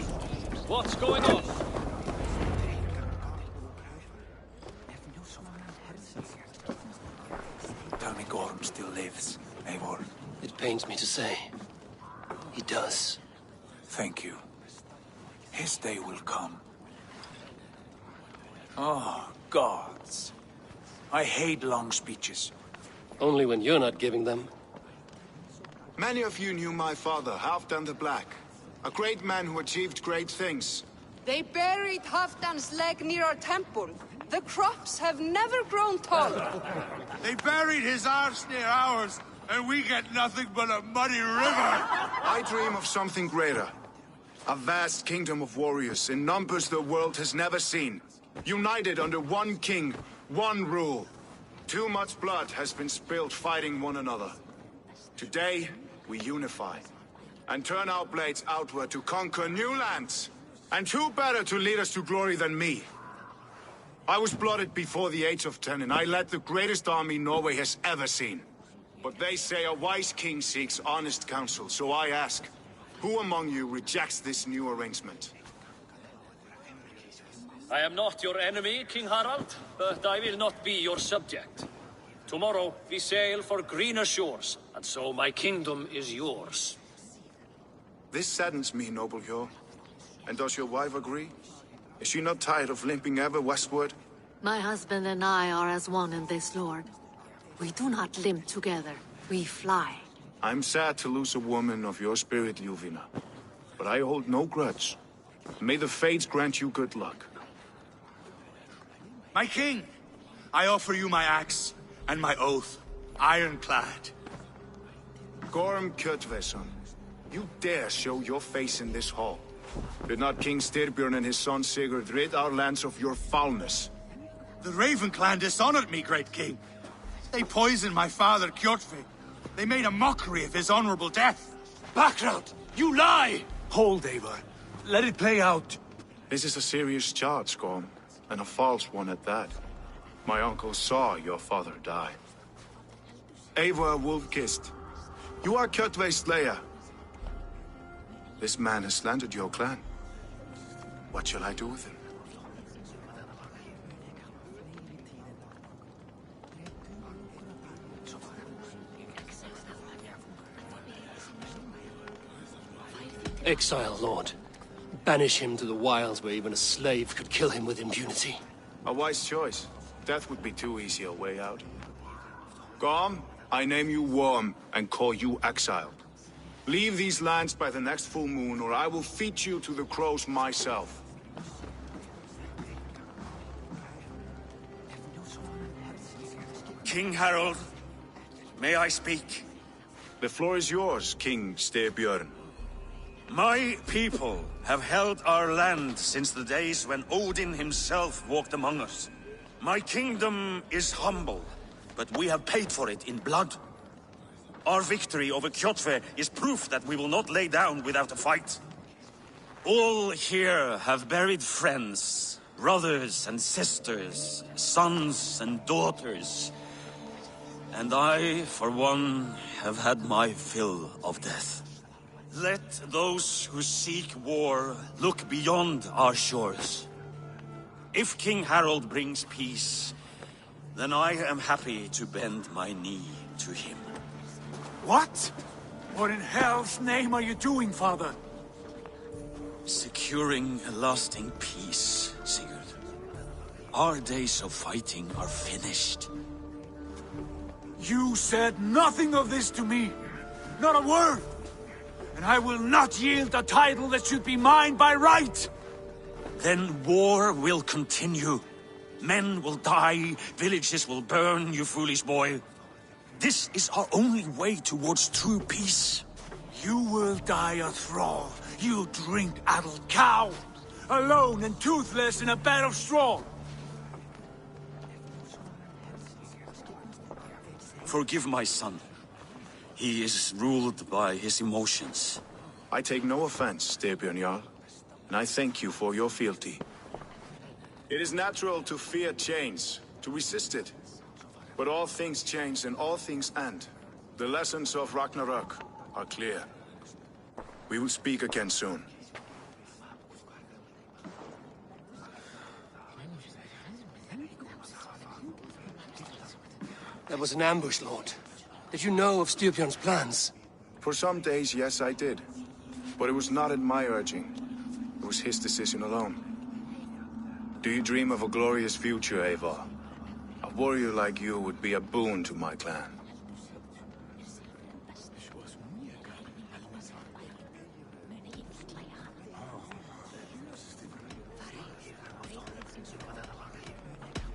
N: What's going on?
L: Tell me Gorm still lives, Eivor.
K: It pains me to say. He does.
L: Thank you. His day will come. Oh, gods. I hate long speeches.
K: Only when you're not giving them.
O: Many of you knew my father, Halfdan the Black. A great man who achieved great things.
P: They buried Halfdan's leg near our temple. The crops have never grown tall.
F: They buried his arse near ours, and we get nothing but a muddy river.
O: I dream of something greater. A vast kingdom of warriors in numbers the world has never seen. United under one king, one rule. Too much blood has been spilled fighting one another. Today, we unify. And turn our blades outward to conquer new lands. And who better to lead us to glory than me? I was blooded before the age of 10, and I led the greatest army Norway has ever seen. But they say a wise king seeks honest counsel, so I ask, who among you rejects this new arrangement?
N: I am not your enemy, King Harald, but I will not be your subject. Tomorrow we sail for greener shores, and so my kingdom is yours.
O: This saddens me, noble Hjor. And does your wife agree? Is she not tired of limping ever westward?
S: My husband and I are as one in this, Lord. We do not limp together. We fly.
O: I'm sad to lose a woman of your spirit, Ljuvina. But I hold no grudge. May the fates grant you good luck.
Q: My king, I offer you my axe and my oath, ironclad.
O: Gorm Kjotveson, you dare show your face in this hall. Did not King Styrbjörn and his son Sigurd rid our lands of your foulness?
Q: The Raven clan dishonored me, great king. They poisoned my father, Kjotve. They made a mockery of his honorable death.
L: Background! You lie! Hold, Eivor. Let it play out.
O: This is a serious charge, Gorm, and a false one at that. My uncle saw your father die. Eivor Wolf-Kissed, you are Kjotve's slayer. This man has slandered your clan. What shall I do with him?
K: Exile, Lord. Banish him to the wilds where even a slave could kill him with impunity.
O: A wise choice. Death would be too easy a way out. Gorm, I name you Worm and call you exiled. Leave these lands by the next full moon, or I will feed you to the crows myself.
Q: King Harold,
D: may I speak?
O: The floor is yours, King Styrbjörn.
D: My people have held our land since the days when Odin himself walked among us. My kingdom is humble, but we have paid for it in blood. Our victory over Kjotve is proof that we will not lay down without a fight. All here have buried friends, brothers and sisters, sons and daughters. And I, for one, have had my fill of death. Let those who seek war look beyond our shores. If King Harald brings peace, then I am happy to bend my knee to him.
L: What? What in hell's name are you doing, father?
D: Securing a lasting peace, Sigurd. Our days of fighting are finished.
L: You said nothing of this to me. Not a word. And I will not yield a title that should be mine by right.
D: Then war will continue. Men will die, villages will burn, you foolish boy. This is our only way towards true peace.
L: You will die a thrall. You drink-addled cow. Alone and toothless in a bed of straw.
D: Forgive my son. He is ruled by his emotions.
O: I take no offense, Styrbjörn Jarl, and I thank you for your fealty. It is natural to fear change, to resist it. But all things change and all things end. The lessons of Ragnarok are clear. We will speak again soon.
K: That was an ambush, Lord. Did you know of Styrbjörn's plans?
O: For some days, yes, I did. But it was not at my urging. It was his decision alone. Do you dream of a glorious future, Eivor? A warrior like you would be a boon to my clan.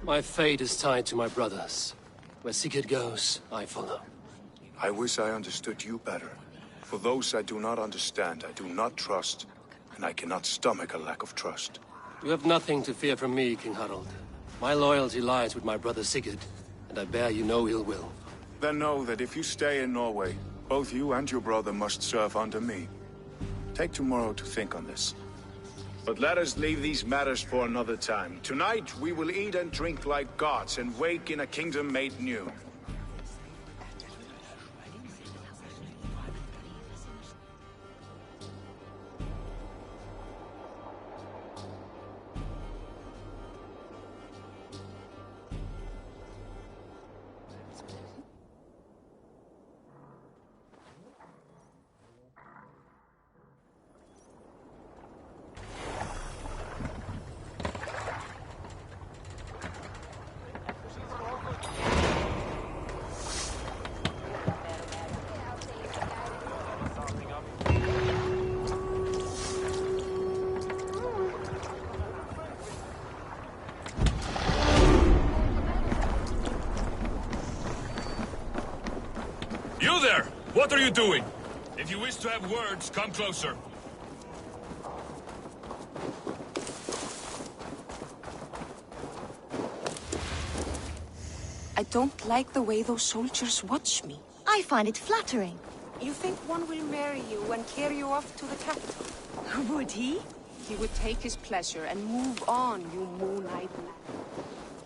K: My fate is tied to my brothers. Where Sigurd goes, I follow.
O: I wish I understood you better. For those I do not understand, I do not trust, and I cannot stomach a lack of trust.
K: You have nothing to fear from me, King Harald. My loyalty lies with my brother Sigurd, and I bear you no ill will.
O: Then know that if you stay in Norway, both you and your brother must serve under me. Take tomorrow to think on this. But let us leave these matters for another time. Tonight, we will eat and drink like gods and wake in a kingdom made new.
A: You there! What are you doing? If you wish to have words, come closer.
V: I don't like the way those soldiers watch me.
W: I find it flattering.
V: You think one will marry you and carry you off to the capital?
W: Would he?
V: He would take his pleasure and move on, you moon-eyed man.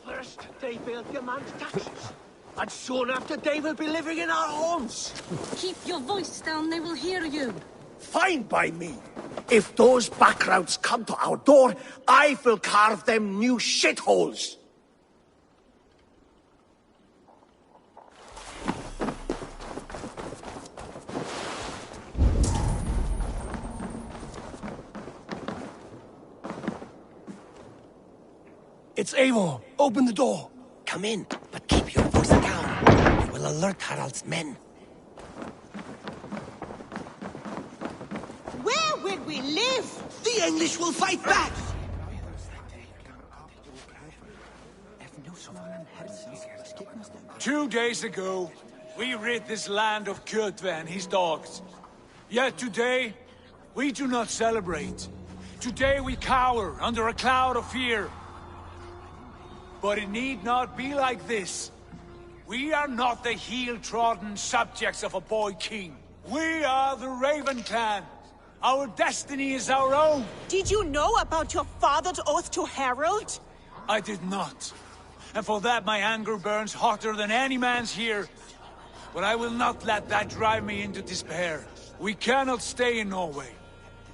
X: First, they build your man's taxes. And soon after, they will be living in our homes.
T: Keep your voice down, they will hear you.
X: Fine by me. If those backgrounds come to our door, I will carve them new shitholes.
K: It's Eivor. Open the door.
X: Come in, but keep your voice down. You will alert Harald's men.
R: Where will we live?
X: The English will fight back!
L: 2 days ago, We rid this land of Kjotve and his dogs. Yet today, we do not celebrate. Today we cower under a cloud of fear. But it need not be like this. We are not the heel-trodden subjects of a boy king. We are the Raven clan. Our destiny is our own.
R: Did you know about your father's oath to Harold?
L: I did not. And for that my anger burns hotter than any man's here. But I will not let that drive me into despair. We cannot stay in Norway.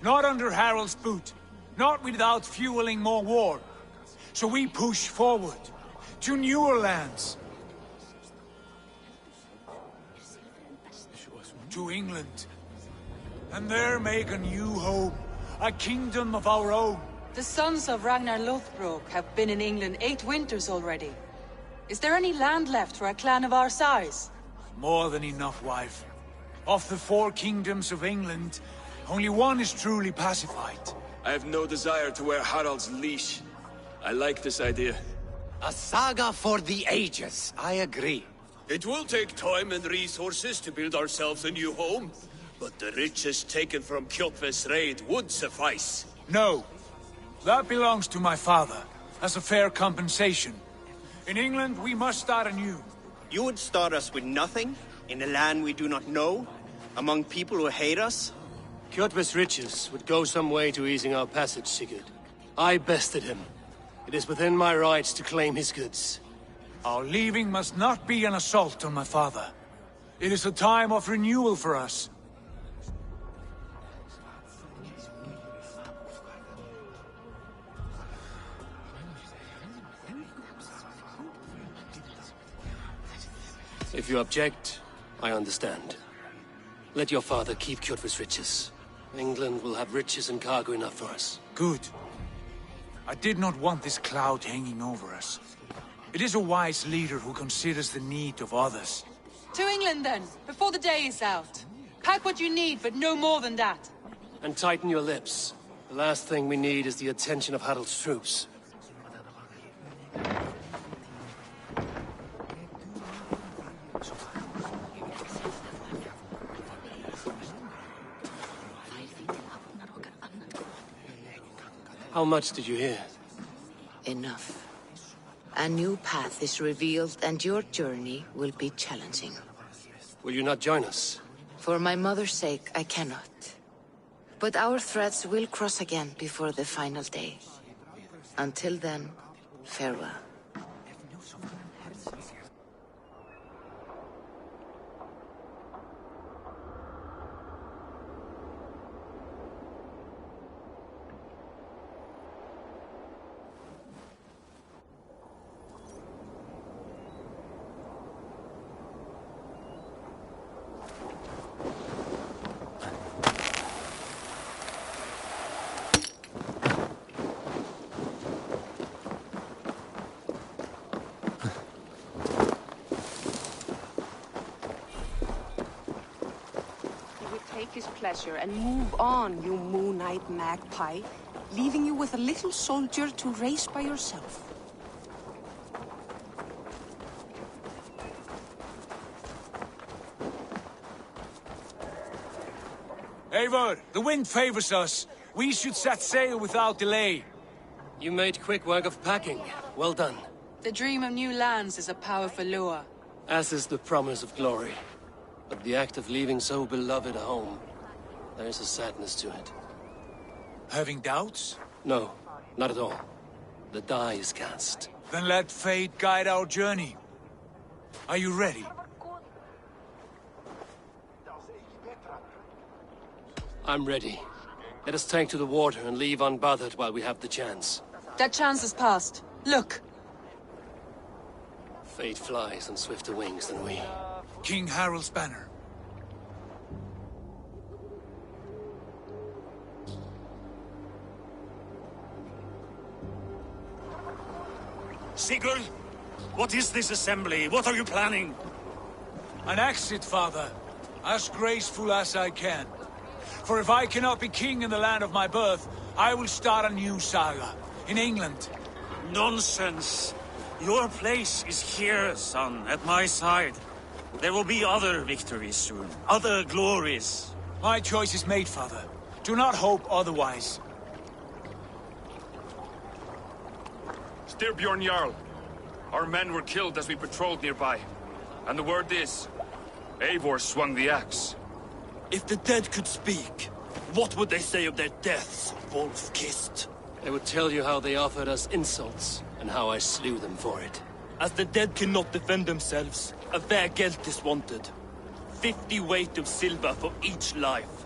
L: Not under Harald's boot. Not without fueling more war. So we push forward. To newer lands. To England. And there make a new home. A kingdom of our own.
P: The sons of Ragnar Lothbrok have been in England 8 winters already. Is there any land left for a clan of our size?
L: More than enough, wife. Of the 4 kingdoms of England, only one is truly pacified.
A: I have no desire to wear Harald's leash. I like this idea.
J: A saga for the ages, I agree.
B: It will take time and resources to build ourselves a new home, but the riches taken from Kjotve's raid would suffice.
L: No. That belongs to my father, as a fair compensation. In England, we must start anew.
I: You would start us with nothing? In a land we do not know? Among people who hate us?
K: Kjotve's riches would go some way to easing our passage, Sigurd. I bested him. It is within my rights to claim his goods.
L: Our leaving must not be an assault on my father. It is a time of renewal for us.
K: If you object, I understand. Let your father keep Kjotve's riches. England will have riches and cargo enough for us.
L: Good. I did not want this cloud hanging over us. It is a wise leader who considers the need of others.
P: To England then, before the day is out. Pack what you need, but no more than that.
K: And tighten your lips. The last thing we need is the attention of Harald's troops. How much did you hear?
E: Enough. A new path is revealed, and your journey will be challenging.
K: Will you not join us?
E: For my mother's sake, I cannot. But our threads will cross again before the final day. Until then, farewell.
V: His pleasure and move on, you moon-eyed magpie, leaving you with a little soldier to race by yourself.
L: Eivor, the wind favors us. We should set sail without delay.
K: You made quick work of packing. Well done.
P: The dream of new lands is a powerful lure.
K: As is the promise of glory. But the act of leaving so beloved a home, there is a sadness to it.
L: Having doubts?
K: No, not at all. The die is cast.
L: Then let fate guide our journey. Are you ready?
K: I'm ready. Let us take to the water and leave unbothered while we have the chance.
P: That chance has passed. Look!
K: Fate flies on swifter wings than we.
L: King Harald's banner.
D: Sigurd, what is this assembly? What are you planning?
L: An exit, father. As graceful as I can. For if I cannot be king in the land of my birth, I will start a new saga. In England.
D: Nonsense. Your place is here, son, at my side. There will be other victories soon. Other glories.
L: My choice is made, Father. Do not hope otherwise.
A: Styrbjorn Jarl. Our men were killed as we patrolled nearby. And the word is, Eivor swung the axe.
K: If the dead could speak, what would they say of their deaths, wolf-kissed? They would tell you how they offered us insults, and how I slew them for it. As the dead cannot defend themselves, a vergelt is wanted. 50 weight of silver for each life.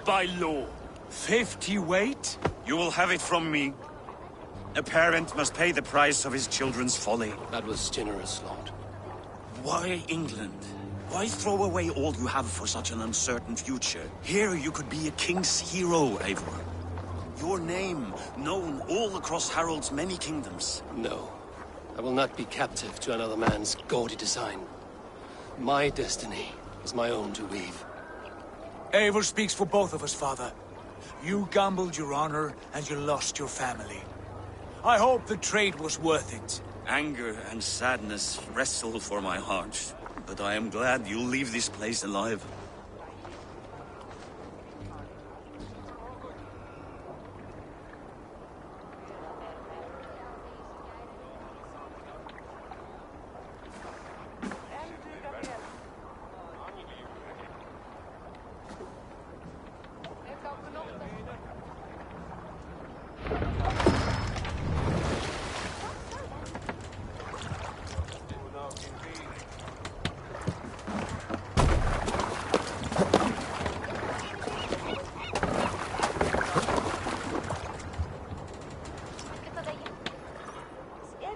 K: By law.
L: 50 weight?
D: You will have it from me. A parent must pay the price of his children's folly.
K: That was generous, Lord.
D: Why England? Why throw away all you have for such an uncertain future? Here you could be a king's hero, Eivor. Your name known all across Harald's many kingdoms.
K: No. I will not be captive to another man's gaudy design. My destiny is my own to weave.
L: Eivor speaks for both of us, Father. You gambled your honor, and you lost your family. I hope the trade was worth it.
D: Anger and sadness wrestle for my heart, but I am glad you'll leave this place alive.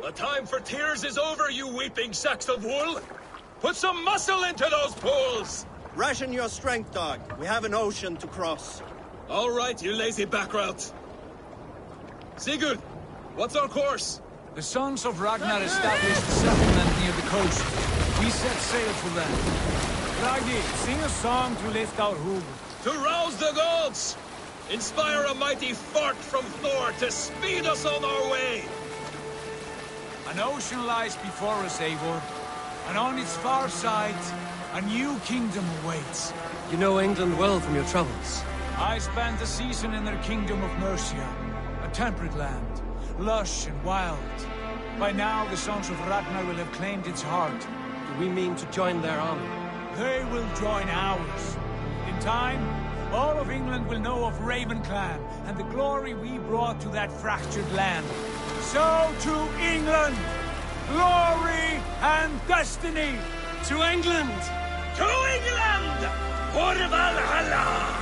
N: The time for tears is over, you weeping sacks of wool! Put some muscle into those pools!
I: Ration your strength, dog. We have an ocean to cross.
N: All right, you lazy backrout. Sigurd, what's our course?
L: The Sons of Ragnar established a settlement near the coast. We set sail for them. Ragni, sing a song to lift our hoof.
N: To rouse the gods! Inspire a mighty fart from Thor to speed us on our way!
L: An ocean lies before us, Eivor, and on its far side, a new kingdom awaits.
K: You know England well from your travels.
L: I spent a season in their kingdom of Mercia, a temperate land, lush and wild. By now, the Sons of Ragnar will have claimed its heart.
K: Do we mean to join their army?
L: They will join ours. In time, all of England will know of Raven Clan and the glory we brought to that fractured land. So to England! Glory and destiny!
K: To England!
N: To England! For Valhalla!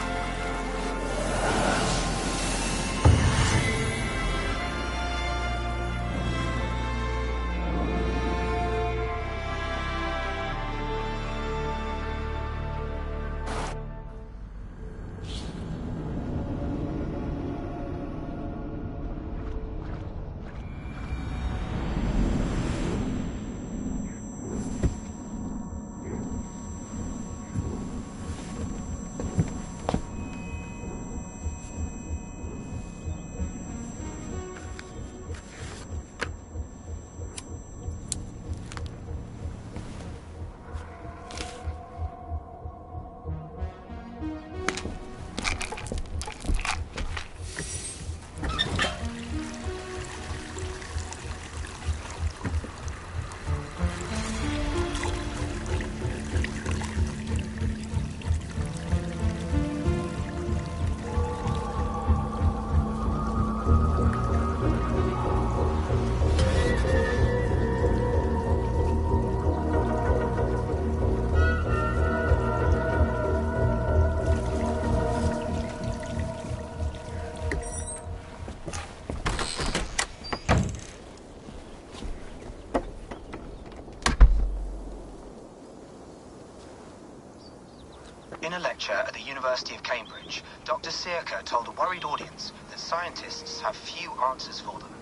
C: In a lecture at the University of Cambridge, Dr. Sirka told a worried audience that scientists have few answers for them.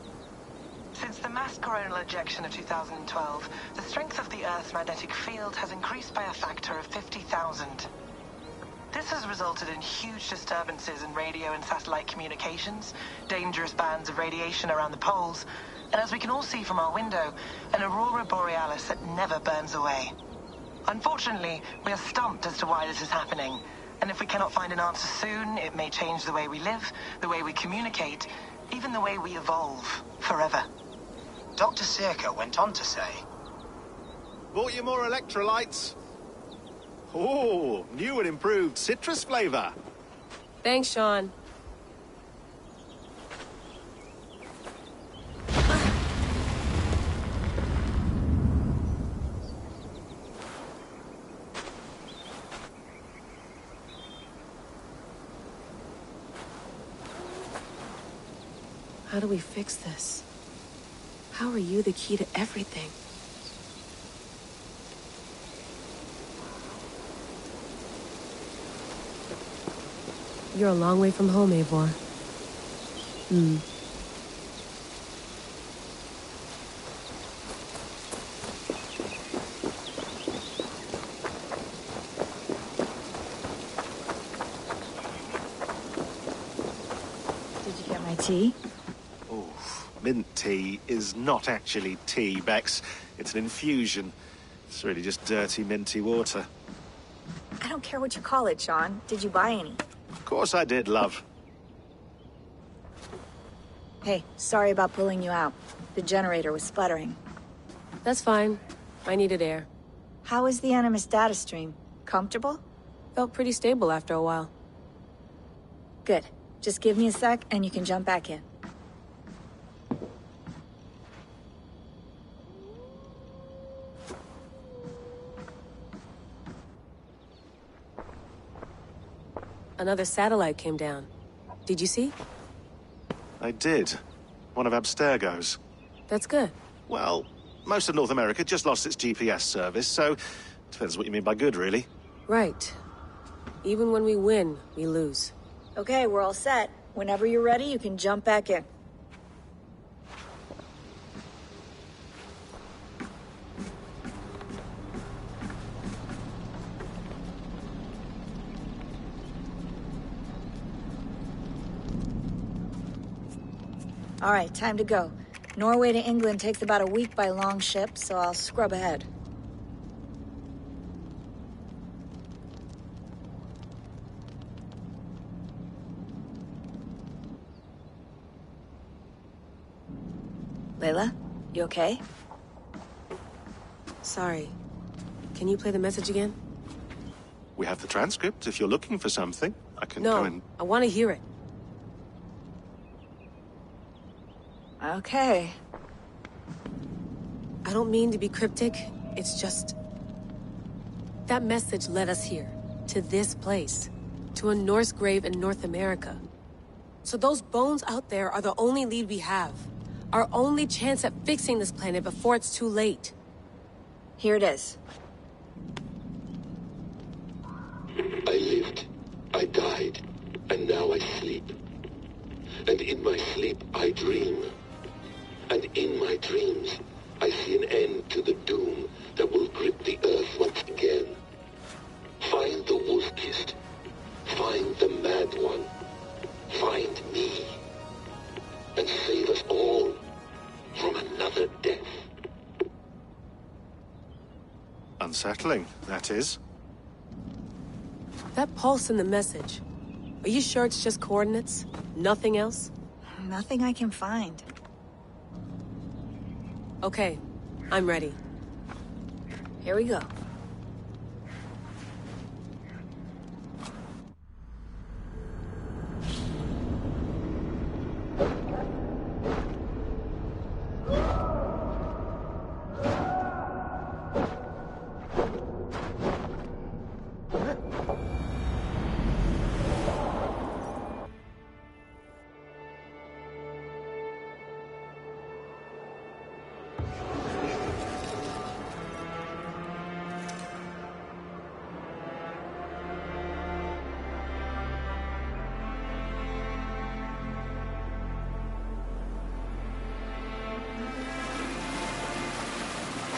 G: Since the mass coronal ejection of 2012, the strength of the Earth's magnetic field has increased by a factor of 50,000. This has resulted in huge disturbances in radio and satellite communications, dangerous bands of radiation around the poles, and as we can all see from our window, an aurora borealis that never burns away. Unfortunately, we are stumped as to why this is happening. And if we cannot find an answer soon, it may change the way we live, the way we communicate, even the way we evolve forever.
C: Dr. Circa went on to say,
F: Bought you more electrolytes? Oh, new and improved citrus flavor.
H: Thanks, Sean. How do we fix this? How are you the key to everything? You're a long way from home, Eivor.
W: Did you get my tea?
F: Oh, mint tea is not actually tea, Bex. It's an infusion. It's really just dirty, minty water.
W: I don't care what you call it, Sean. Did you buy any?
F: Of course I did, love.
W: Hey, sorry about pulling you out. The generator was sputtering.
H: That's fine. I needed air.
W: How is the Animus data stream? Comfortable?
H: Felt pretty stable after a while.
W: Good. Just give me a sec and you can jump back in.
H: Another satellite came down. Did you see?
F: I did. One of Abstergo's.
H: That's good.
F: Well, most of North America just lost its GPS service, so depends what you mean by good, really.
H: Right. Even when we win, we lose.
W: Okay, we're all set. Whenever you're ready, you can jump back in. All right, time to go. Norway to England takes about a week by long ship, so I'll scrub ahead. Layla, you okay?
H: Sorry. Can you play the message again?
F: We have the transcript. If you're looking for something, I can
H: No,
F: go and...
H: I want to hear it.
W: Okay.
H: I don't mean to be cryptic. It's just... that message led us here. To this place. To a Norse grave in North America. So those bones out there are the only lead we have. Our only chance at fixing this planet before it's too late.
W: Here it is.
M: I lived, I died, and now I sleep. And in my sleep I dream. And in my dreams, I see an end to the doom that will grip the earth once again. Find the wolf-kissed. Find the mad one. Find me. And save us all from another death.
F: Unsettling, that is.
H: That pulse in the message. Are you sure it's just coordinates? Nothing else?
W: Nothing I can find.
H: Okay, I'm ready.
W: Here we go.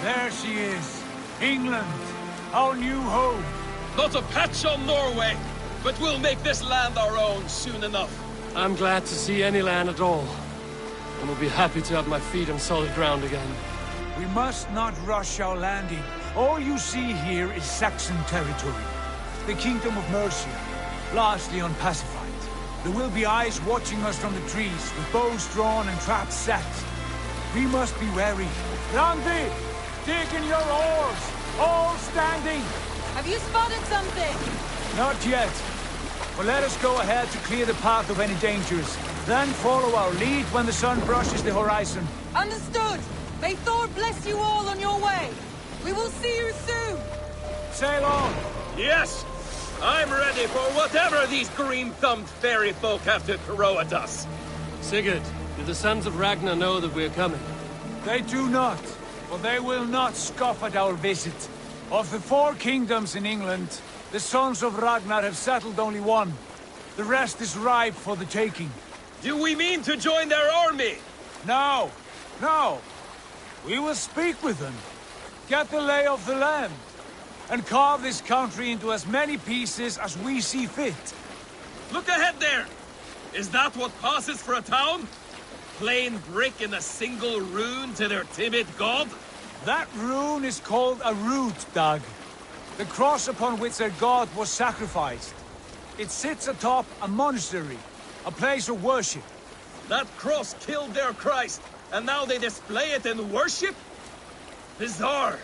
L: There she is. England, our new home.
N: Not a patch on Norway, but we'll make this land our own soon enough.
K: I'm glad to see any land at all. And will be happy to have my feet on solid ground again.
L: We must not rush our landing. All you see here is Saxon territory. The Kingdom of Mercia, largely unpacified. There will be eyes watching us from the trees, with bows drawn and traps set. We must be wary. Randy! Dig in your oars! All standing!
P: Have you spotted something?
L: Not yet. But let us go ahead to clear the path of any dangers. Then follow our lead when the sun brushes the horizon.
P: Understood! May Thor bless you all on your way! We will see you soon!
L: Sail on!
N: Yes! I'm ready for whatever these green-thumbed fairy folk have to throw at us.
K: Sigurd, do the sons of Ragnar know that we're coming?
L: They do not, but they will not scoff at our visit. Of the 4 kingdoms in England, the sons of Ragnar have settled only one. The rest is ripe for the taking.
N: Do we mean to join their army?
L: No, no. We will speak with them, get the lay of the land, and carve this country into as many pieces as we see fit.
N: Look ahead there! Is that what passes for a town? Plain brick in a single rune to their timid god?
L: That rune is called a root, Dag. The cross upon which their god was sacrificed. It sits atop a monastery, a place of worship.
N: That cross killed their Christ, and now they display it in worship? Bizarre.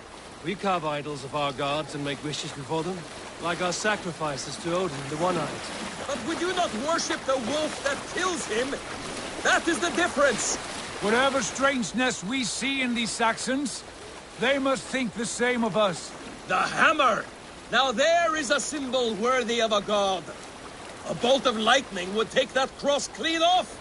K: We carve idols of our gods and make wishes before them, like our sacrifices to Odin, the One-Eyed.
N: But we do not worship the wolf that kills him. That is the difference.
L: Whatever strangeness we see in these Saxons, they must think the same of us.
N: The hammer! Now there is a symbol worthy of a god. A bolt of lightning would take that cross clean off.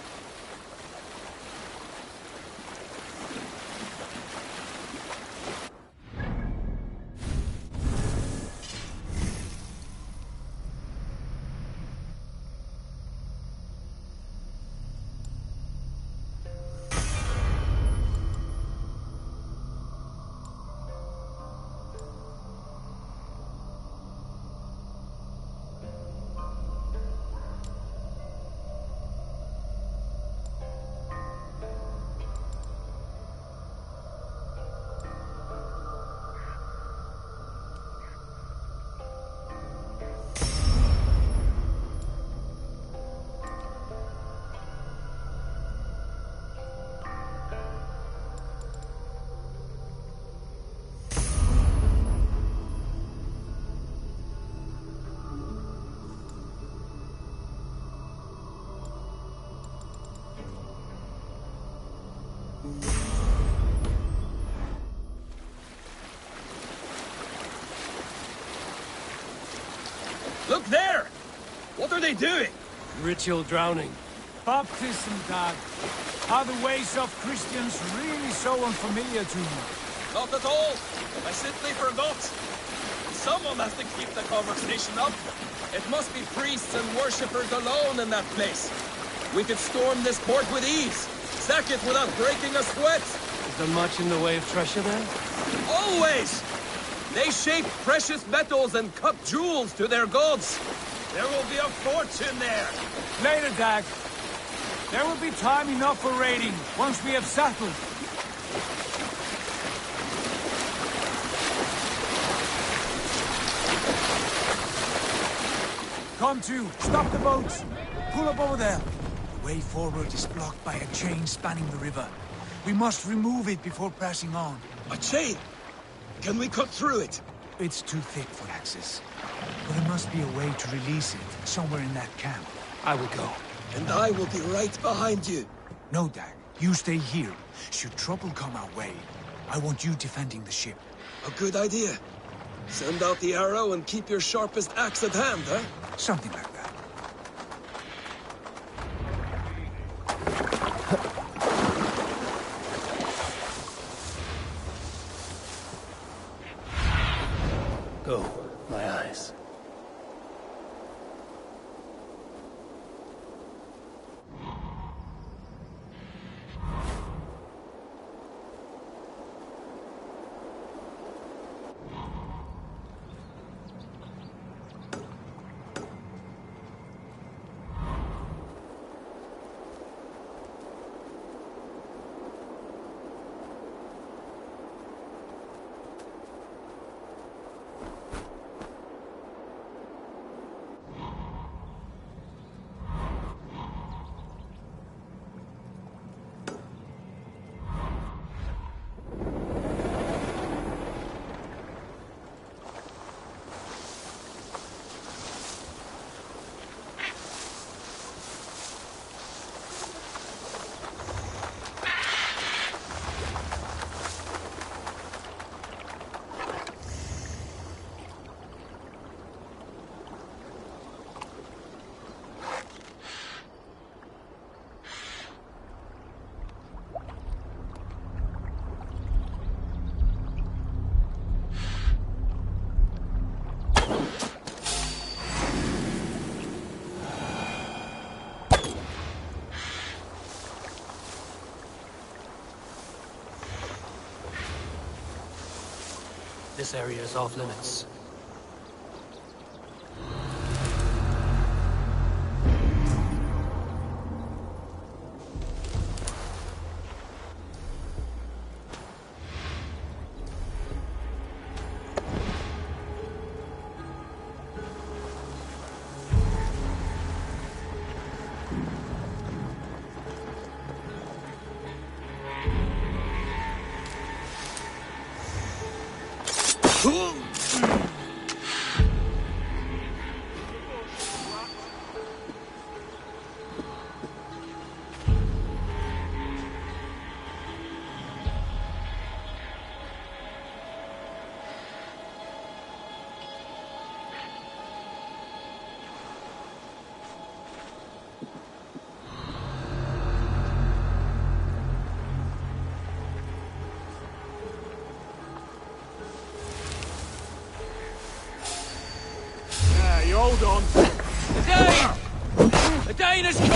N: Look there! What are they doing?
K: Ritual drowning.
L: Baptism, Dad. Are the ways of Christians really so unfamiliar to you?
N: Not at all. I simply forgot. Someone has to keep the conversation up. It must be priests and worshippers alone in that place. We could storm this port with ease. Sack it without breaking a sweat.
K: Is there much in the way of treasure there?
N: Always! They shape precious metals and cut jewels to their gods. There will be a fortune there.
L: Later, Dag. There will be time enough for raiding once we have settled. Come to. Stop the boats. Pull up over there. The way forward is blocked by a chain spanning the river. We must remove it before passing on.
N: A chain? Can we cut through it?
L: It's too thick for access. But there must be a way to release it, somewhere in that camp.
K: I will go.
N: And I will be right behind you.
L: No, Dag. You stay here. Should trouble come our way, I want you defending the ship.
N: A good idea. Send out the arrow and keep your sharpest axe at hand, huh?
L: Something like that.
K: Go, my eyes. This area is off limits.
L: Hold on.
N: The Dane! The Dane has come!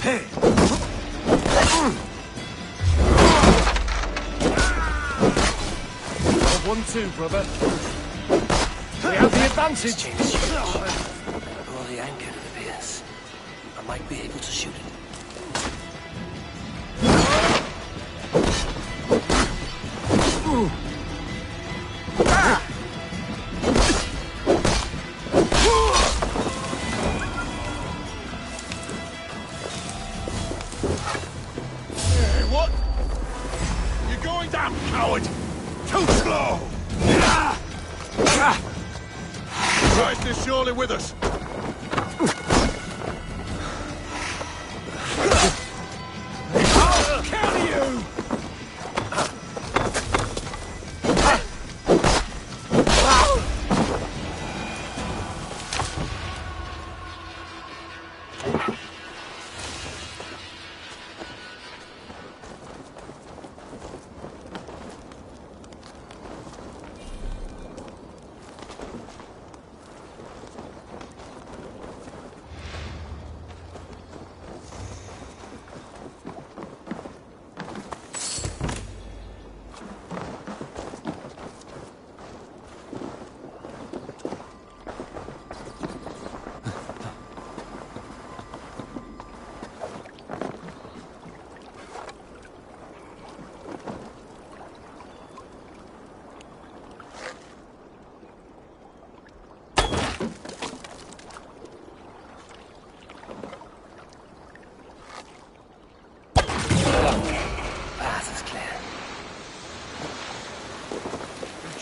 L: Hey! 1-2, brother. We have the advantage.
K: Oh, the anchor, it appears. I might be able to shoot it.
N: What? You're going down, coward! Too slow! Christ is surely with us. I'll kill you!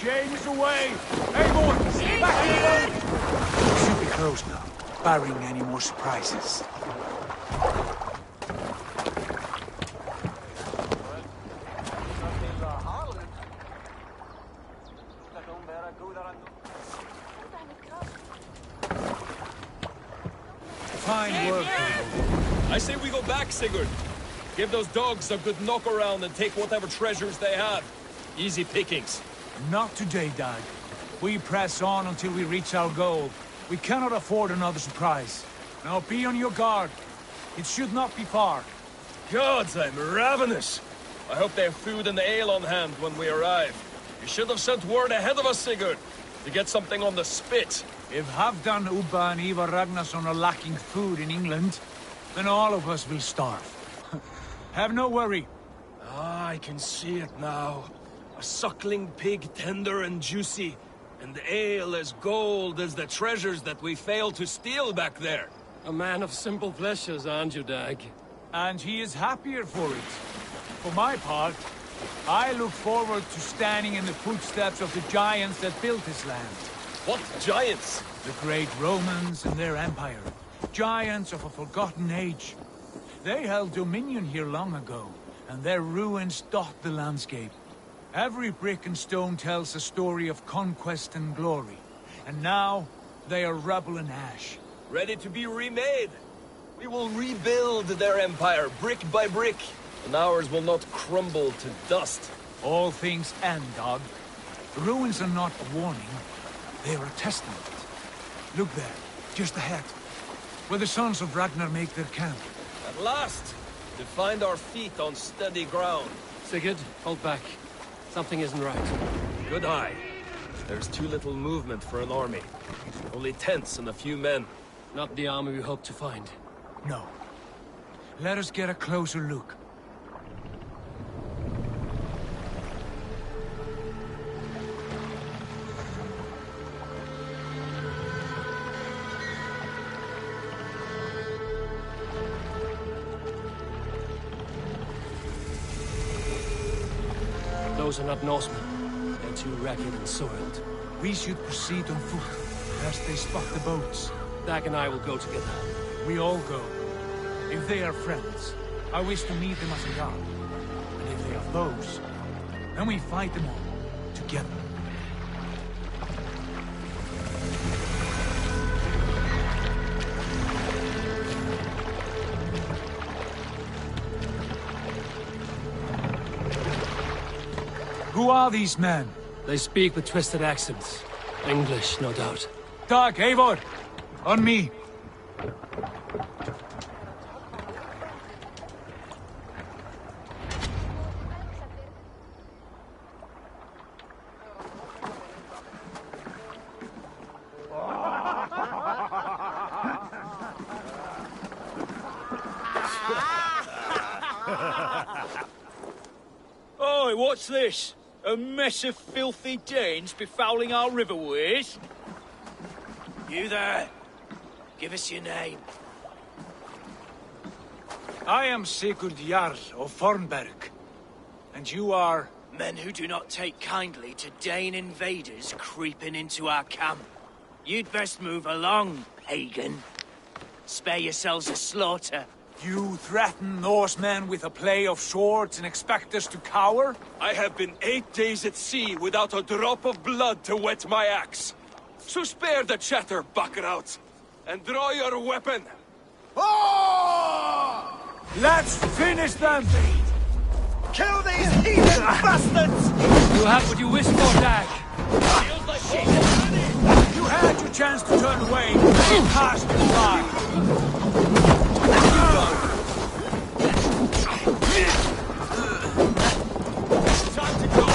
L: James away! Eivor! Back in! Should be closed now, barring any more surprises. Fine work, Eivor.
N: I say we go back, Sigurd. Give those dogs a good knock around and take whatever treasures they have. Easy pickings.
L: Not today, Dag. We press on until we reach our goal. We cannot afford another surprise. Now be on your guard. It should not be far.
N: Gods, I'm ravenous. I hope they have food and ale on hand when we arrive. You should have sent word ahead of us, Sigurd, to get something on the spit.
L: If Halfdan, Ubba and Ivar Ragnarsson are lacking food in England, then all of us will starve. Have no worry.
N: Ah, I can see it now. A suckling pig, tender and juicy, and ale as gold as the treasures that we failed to steal back there.
K: A man of simple pleasures, aren't you, Dag?
L: And he is happier for it. For my part, I look forward to standing in the footsteps of the giants that built this land.
N: What giants?
L: The great Romans and their empire. Giants of a forgotten age. They held dominion here long ago, and their ruins dot the landscape. Every brick and stone tells a story of conquest and glory. And now, they are rubble and ash.
N: Ready to be remade. We will rebuild their empire, brick by brick, and ours will not crumble to dust.
L: All things end, Dog. The ruins are not a warning. They are a testament. Look there, just ahead. where the sons of Ragnar make their camp.
N: At last, to find our feet on steady ground.
K: Sigurd, hold back. Something isn't right.
N: Good eye. There's too little movement for an army. Only tents and a few men.
K: Not the army we hoped to find.
L: No. Let us get a closer look.
K: Those are not Norsemen. They're too ragged and soiled.
L: We should proceed on foot, lest they spot the boats.
K: Dag and I will go together.
L: We all go. If they are friends, I wish to meet them as a guard. And if they are foes, then we fight them all, together. Who are these men?
K: They speak with twisted accents. English, no doubt.
L: Dag, Eivor! On me!
O: Oi, what's this? A mess of filthy Danes befouling our riverways?
X: You there? Give us your name.
L: I am Sigurd Jarl of Fornberg. And you are...
X: Men who do not take kindly to Dane invaders creeping into our camp. You'd best move along, pagan. Spare yourselves a slaughter.
L: You threaten Norsemen with a play of swords and expect us to cower?
B: I have been 8 days at sea without a drop of blood to wet my axe. So spare the chatter, buckrouts, and draw your weapon.
L: Oh! Let's finish them!
X: Kill these heathen bastards!
L: You have what you wished for, Dag.
X: Feels like shit.
L: You had your chance to turn away, but you passed it by.
X: Time to go!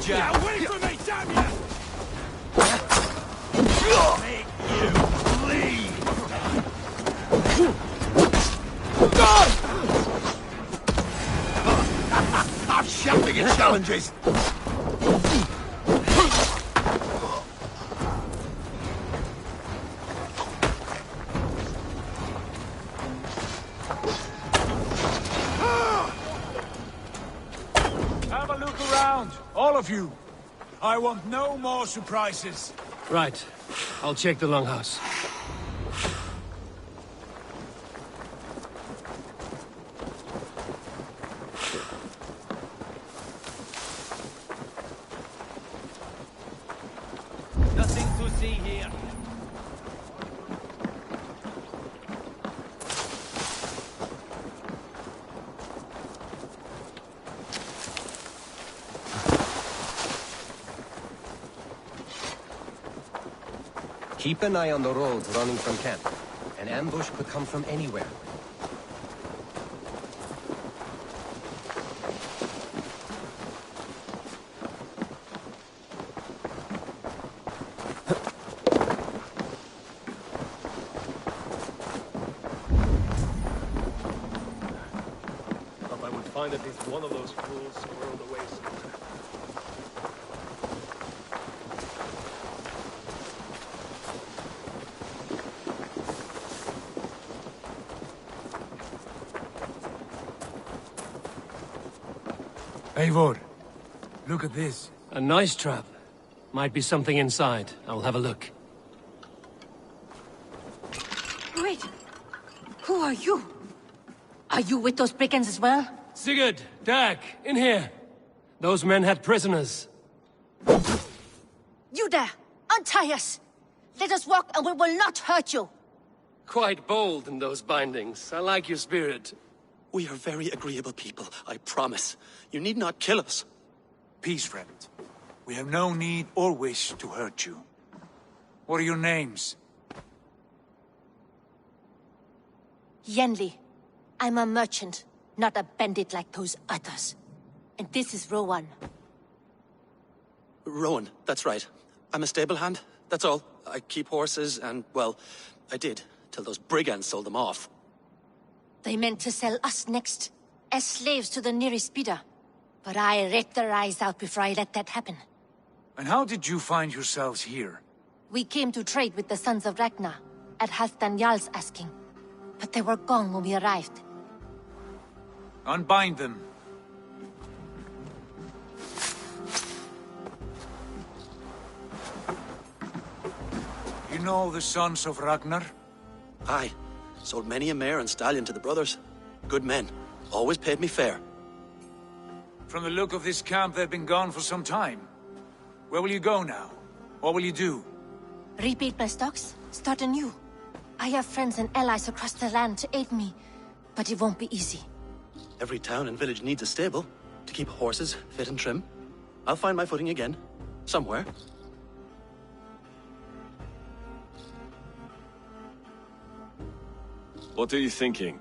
X: Get away from me, damn you! Make you bleed! I'm shouting at challenges!
L: Have a look around, all of you. I want no more surprises.
K: Right. I'll check the longhouse.
O: Nothing to see here.
Q: Keep an eye on the roads running from camp. An ambush could come from anywhere.
N: Thought I would find at least one of those fools squirreled away somewhere.
L: Eivor, look at this.
K: A nice trap. Might be something inside. I'll have a look.
S: Wait! Who are you? Are you with those brigands as well?
K: Sigurd, Dag, in here. Those men had prisoners.
S: You there! Untie us! Let us walk and we will not hurt you!
K: Quite bold in those bindings. I like your spirit.
T: We are very agreeable people, I promise. You need not kill us.
L: Peace, friend. We have no need or wish to hurt you. What are your names?
S: Yenli. I'm a merchant, not a bandit like those others. And this is Rowan.
T: Rowan, that's right. I'm a stable hand, that's all. I keep horses and, well, I did, till those brigands sold them off.
S: They meant to sell us next, as slaves to the nearest bidder. But I ripped their eyes out before I let that happen.
L: And how did you find yourselves here?
S: We came to trade with the Sons of Ragnar, at Halfdan Jarl's asking. But they were gone when we arrived.
L: Unbind them. You know the Sons of Ragnar?
T: Aye. Sold many a mare and stallion to the brothers. Good men. Always paid me fair.
L: From the look of this camp, they've been gone for some time. Where will you go now? What will you do?
S: Rebuild my stocks, start anew. I have friends and allies across the land to aid me, but it won't be easy.
T: Every town and village needs a stable to keep horses fit and trim. I'll find my footing again. Somewhere.
N: What are you thinking?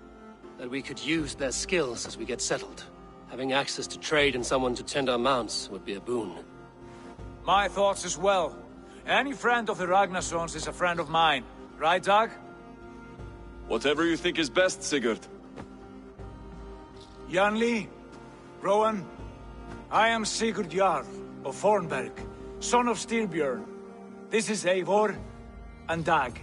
K: That we could use their skills as we get settled. Having access to trade and someone to tend our mounts would be a boon.
L: My thoughts as well. Any friend of the Ragnarsons is a friend of mine. Right, Dag?
N: Whatever you think is best, Sigurd.
L: Janli, Rowan, I am Sigurd Jarl of Fornberg, son of Styrbjörn. This is Eivor and Dag.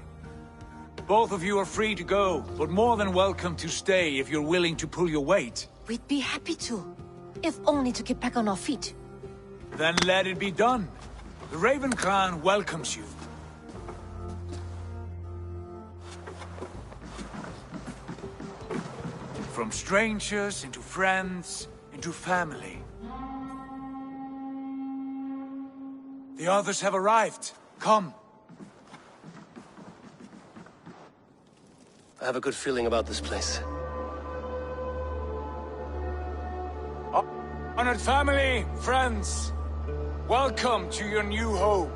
L: Both of you are free to go, but more than welcome to stay if you're willing to pull your weight.
S: We'd be happy to, if only to get back on our feet.
L: Then let it be done. The Raven clan welcomes you. From strangers, into friends, into family. The others have arrived. Come.
K: I have a good feeling about this place.
L: Honored family, friends, welcome to your new home.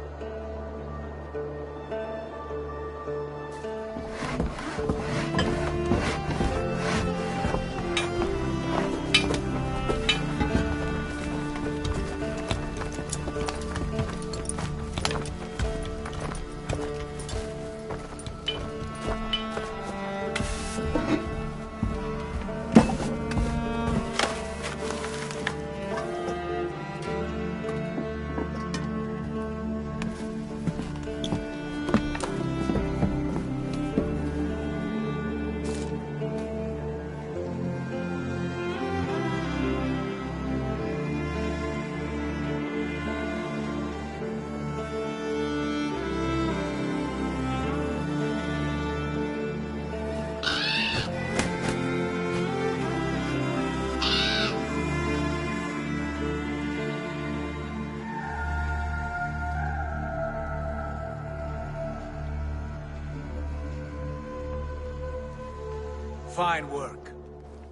L: Fine work.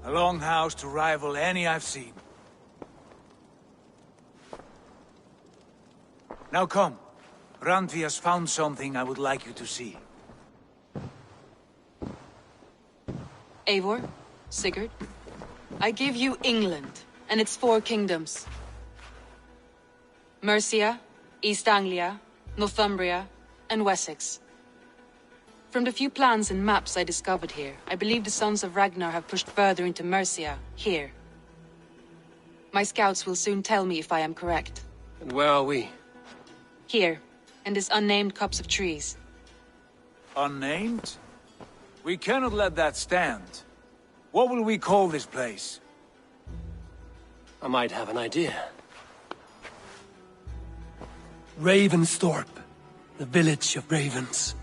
L: A longhouse to rival any I've seen. Now come. Randvi has found something I would like you to see.
P: Eivor, Sigurd, I give you England and its 4 kingdoms. Mercia, East Anglia, Northumbria, and Wessex. From the few plans and maps I discovered here, I believe the Sons of Ragnar have pushed further into Mercia, here. My scouts will soon tell me if I am correct.
K: And where are we?
P: Here, in this unnamed copse of trees.
L: Unnamed? We cannot let that stand. What will we call this place?
K: I might have an idea. Ravensthorpe, the village of ravens.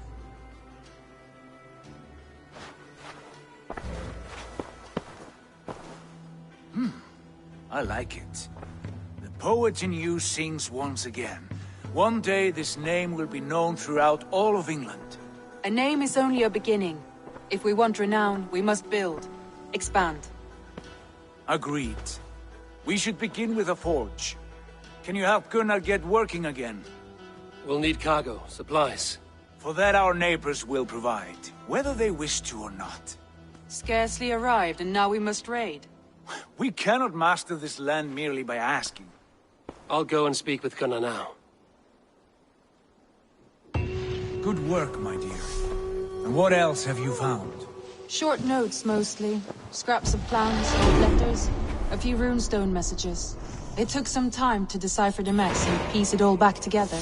L: I like it. The poet in you sings once again. One day this name will be known throughout all of England.
P: A name is only a beginning. If we want renown, we must build. Expand.
L: Agreed. We should begin with a forge. Can you help Gunnar get working again?
K: We'll need cargo, supplies.
L: For that our neighbors will provide, whether they wish to or not.
P: Scarcely arrived, and now we must raid.
L: We cannot master this land merely by asking.
K: I'll go and speak with Gunnar now.
L: Good work, my dear. And what else have you found?
P: Short notes, mostly. Scraps of plans, old letters, a few runestone messages. It took some time to decipher the mess and piece it all back together.